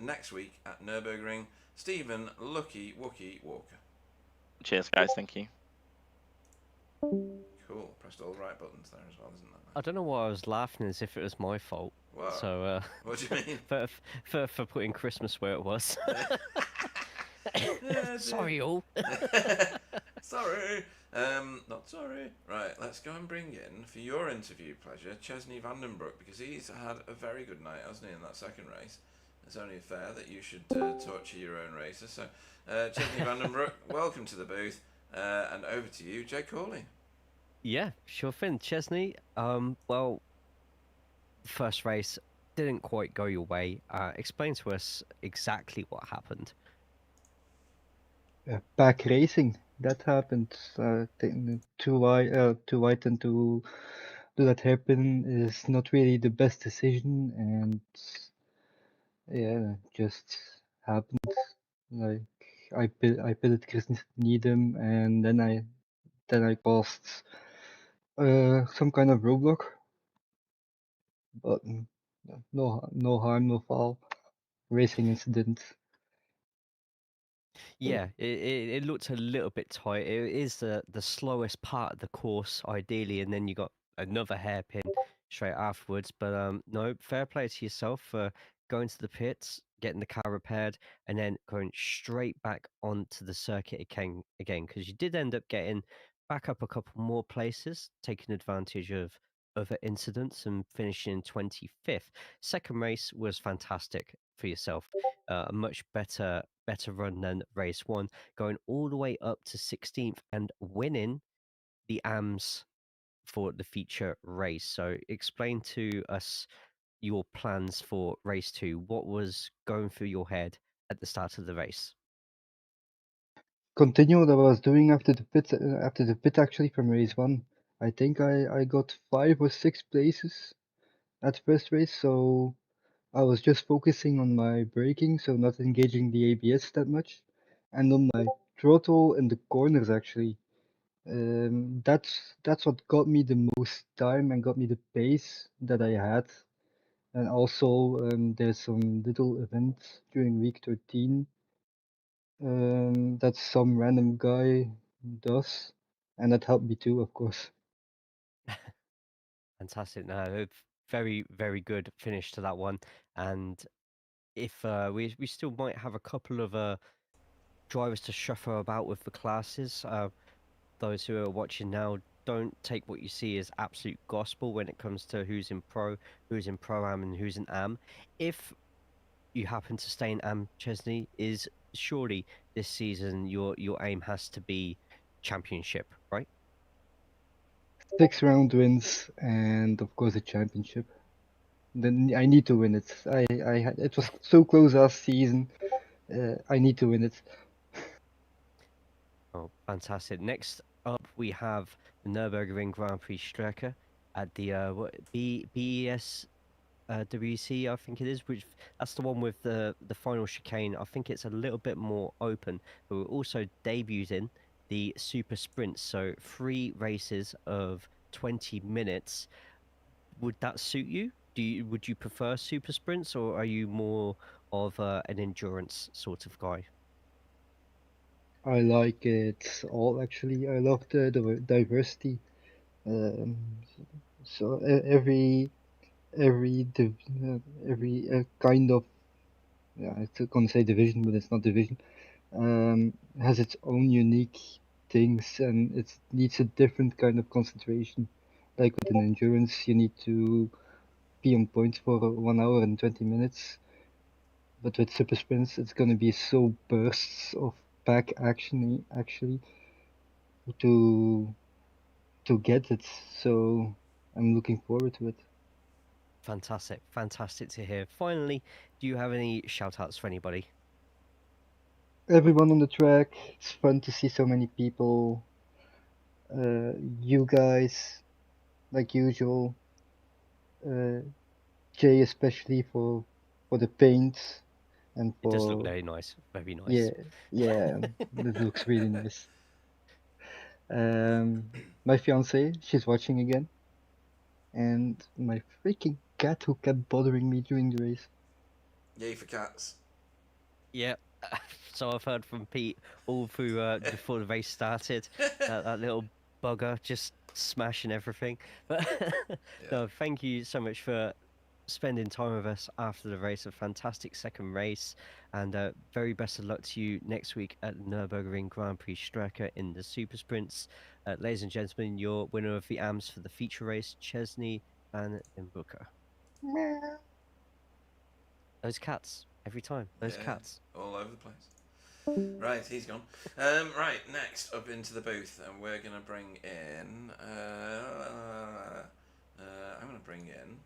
next week at Nürburgring. Stephen Lucky Wookie Walker. Cheers, guys. Thank you. Cool. Pressed all the right buttons there as well, isn't that? I don't know why I was laughing as if it was my fault. What? So, What do you mean? for putting Christmas where it was. Sorry, all. Sorry. Not sorry. Right, let's go and bring in, for your interview pleasure, Chesney Vandenbroek, because he's had a very good night, hasn't he, in that second race. It's only fair that you should torture your own racer. So, Chesney Vandenbroek, welcome to the booth, and over to you, Jake Corley. Yeah, sure thing, Chesney. Well, first race didn't quite go your way. Explain to us exactly what happened. Back racing, that happened. Too wide and to do that happen is not really the best decision, and yeah, just happened. Like I pitted Chris Needham, and then I caused some kind of roadblock, but no harm, no foul. Racing incident. Yeah, it looked a little bit tight. It is the slowest part of the course, ideally, and then you got another hairpin straight afterwards. But no, fair play to yourself for going to the pits, getting the car repaired, and then going straight back onto the circuit again, because you did end up getting back up a couple more places, taking advantage of other incidents and finishing 25th. Second race was fantastic for yourself. A much better run than race one, going all the way up to 16th and winning the AMS for the feature race. So explain to us your plans for race two. What was going through your head at the start of the race? Continue what I was doing after the pit actually from race one. I think I got 5 or 6 places at first race, so I was just focusing on my braking, so not engaging the ABS that much, and on my throttle in the corners actually. That's what got me the most time and got me the pace that I had. And also there's some little events during week 13 that some random guy does, and that helped me too, of course. Fantastic. No, very good finish to that one. And if we still might have a couple of drivers to shuffle about with the classes. Those who are watching now, don't take what you see as absolute gospel when it comes to who's in pro, who's in pro-am, and who's in am. If you happen to stay in am, Chesney, is surely this season your aim has to be championship, right? 6 round wins and of course a championship. Then I need to win it. It was so close last season. I need to win it. Oh, fantastic. Next up, we have the Nürburgring Grand Prix Strecke at the BES WC, I think it is, which that's the one with the final chicane. I think it's a little bit more open, but we're also debuting the super sprints, so 3 races of 20 minutes. Would that suit you? Would you prefer super sprints, or are you more of an endurance sort of guy? I like it all actually. I love the diversity. Um, so every kind of, yeah, I was gonna say division, but it's not division. Has its own unique things, and it needs a different kind of concentration. Like with an endurance, you need to be on point for 1 hour and 20 minutes. But with super sprints, it's gonna be so bursts of pack action actually to get it. So I'm looking forward to it. Fantastic, fantastic to hear. Finally, do you have any shout outs for anybody? Everyone on the track, it's fun to see so many people. You guys, like usual. Uh, Jay especially for the paint and It does look for, very nice, very yeah, nice. yeah, it looks really nice. My fiance, she's watching again, and my freaking cat who kept bothering me during the race. Yay for cats. Yeah. So I've heard from Pete all through before the race started. That little bugger just smashing everything. But no, thank you so much for spending time with us after the race. A fantastic second race, and very best of luck to you next week at the Nürburgring Grand Prix Strecke in the Super Sprints. Ladies and gentlemen, your winner of the AMS for the feature race, Chesney van den Booker. Those cats, every time. Those Yeah, cats. all over the place. Right, he's gone. Right, next up into the booth, and we're gonna bring in. I'm gonna bring in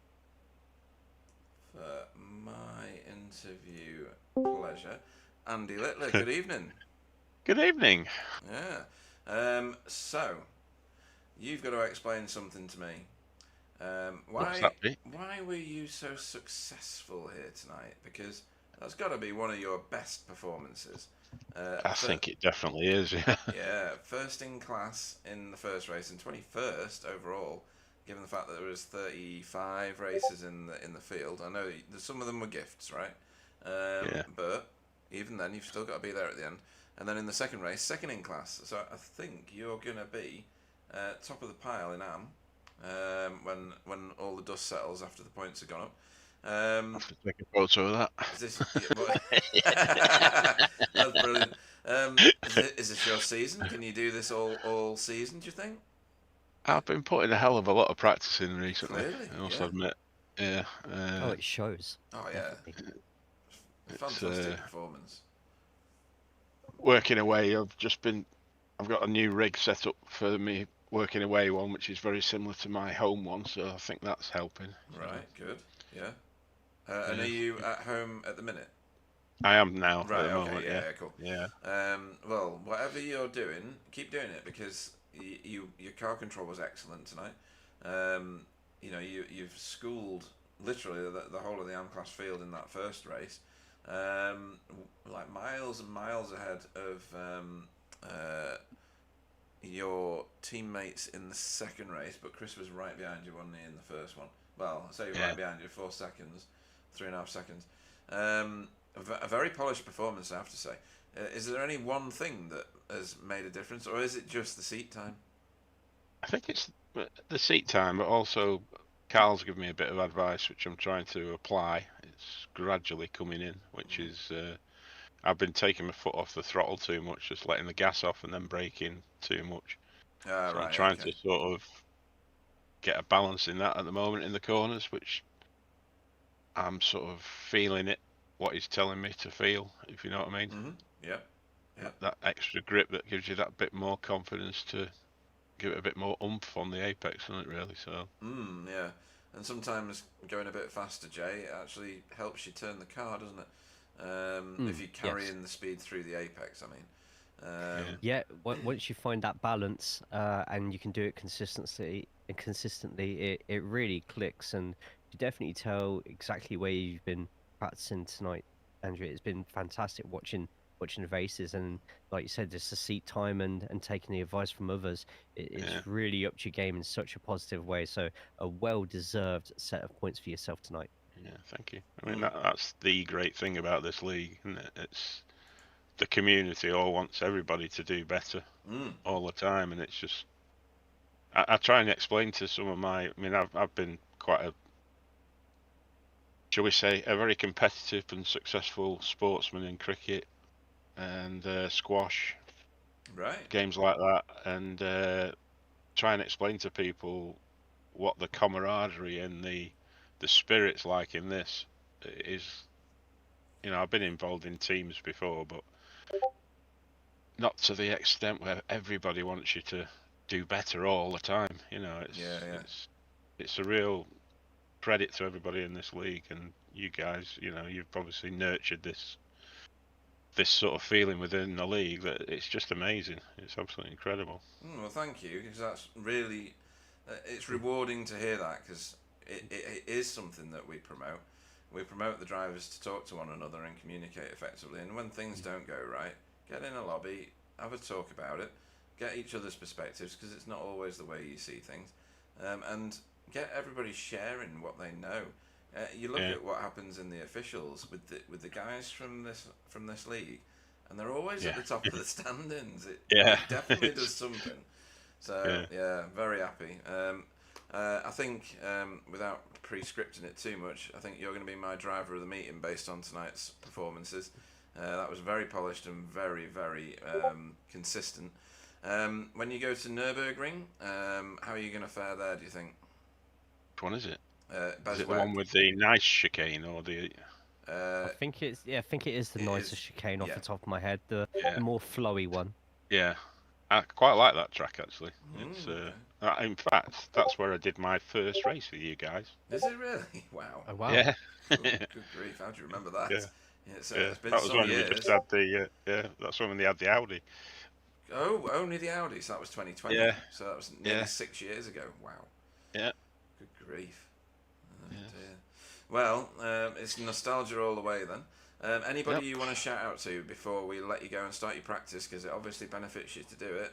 for my interview pleasure, Andy Littler. Good evening. Good evening. Yeah. So you've got to explain something to me. What's Why that be? why were you so successful here tonight? Because that's got to be one of your best performances. I think it definitely is. Yeah. Yeah, first in class in the first race and 21st overall. Given the fact that there was 35 races in the field, I know some of them were gifts, right? Yeah. But even then, you've still got to be there at the end. And then in the second race, second in class. So I think you're gonna be top of the pile in AM when all the dust settles after the points have gone up. I have to take a photo of that. Is this? That's brilliant. Is this your season? Can you do this all season? Do you think? I've been putting a hell of a lot of practice in recently. Clearly, I must yeah. admit. Yeah. Oh, it shows. Oh yeah, Definitely. fantastic performance. Working away, I've got a new rig set up for me working away one, which is very similar to my home one, so I think that's helping. Right, good. Yeah. And are you at home at the minute? I am now Right. at the Okay. moment. Yeah. Cool. Yeah. Well, whatever you're doing, keep doing it because your car control was excellent tonight. You know, you've schooled literally the whole of the AM class field in that first race. Like miles and miles ahead of your teammates in the second race, but Chris was right behind you, wasn't he, in the first one? Well, I say right behind you, 4 seconds, 3.5 seconds. A very polished performance, I have to say. Is there any one thing that has made a difference, or is it just the seat time? I think it's the seat time, but also Carl's given me a bit of advice, which I'm trying to apply. It's gradually coming in, which is I've been taking my foot off the throttle too much, just letting the gas off and then braking too much. So Right, I'm trying okay. to sort of get a balance in that at the moment in the corners, which I'm sort of feeling it, what he's telling me to feel, if you know what I mean. Mm-hmm. Yep. That extra grip that gives you that bit more confidence to give it a bit more oomph on the apex, doesn't it, really? So. Yeah. And sometimes going a bit faster, Jay, it actually helps you turn the car, doesn't it? If you carry in the speed through the apex, I mean. Yeah, once you find that balance and you can do it consistently, it really clicks, and you definitely tell exactly where you've been practicing tonight, Andrew. It's been fantastic watching the races, and like you said, just the seat time and taking the advice from others. It's really upped your game in such a positive way. So a well-deserved set of points for yourself tonight. Yeah, thank you. I mean, that's the great thing about this league, isn't it? It's the community all wants everybody to do better all the time, and it's just I try and explain to some of my. I mean, I've been quite a, shall we say, a very competitive and successful sportsman in cricket and squash, Right. games like that, and try and explain to people what the camaraderie and the spirit's like in this is. You know, I've been involved in teams before, but not to the extent where everybody wants you to do better all the time. You know, it's a real credit to everybody in this league, and you guys. You know, you've obviously nurtured this sort of feeling within the league that it's just amazing. It's absolutely incredible. Well, thank you, because that's really it's rewarding to hear that, because it is something that we promote. We promote the drivers to talk to one another and communicate effectively, and when things don't go right, get in a lobby, have a talk about it, get each other's perspectives, because it's not always the way you see things, and get everybody sharing what they know. You look at what happens in the officials with the guys from this league, and they're always at the top of the standings. It definitely does something. So very happy. I think without pre-scripting it too much, I think you're going to be my driver of the meeting based on tonight's performances. That was very polished and very, very consistent. When you go to Nürburgring, how are you going to fare there, do you think? Which one is it? Is it the Bezwek. one with the nice chicane or the? I think it is the it nicer is, chicane off yeah. the top of my head, the more flowy one. Yeah, I quite like that track actually. It's okay. in fact that's where I did my first race with you guys. Is it really? Wow. Oh wow. Yeah. Good grief! How do you remember that? Yeah. It's been That was some when years. we just had the that's when they had the Audi. Oh, only the Audi. So that was 2020. Yeah. So that was nearly 6 years ago. Wow. Yeah. Good grief. Oh, dear. Well, it's nostalgia all the way then. Anybody you want to shout out to before we let you go and start your practice, because it obviously benefits you to do it,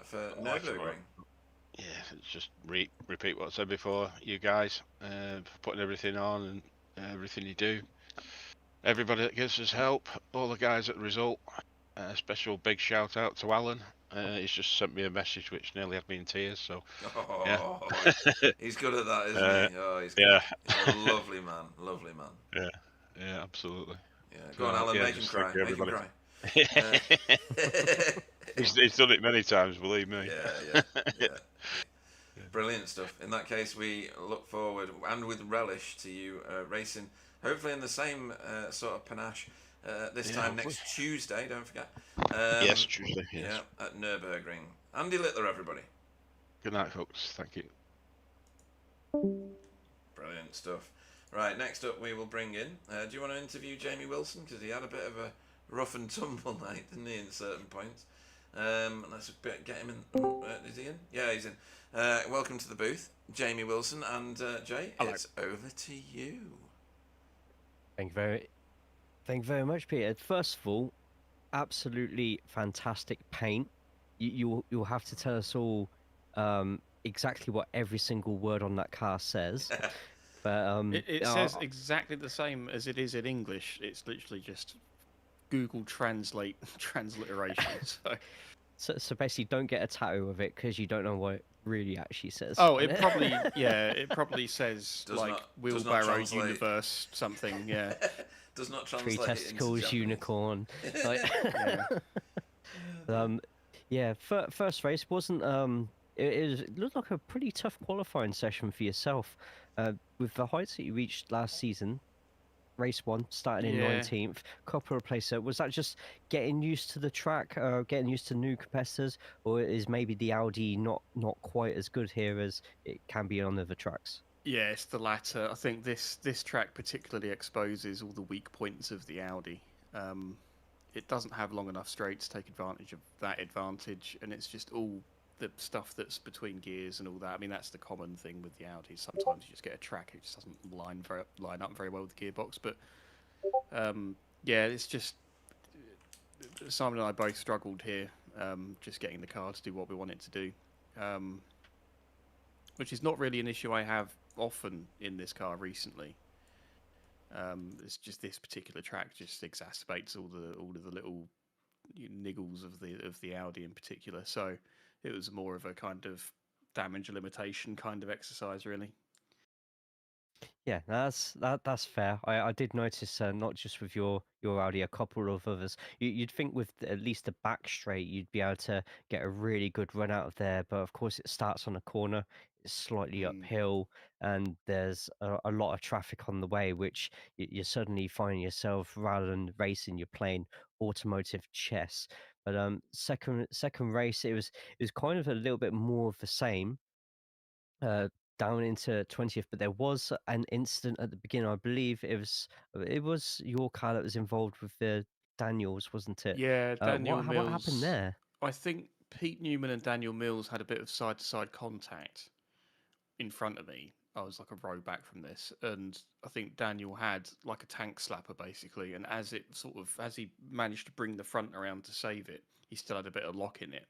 for Nürburgring? Yeah, it's just repeat what I said before. You guys, for putting everything on and everything you do. Everybody that gives us help, all the guys at the result. Special big shout out to Alan. He's just sent me a message which nearly had me in tears. So He's good at that, isn't he? Oh, he's good. He's a lovely man. Lovely man. Yeah, absolutely. Yeah, go on, Alan. Make him cry. Make him cry. He's done it many times, believe me. Yeah. Brilliant stuff. In that case, we look forward and with relish to you racing, hopefully in the same sort of panache this time next Tuesday. Don't forget. Yes, Tuesday. Yes. Yeah, at Nürburgring. Andy Littler, everybody. Good night, folks. Thank you. Brilliant stuff. Right, next up we will bring in. Do you want to interview Jamie Wilson, because he had a bit of a rough and tumble night, didn't he, in certain points? Let's get him in. Is he in? Yeah, he's in. Welcome to the booth, Jamie Wilson, and Jay. Hello. It's over to you. Thank you very much, Peter. First of all, absolutely fantastic paint. You'll have to tell us all exactly what every single word on that car says. But It says exactly the same as it is in English. It's literally just Google Translate transliteration. So basically, don't get a tattoo of it because you don't know what it really actually says. Oh, on it probably says Does like not wheelbarrow translate. universe something. Yeah. Does not Three translate it into testicles, Japanese. unicorn. Like, first race wasn't it looked like a pretty tough qualifying session for yourself. With the heights that you reached last season, race 1 starting in 19th, copper replacer. Was that just getting used to the track, getting used to new competitors, or is maybe the Audi not quite as good here as it can be on other tracks? Yeah, it's the latter. I think this track particularly exposes all the weak points of the Audi. It doesn't have long enough straight to take advantage of that advantage, and it's just all the stuff that's between gears and all that. I mean, that's the common thing with the Audi. Sometimes you just get a track it just doesn't line up very well with the gearbox. But it's just Simon and I both struggled here, just getting the car to do what we want it to do, which is not really an issue I have often in this car recently. It's just this particular track just exacerbates all of the little niggles of the Audi in particular. So it was more of a kind of damage limitation kind of exercise, really. Yeah, that's fair. I did notice not just with your Audi, a couple of others. You'd think with at least a back straight, you'd be able to get a really good run out of there. But of course, it starts on a corner, it's slightly uphill, and there's a lot of traffic on the way, which you're suddenly finding yourself, rather than racing, you're playing automotive chess. But second race, it was kind of a little bit more of the same. Down into 20th, but there was an incident at the beginning. I believe it was your car that was involved with the Daniels, wasn't it? Yeah, Daniel What happened Mills. there? I think Pete Newman and Daniel Mills had a bit of side to side contact in front of me. I was like a row back from this, and I think Daniel had like a tank slapper basically. And as he managed to bring the front around to save it, he still had a bit of lock in it,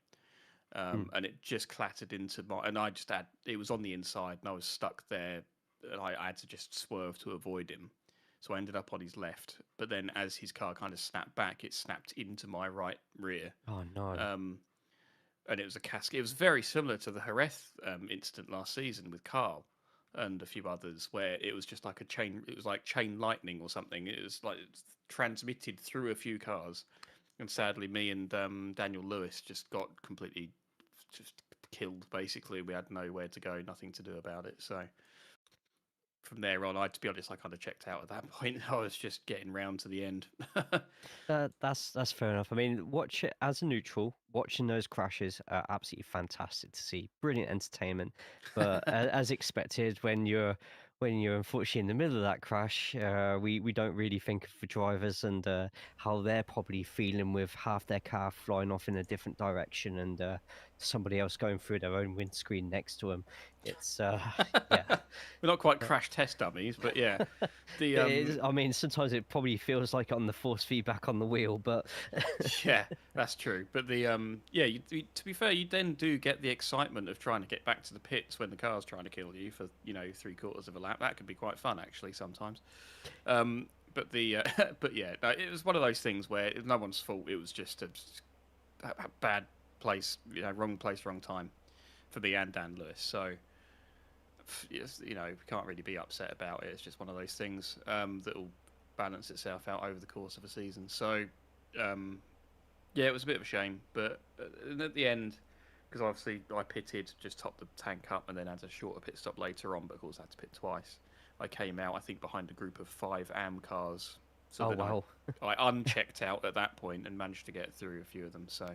and it just clattered into my. And it was on the inside, and I was stuck there, and I had to just swerve to avoid him. So I ended up on his left, but then as his car kind of snapped back, it snapped into my right rear. Oh no. And it was a cascade. It was very similar to the Jerez incident last season with Carl and a few others, where it was just like a chain. It was like chain lightning or something. It was like transmitted through a few cars, and sadly, me and Daniel Lewis just got completely just killed. Basically, we had nowhere to go, nothing to do about it. So from there on, to be honest, I kind of checked out at that point. I was just getting round to the end. That's fair enough. I mean, watch it as a neutral. Watching those crashes are absolutely fantastic to see. Brilliant entertainment. But as expected, when you're unfortunately in the middle of that crash, we don't really think of the drivers and how they're probably feeling with half their car flying off in a different direction and somebody else going through their own windscreen next to them. It's yeah. We're not quite crash test dummies, but yeah. I mean, sometimes it probably feels like on the force feedback on the wheel, but Yeah, that's true. But to be fair, you then do get the excitement of trying to get back to the pits when the car's trying to kill you for 3/4 of a lap. That could be quite fun actually sometimes. But yeah, no, it was one of those things where it was no one's fault. It was just a bad place, wrong place, wrong time for me and Dan Lewis. So yes, we can't really be upset about it. It's just one of those things that will balance itself out over the course of a season. So yeah, it was a bit of a shame, but at the end, because obviously I pitted, just topped the tank up, and then had a shorter pit stop later on, but of course I had to pit twice. I came out, I think, behind a group of 5 AM cars. So wow. I unchecked out at that point and managed to get through a few of them. So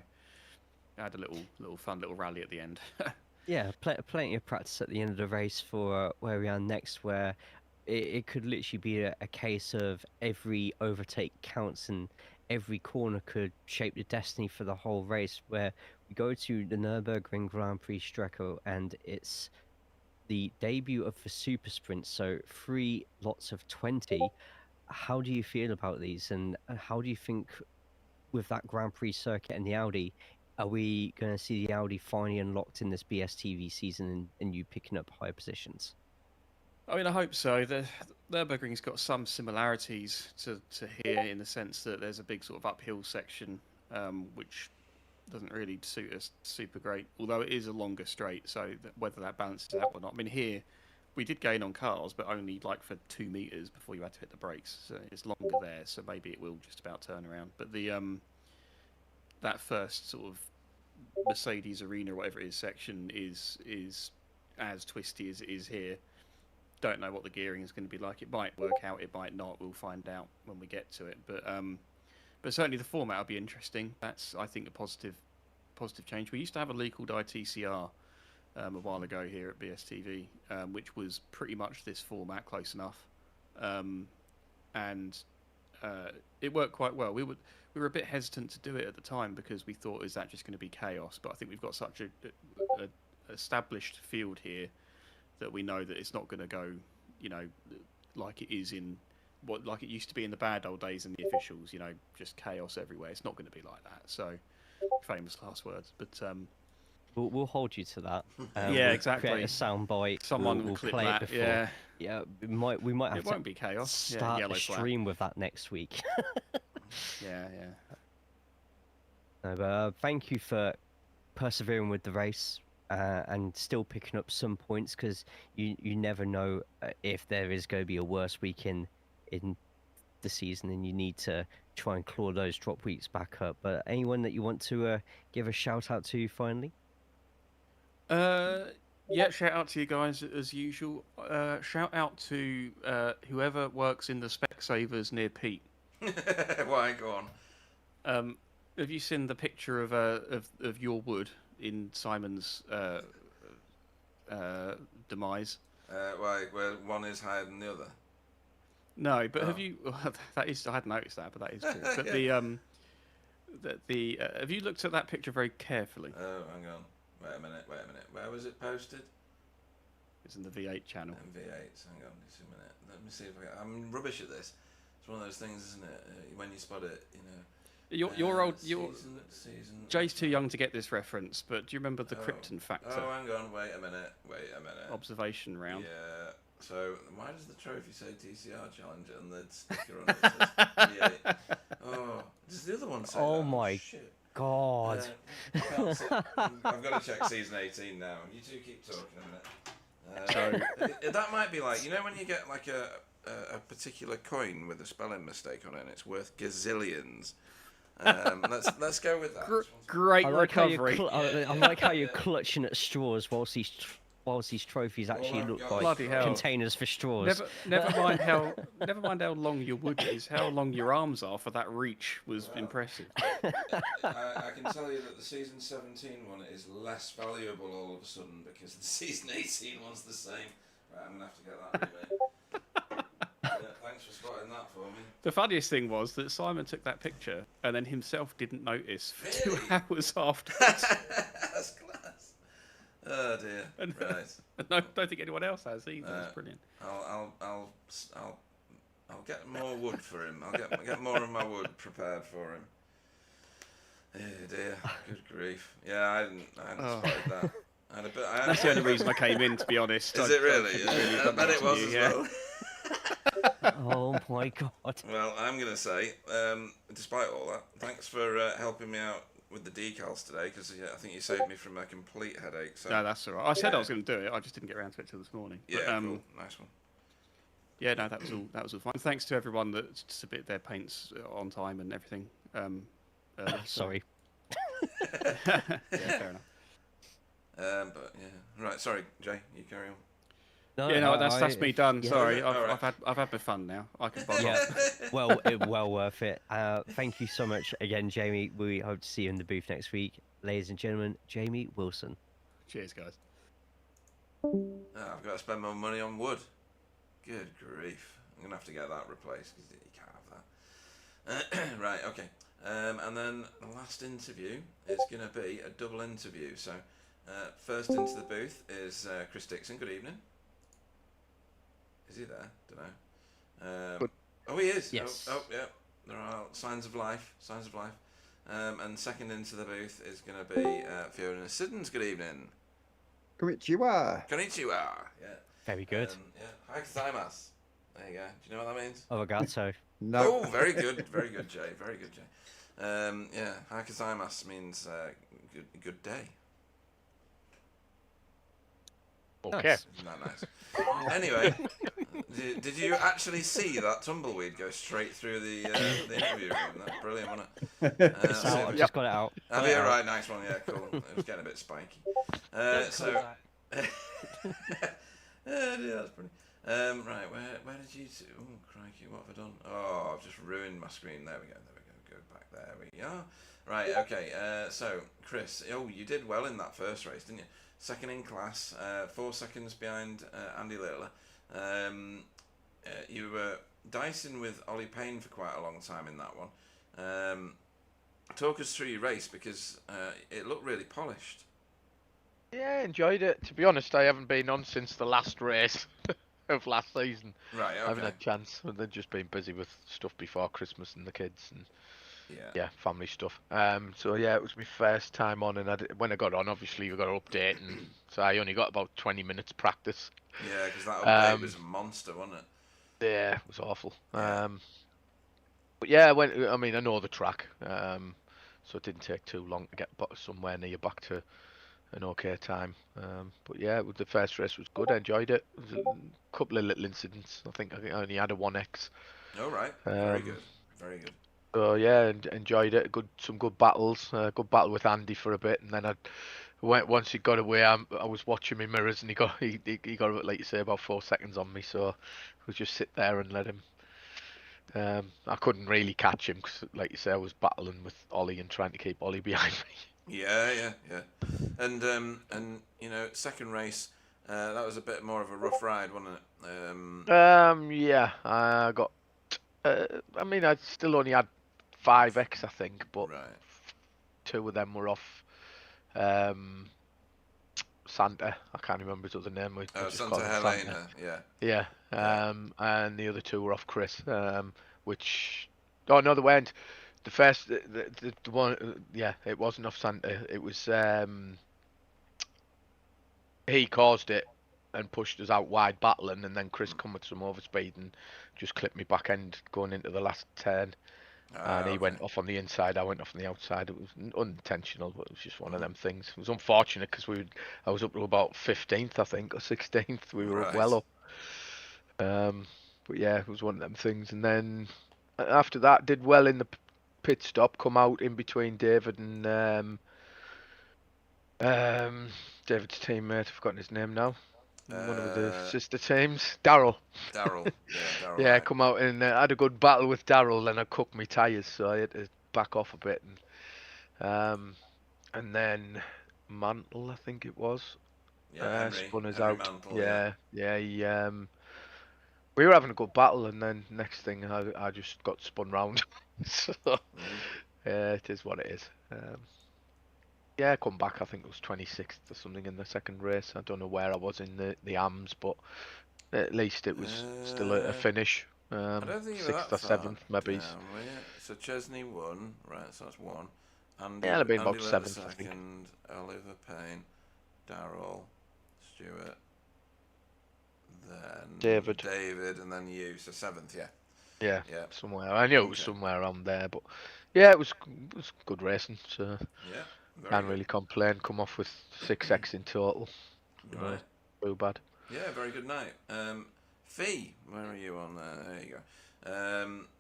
I had a little fun little rally at the end. Yeah, plenty of practice at the end of the race for where we are next, where it could literally be a case of every overtake counts and every corner could shape the destiny for the whole race, where we go to the Nürburgring Grand Prix Strecke and it's the debut of the super sprint, so 3 lots of 20. How do you feel about these, and how do you think with that Grand Prix circuit and the Audi, are we going to see the Audi finally unlocked in this BSTV season and you picking up higher positions? I mean, I hope so. The Nürburgring's got some similarities to here in the sense that there's a big sort of uphill section, which doesn't really suit us super great, although it is a longer straight, so whether that balances out or not. I mean, here, we did gain on cars, but only like for 2 meters before you had to hit the brakes, so it's longer there, so maybe it will just about turn around. But that first sort of Mercedes Arena, or whatever it is, section is as twisty as it is here. Don't know what the gearing is going to be like. It might work out, it might not. We'll find out when we get to it. But certainly the format will be interesting. That's, I think, a positive change. We used to have a league called ITCR a while ago here at BSTV, which was pretty much this format, close enough, and it worked quite well. We were a bit hesitant to do it at the time because we thought, is that just going to be chaos? But I think we've got such a established field here that we know that it's not going to go, like it is like it used to be in the bad old days in the officials, just chaos everywhere. It's not going to be like that. So, famous last words. But We'll hold you to that. Yeah, We'll create exactly. a soundbite. Someone we'll will clip play that. it before. Yeah, Yeah, we might have it to won't be chaos. Yeah, start yellow a flag. stream with that next week. Yeah. No, but thank you for persevering with the race and still picking up some points, because you never know if there is going to be a worse week in the season, and you need to try and claw those drop weeks back up. But anyone that you want to give a shout out to finally? Yeah, shout out to you guys as usual. Shout out to whoever works in the Specsavers near Pete. Why? Go on. Have you seen the picture of your wood in Simon's demise? Why? Where one is higher than the other? No, but Oh. have you? That is, I hadn't noticed that, but that is true. But have you looked at that picture very carefully? Oh, hang on. Wait a minute. Where was it posted? It's in the V8 channel. V8. Hang on, just a minute. Let me see if I'm rubbish at this. It's one of those things, isn't it? When you spot it, you know. Your Season. Jay's too young to get this reference, but do you remember the Krypton factor Oh, hang on. Wait a minute. observation round? Yeah. So why does the trophy say TCR challenge and the sticker on it says V8? Oh, does the other one say Oh that? my Shit. God. I've got to check season 18 now. You two keep talking a minute. That might be like, you know, when you get like a particular coin with a spelling mistake on it and it's worth gazillions. Let's go with that. Great I like recovery. I like how you're clutching at straws whilst these trophies actually look like Bloody hell. containers for straws. Never mind how long your wood is. How long your arms are for that reach was impressive. I can tell you that the season 17 one is less valuable all of a sudden because the season 18 one's the same. Right, I'm gonna have to get that remade. Yeah, thanks for spotting that for me. The funniest thing was that Simon took that picture and then himself didn't notice for Really? 2 hours afterwards. That's class. Oh dear. And, Right. no, I don't think anyone else has either. It's brilliant. I'll get more wood for him. I'll get more of my wood prepared for him. Oh dear. Good grief. Yeah, I hadn't spotted that. That's the only reason I came in, to be honest. Is it really? I bet it was as well. Oh my God. Well, I'm going to say, despite all that, thanks for helping me out with the decals today, because I think you saved me from a complete headache. So. No, that's all right. I said I was going to do it. I just didn't get around to it till this morning. Yeah, But, cool. Nice one. Yeah, no, that was all fine. Thanks to everyone that submitted their paints on time and everything. Sorry. Yeah, fair enough. But yeah, right. Sorry, Jay. You carry on. No, that's me done. yeah. Sorry, All right. I've had my fun now. I can buzz Yeah, off. well worth it. Thank you so much again, Jamie. We hope to see you in the booth next week. Ladies and gentlemen, Jamie Wilson. Cheers, guys. I've got to spend more money on wood. Good grief. I'm going to have to get that replaced because you can't have that. Right, okay. And then the last interview is going to be a double interview. So first into the booth is Chris Dixon. Good evening. Is he there? Don't know. Oh, he is. Yes. Oh, yeah. There are signs of life. Signs of life. And second into the booth is going to be Fiona Siddons. Good evening. Konnichiwa. Konnichiwa. Yeah. Very good. Yeah. Hi, gozaimasu. There you go. Do you know what that means? Arigato. No. Oh, very good. Very good, Jay. Very good, Jay. Yeah. Hi, gozaimasu means good day. Okay. Nice. Isn't that nice? Anyway, did you actually see that tumbleweed go straight through the interview room? That's brilliant, wasn't it? It's out. I've just got it out. Have you? Right, nice one. Yeah, cool. It was getting a bit spiky. So, yeah, that's pretty. Right, where did you? Oh, crikey, what have I done? Oh, I've just ruined my screen. There we go. Go back. There we are. Right, okay. So, Chris, you did well in that first race, didn't you? Second in class, 4 seconds behind Andy Littler. You were dicing with Ollie Payne for quite a long time in that one. Talk us through your race, because it looked really polished. Yeah, enjoyed it. To be honest, I haven't been on since the last race of last season. Right, okay. I haven't had a chance. They've just been busy with stuff before Christmas and the kids. And yeah, family stuff. So yeah, it was my first time on, and when I got on, obviously we got to update, and so I only got about 20 minutes practice. Yeah, because that update Um, was a monster, wasn't it? yeah, it was awful. Yeah. But yeah, I mean, I know the track, so it didn't take too long to get somewhere near back to an okay time. But yeah, the first race was good. I enjoyed it. There was a couple of little incidents. I think I only had a 1x. All right. Very Um, good. Very good. so yeah, enjoyed it. Some good battles. Good battle with Andy for a bit, and then once he got away, I was watching my mirrors, and he got, like you say, about 4 seconds on me. So I was just sit there and let him. I couldn't really catch him because, like you say, I was battling with Ollie and trying to keep Ollie behind me. Yeah. And second race, that was a bit more of a rough ride, wasn't it? Yeah, I got. I mean, I still only had 5x, I think, but Right. 2 of them were off. Santa, I can't remember his other name. We just Santa call him Helena. Santa. Yeah. Yeah. And the other 2 were off Chris. Which. Oh no, they weren't. The first, the one, yeah, it wasn't off Santa. It was he caused it and pushed us out wide battling, and then Chris come with some overspeed and just clipped me back end going into the last turn. And he Okay. went off on the inside, I went off on the outside. It was unintentional, but it was just one of them things. It was unfortunate because I was up to about 15th, I think, or 16th. We were up well up. But yeah, it was one of them things. And then after that, did well in the pit stop, come out in between David and David's teammate. I've forgotten his name now. One of the sister teams, Daryl. Daryl. Yeah, Daryl. Yeah, Right. come out and had a good battle with Daryl. Then I cooked my tyres, so I had to back off a bit. And then Mantle, I think it was, Yeah, spun us Henry out. Mantle. Yeah. We were having a good battle, and then next thing I just got spun round. So yeah, it is what it is. Yeah, come back. I think it was 26th or something in the second race. I don't know where I was in the AMs, but at least it was still a finish. I don't think you were 6th that or far 7th, maybe. down, were you? So Chesney won, right? So that's one. Andy, Yeah, it'd been Andy about Litt the 7th, I think. second. Oliver Payne, Daryl, Stewart, then David, and then you. So 7th, yeah. Yeah, Yeah. somewhere. I knew it was somewhere around there, but yeah, it was good racing. So Yeah, can't really complain. Come off with 6x in total. Right. Too bad. Yeah, very good night. Fee, where are you on there? There you go.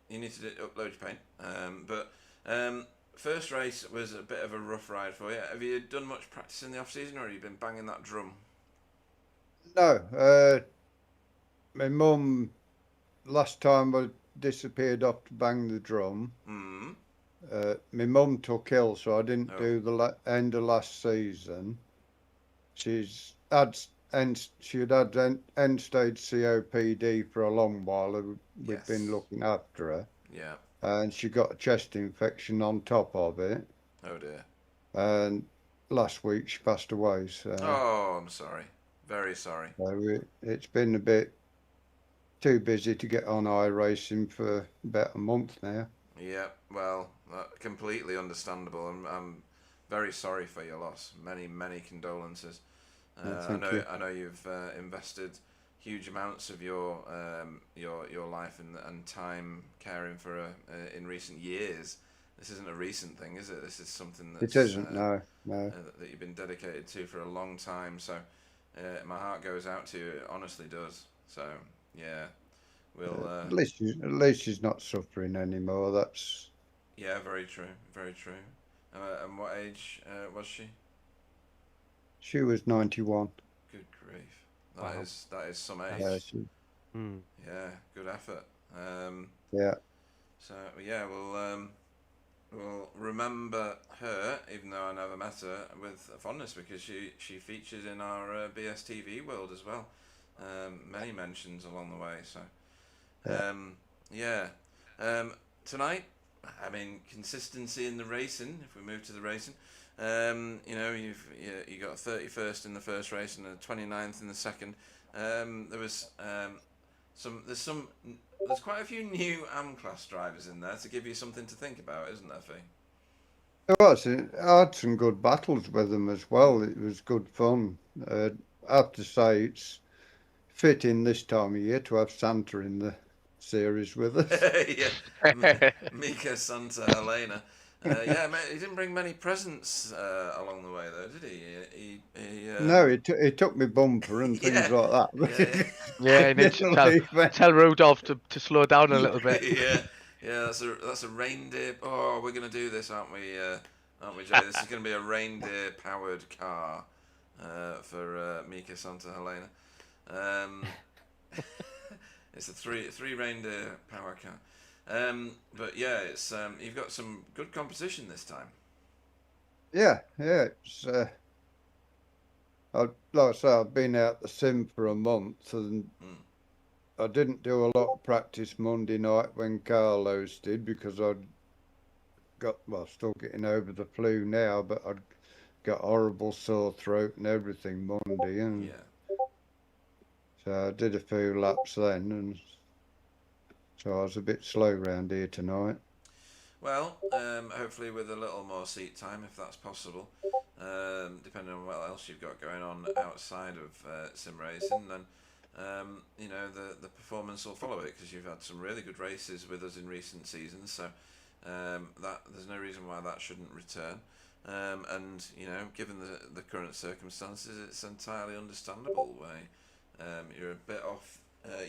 You need to upload your paint. But first race was a bit of a rough ride for you. Have you done much practice in the off season, or have you been banging that drum? No, my mum, last time I disappeared off to bang the drum, my mum took ill, so I didn't do the end of last season. She'd had end stage COPD for a long while. We've been looking after her. Yeah. And she got a chest infection on top of it. Oh dear. And last week she passed away. So. Oh, I'm sorry. Very sorry. So it's been a bit too busy to get on iRacing for about a month now. Yeah, well, completely understandable. I'm very sorry for your loss. Many condolences. I know you've invested huge amounts of your life and time caring for her in recent years. This isn't a recent thing, is it? This is something that's, it isn't. No. That you've been dedicated to for a long time. So my heart goes out to you. It honestly does. So yeah, we'll. At least she's not suffering anymore. That's. Yeah, very true. Very true. And what age was she? She was 91. Good grief. That is some age. Yeah, good effort. Yeah. So yeah, we'll remember her, even though I never met her, with fondness, because she features in our BSTV world as well. Many mentions along the way. So tonight, I mean, consistency in the racing. If we move to the racing. You got 31st in the first race and a 29th in the second. There's some there's quite a few new AM-class drivers in there to give you something to think about, isn't there, Fee? It was. I had some good battles with them as well. It was good fun. I have to say it's fitting this time of year to have Santa in the series with us. Yeah, Mika Santa Helena. Yeah, he didn't bring many presents along the way, though, did he? No, he took me bumper and things yeah, like yeah, that. Yeah, he needs to tell Rudolph to slow down a little bit. yeah. That's a reindeer. Oh, we're gonna do this, aren't we, Jay? This is gonna be a reindeer-powered car for Mika Santa Helena. It's a three reindeer power car. But yeah, it's you've got some good competition this time. Yeah. It's like I say, I've been out the sim for a month, and I didn't do a lot of practice Monday night when Carlos did because I'd still getting over the flu now, but I'd got horrible sore throat and everything Monday, and so I did a few laps then, and so I was a bit slow round here tonight. Well, hopefully with a little more seat time, if that's possible, depending on what else you've got going on outside of sim racing, then you know the performance will follow it because you've had some really good races with us in recent seasons. So that there's no reason why that shouldn't return. And you know, given the current circumstances, it's entirely understandable why you're a bit off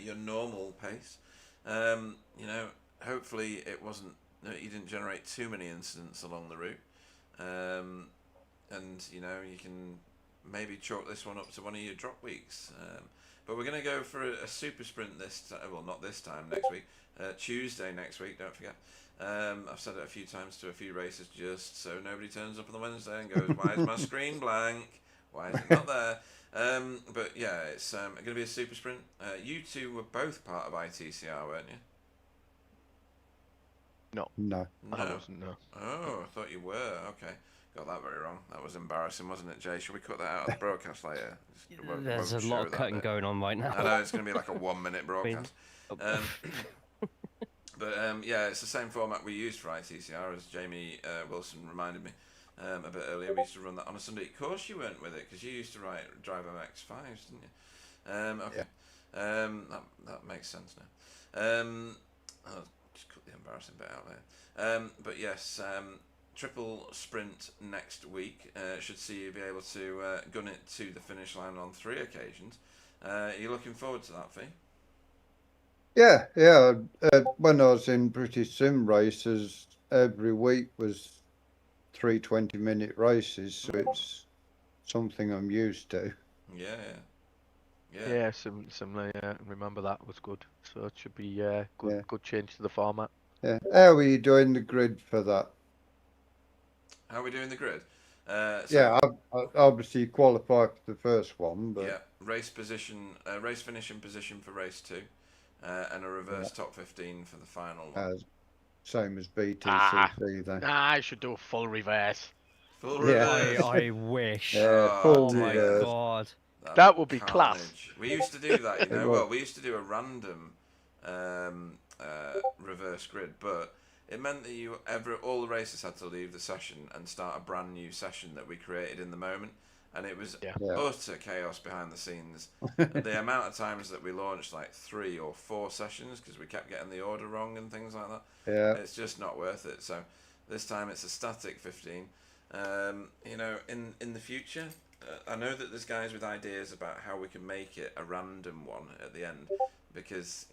your normal pace. You know, hopefully it wasn't. You didn't generate too many incidents along the route, and you know you can maybe chalk this one up to one of your drop weeks. But we're going to go for a super sprint not this time, next week, Tuesday next week. Don't forget. I've said it a few times to a few races just so nobody turns up on the Wednesday and goes, "Why is my screen blank? Why is it not there?" But yeah, it's going to be a super sprint. You two were both part of ITCR, weren't you? No. I wasn't. No. Oh, I thought you were. Okay, got that very wrong. That was embarrassing, wasn't it, Jay? Should we cut that out of the broadcast later? There's a lot of cutting going on right now. I know it's going to be like a 1 minute broadcast. But yeah, it's the same format we used for ITCR, as Jamie Wilson reminded me a bit earlier. We used to run that on a Sunday. Of course you weren't with it because you used to drive MX5s, didn't you? Okay. Yeah. That makes sense now. I'll just cut the embarrassing bit out there. But yes, triple sprint next week should see you be able to gun it to the finish line on 3 occasions. Are you looking forward to that, Fee? Yeah. When I was in British sim races, every week was 3 20-minute races, so it's something I'm used to. Yeah, similar. Yeah, remember that was good. So it should be good change to the format. Yeah. How are you doing the grid for that? How are we doing the grid? Yeah, I obviously qualified for the first one, but yeah, race finishing position for race 2, and a reverse top 15 for the final one. Same as BTCC then. I should do a full reverse. Full reverse. I wish. Yeah, Oh my god. That would be class. We used to do that, you know. Well, we used to do a random reverse grid, but it meant that all the racers had to leave the session and start a brand new session that we created in the moment, and it was utter chaos behind the scenes. The amount of times that we launched like 3 or 4 sessions because we kept getting the order wrong and things like that. Yeah, it's just not worth it. So this time it's a static 15. You know, in the future, I know that there's guys with ideas about how we can make it a random one at the end, because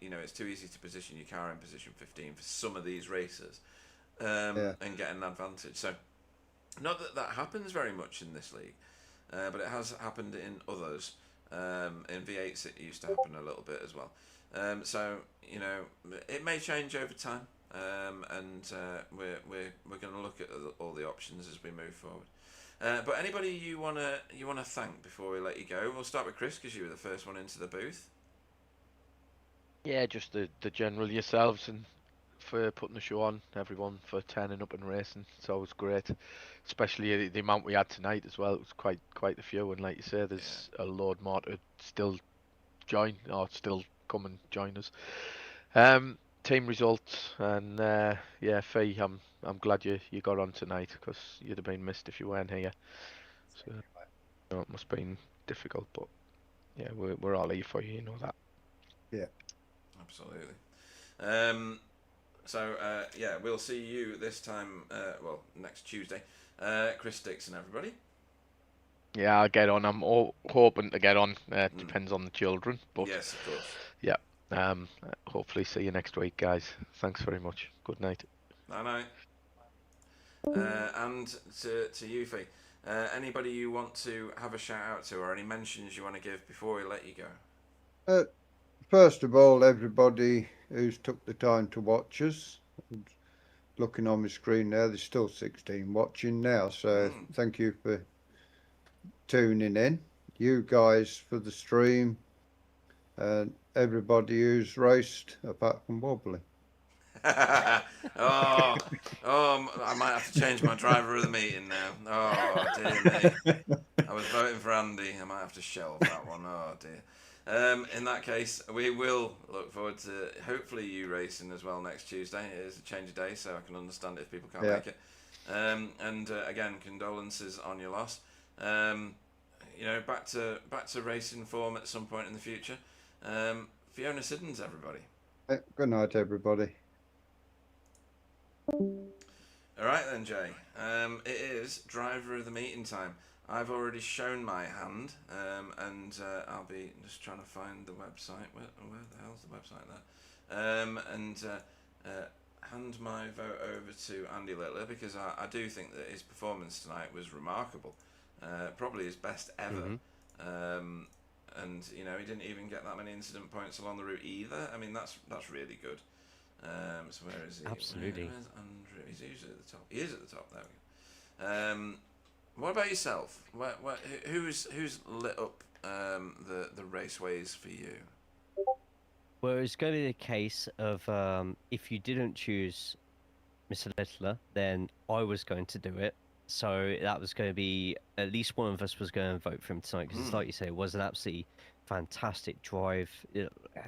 you know it's too easy to position your car in position 15 for some of these races and get an advantage. So not that happens very much in this league, but it has happened in others. In V8s it used to happen a little bit as well. So you know it may change over time, and we're going to look at all the options as we move forward. But anybody you wanna thank before we let you go? We'll start with Chris because you were the first one into the booth. Yeah, just the general yourselves and for putting the show on, everyone for turning up and racing. It's always great, especially the amount we had tonight as well. It was quite a few, and like you say, there's a load more to still join or still come and join us. Team results and yeah, Fee, I'm glad you got on tonight because you'd have been missed if you weren't here. So it must have been difficult, but yeah, we're all here for you. You know that. Yeah. Absolutely. So yeah, we'll see you this time. Well, next Tuesday. Chris Dixon, everybody. Yeah, I'll get on. I'm hoping to get on. Depends on the children, but Yes, of course. yeah. Hopefully see you next week, guys. Thanks very much. Good night. Night. And to you, Fee. Anybody you want to have a shout out to, or any mentions you want to give before we let you go? First of all, everybody who's took the time to watch us. Looking on my screen now, there's still 16 watching now, so thank you for tuning in. You guys for the stream, and everybody who's raced apart from Wobbly. I might have to change my driver of the meeting now. Oh dear me. I was voting for Andy. I might have to shelve that one. Oh dear. In that case, we will look forward to hopefully you racing as well next Tuesday. It is a change of day, so I can understand if people can't make it. And again, condolences on your loss. You know, back to racing form at some point in the future. Fiona Siddons, everybody. Good night, everybody. All right then, Jay. It is driver of the meeting time. I've already shown my hand, and I'll be just trying to find the website. Where the hell's the website there? And hand my vote over to Andy Littler because I do think that his performance tonight was remarkable. Probably his best ever. And you know, he didn't even get that many incident points along the route either. I mean, that's really good. So where is he? Absolutely. Where's Andrew? He's usually at the top. He is at the top. There we go. What about yourself? Who's lit up the raceways for you? Well, it's going to be the case of if you didn't choose Mr. Littler, then I was going to do it. So that was going to be at least one of us was going to vote for him tonight because, like you say, it was an absolutely fantastic drive,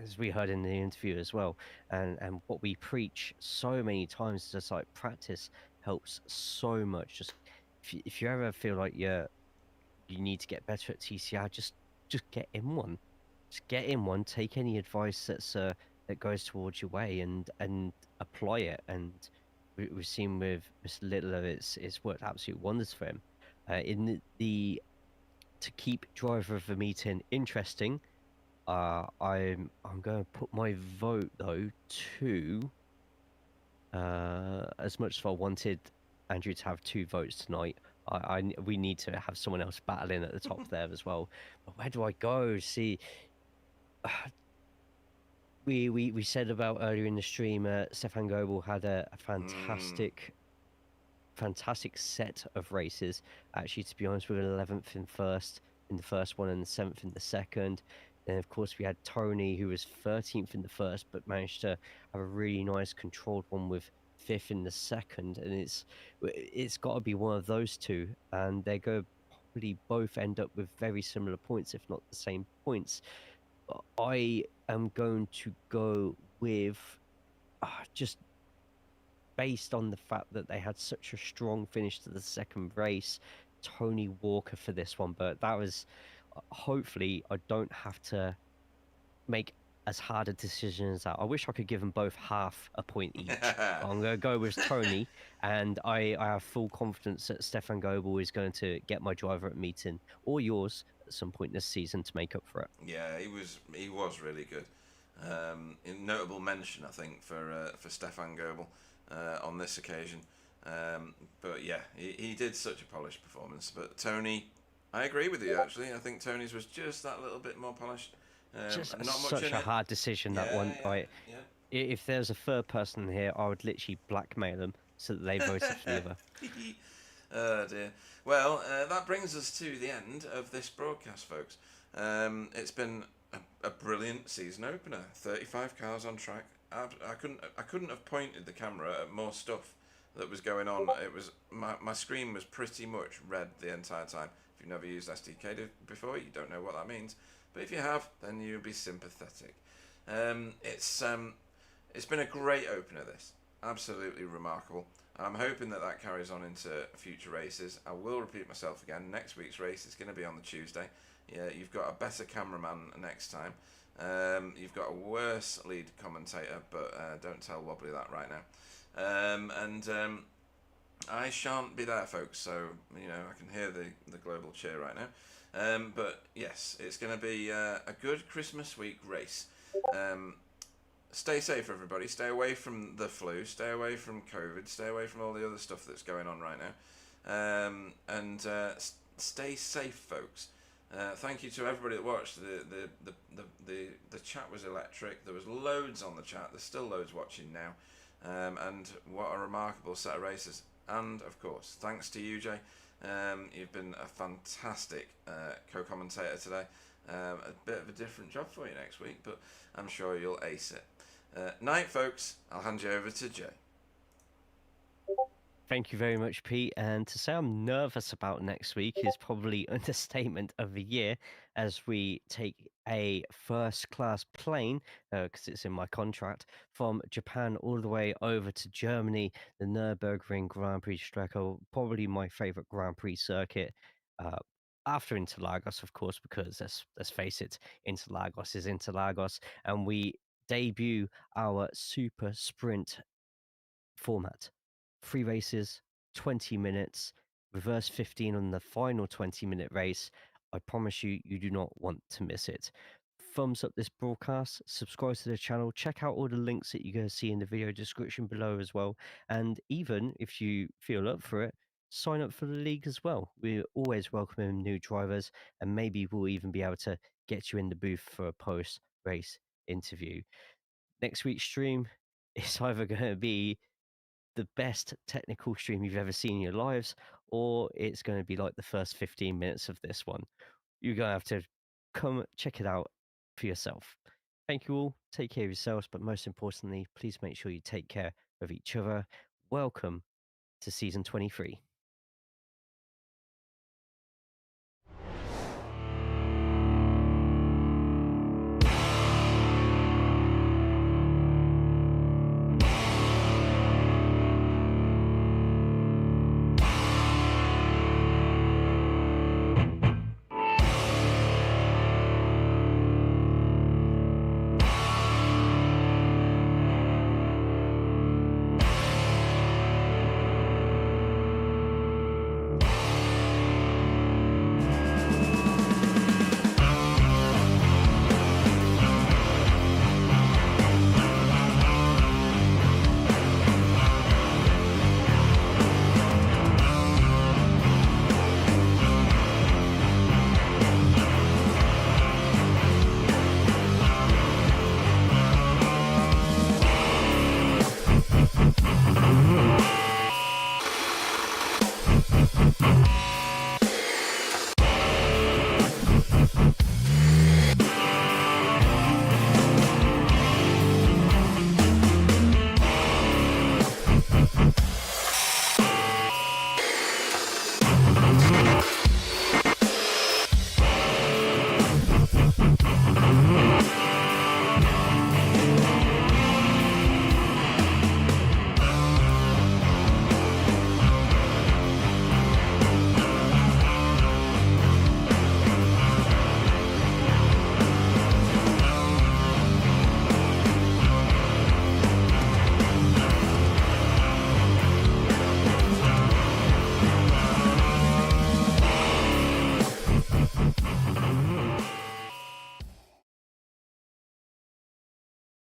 as we heard in the interview as well. And what we preach so many times is just like practice helps so much. Just if you ever feel like you need to get better at TCR, just get in one. Just get in one. Take any advice that goes towards your way and apply it. And we've seen with Mr. Littler, it's worked absolute wonders for him. To keep driver of the meeting interesting, I'm going to put my vote though to as much as I wanted Andrew to have 2 votes tonight. We need to have someone else battling at the top there as well. But where do I go? See, we said about earlier in the stream, Stefan Goebel had a fantastic set of races. Actually, to be honest, with 11th in the first one and 7th in the second. Then of course we had Tony, who was 13th in the first, but managed to have a really nice controlled one with 5th in the second. And it's got to be one of those two, and they're going to probably both end up with very similar points, if not the same points. I am going to go with just based on the fact that they had such a strong finish to the second race, Tony Walker for this one. But that was hopefully I don't have to make as hard a decision as that. I wish I could give them both half a point each. I'm going to go with Tony, and I have full confidence that Stefan Goebel is going to get my driver at meeting or yours at some point this season to make up for it. Yeah, he was really good. Notable mention, I think, for Stefan Goebel on this occasion. But yeah, he did such a polished performance. But Tony, I agree with you actually. I think Tony's was just that little bit more polished. Just not much such in a it. hard decision, that one. Yeah. If there's a third person here, I would literally blackmail them so that they voted for the other. Oh dear. Well, that brings us to the end of this broadcast, folks. It's been a brilliant season opener. 35 cars on track. I couldn't have pointed the camera at more stuff that was going on. It was my screen was pretty much red the entire time. If you've never used SDK before, you don't know what that means. But if you have, then you'll be sympathetic. It's It's been a great opener, this. Absolutely remarkable. And I'm hoping that that carries on into future races. I will repeat myself again. Next week's race is going to be on the Tuesday. Yeah, you've got a better cameraman next time. You've got a worse lead commentator, but don't tell Wobbly that right now. I shan't be there, folks, so, you know, I can hear the global cheer right now. But, yes, it's going to be a good Christmas week race. Stay safe, everybody. Stay away from the flu. Stay away from COVID. Stay away from all the other stuff that's going on right now. Stay safe, folks. Thank you to everybody that watched. The chat was electric. There was loads on the chat. There's still loads watching now. And what a remarkable set of races. And, of course, thanks to you, Jay. You've been a fantastic co-commentator today. A bit of a different job for you next week, but I'm sure you'll ace it. Night, folks. I'll hand you over to Jay. Thank you very much, Pete. And to say I'm nervous about next week is probably understatement of the year, as we take a first-class plane, because it's in my contract, from Japan all the way over to Germany, the Nürburgring Grand Prix Strecke, probably my favorite Grand Prix circuit. After Interlagos, of course, because let's face it, Interlagos is Interlagos, and we debut our super sprint format. 3 races, 20 minutes, reverse 15 on the final 20-minute race. I promise you, you do not want to miss it. Thumbs up this broadcast, subscribe to the channel, check out all the links that you're going to see in the video description below as well. And even if you feel up for it, sign up for the league as well. We're always welcoming new drivers, and maybe we'll even be able to get you in the booth for a post-race interview. Next week's stream is either going to be the best technical stream you've ever seen in your lives, or it's going to be like the first 15 minutes of this one. You're going to have to come check it out for yourself. Thank you all. Take care of yourselves, but most importantly, please make sure you take care of each other. Welcome to season 23.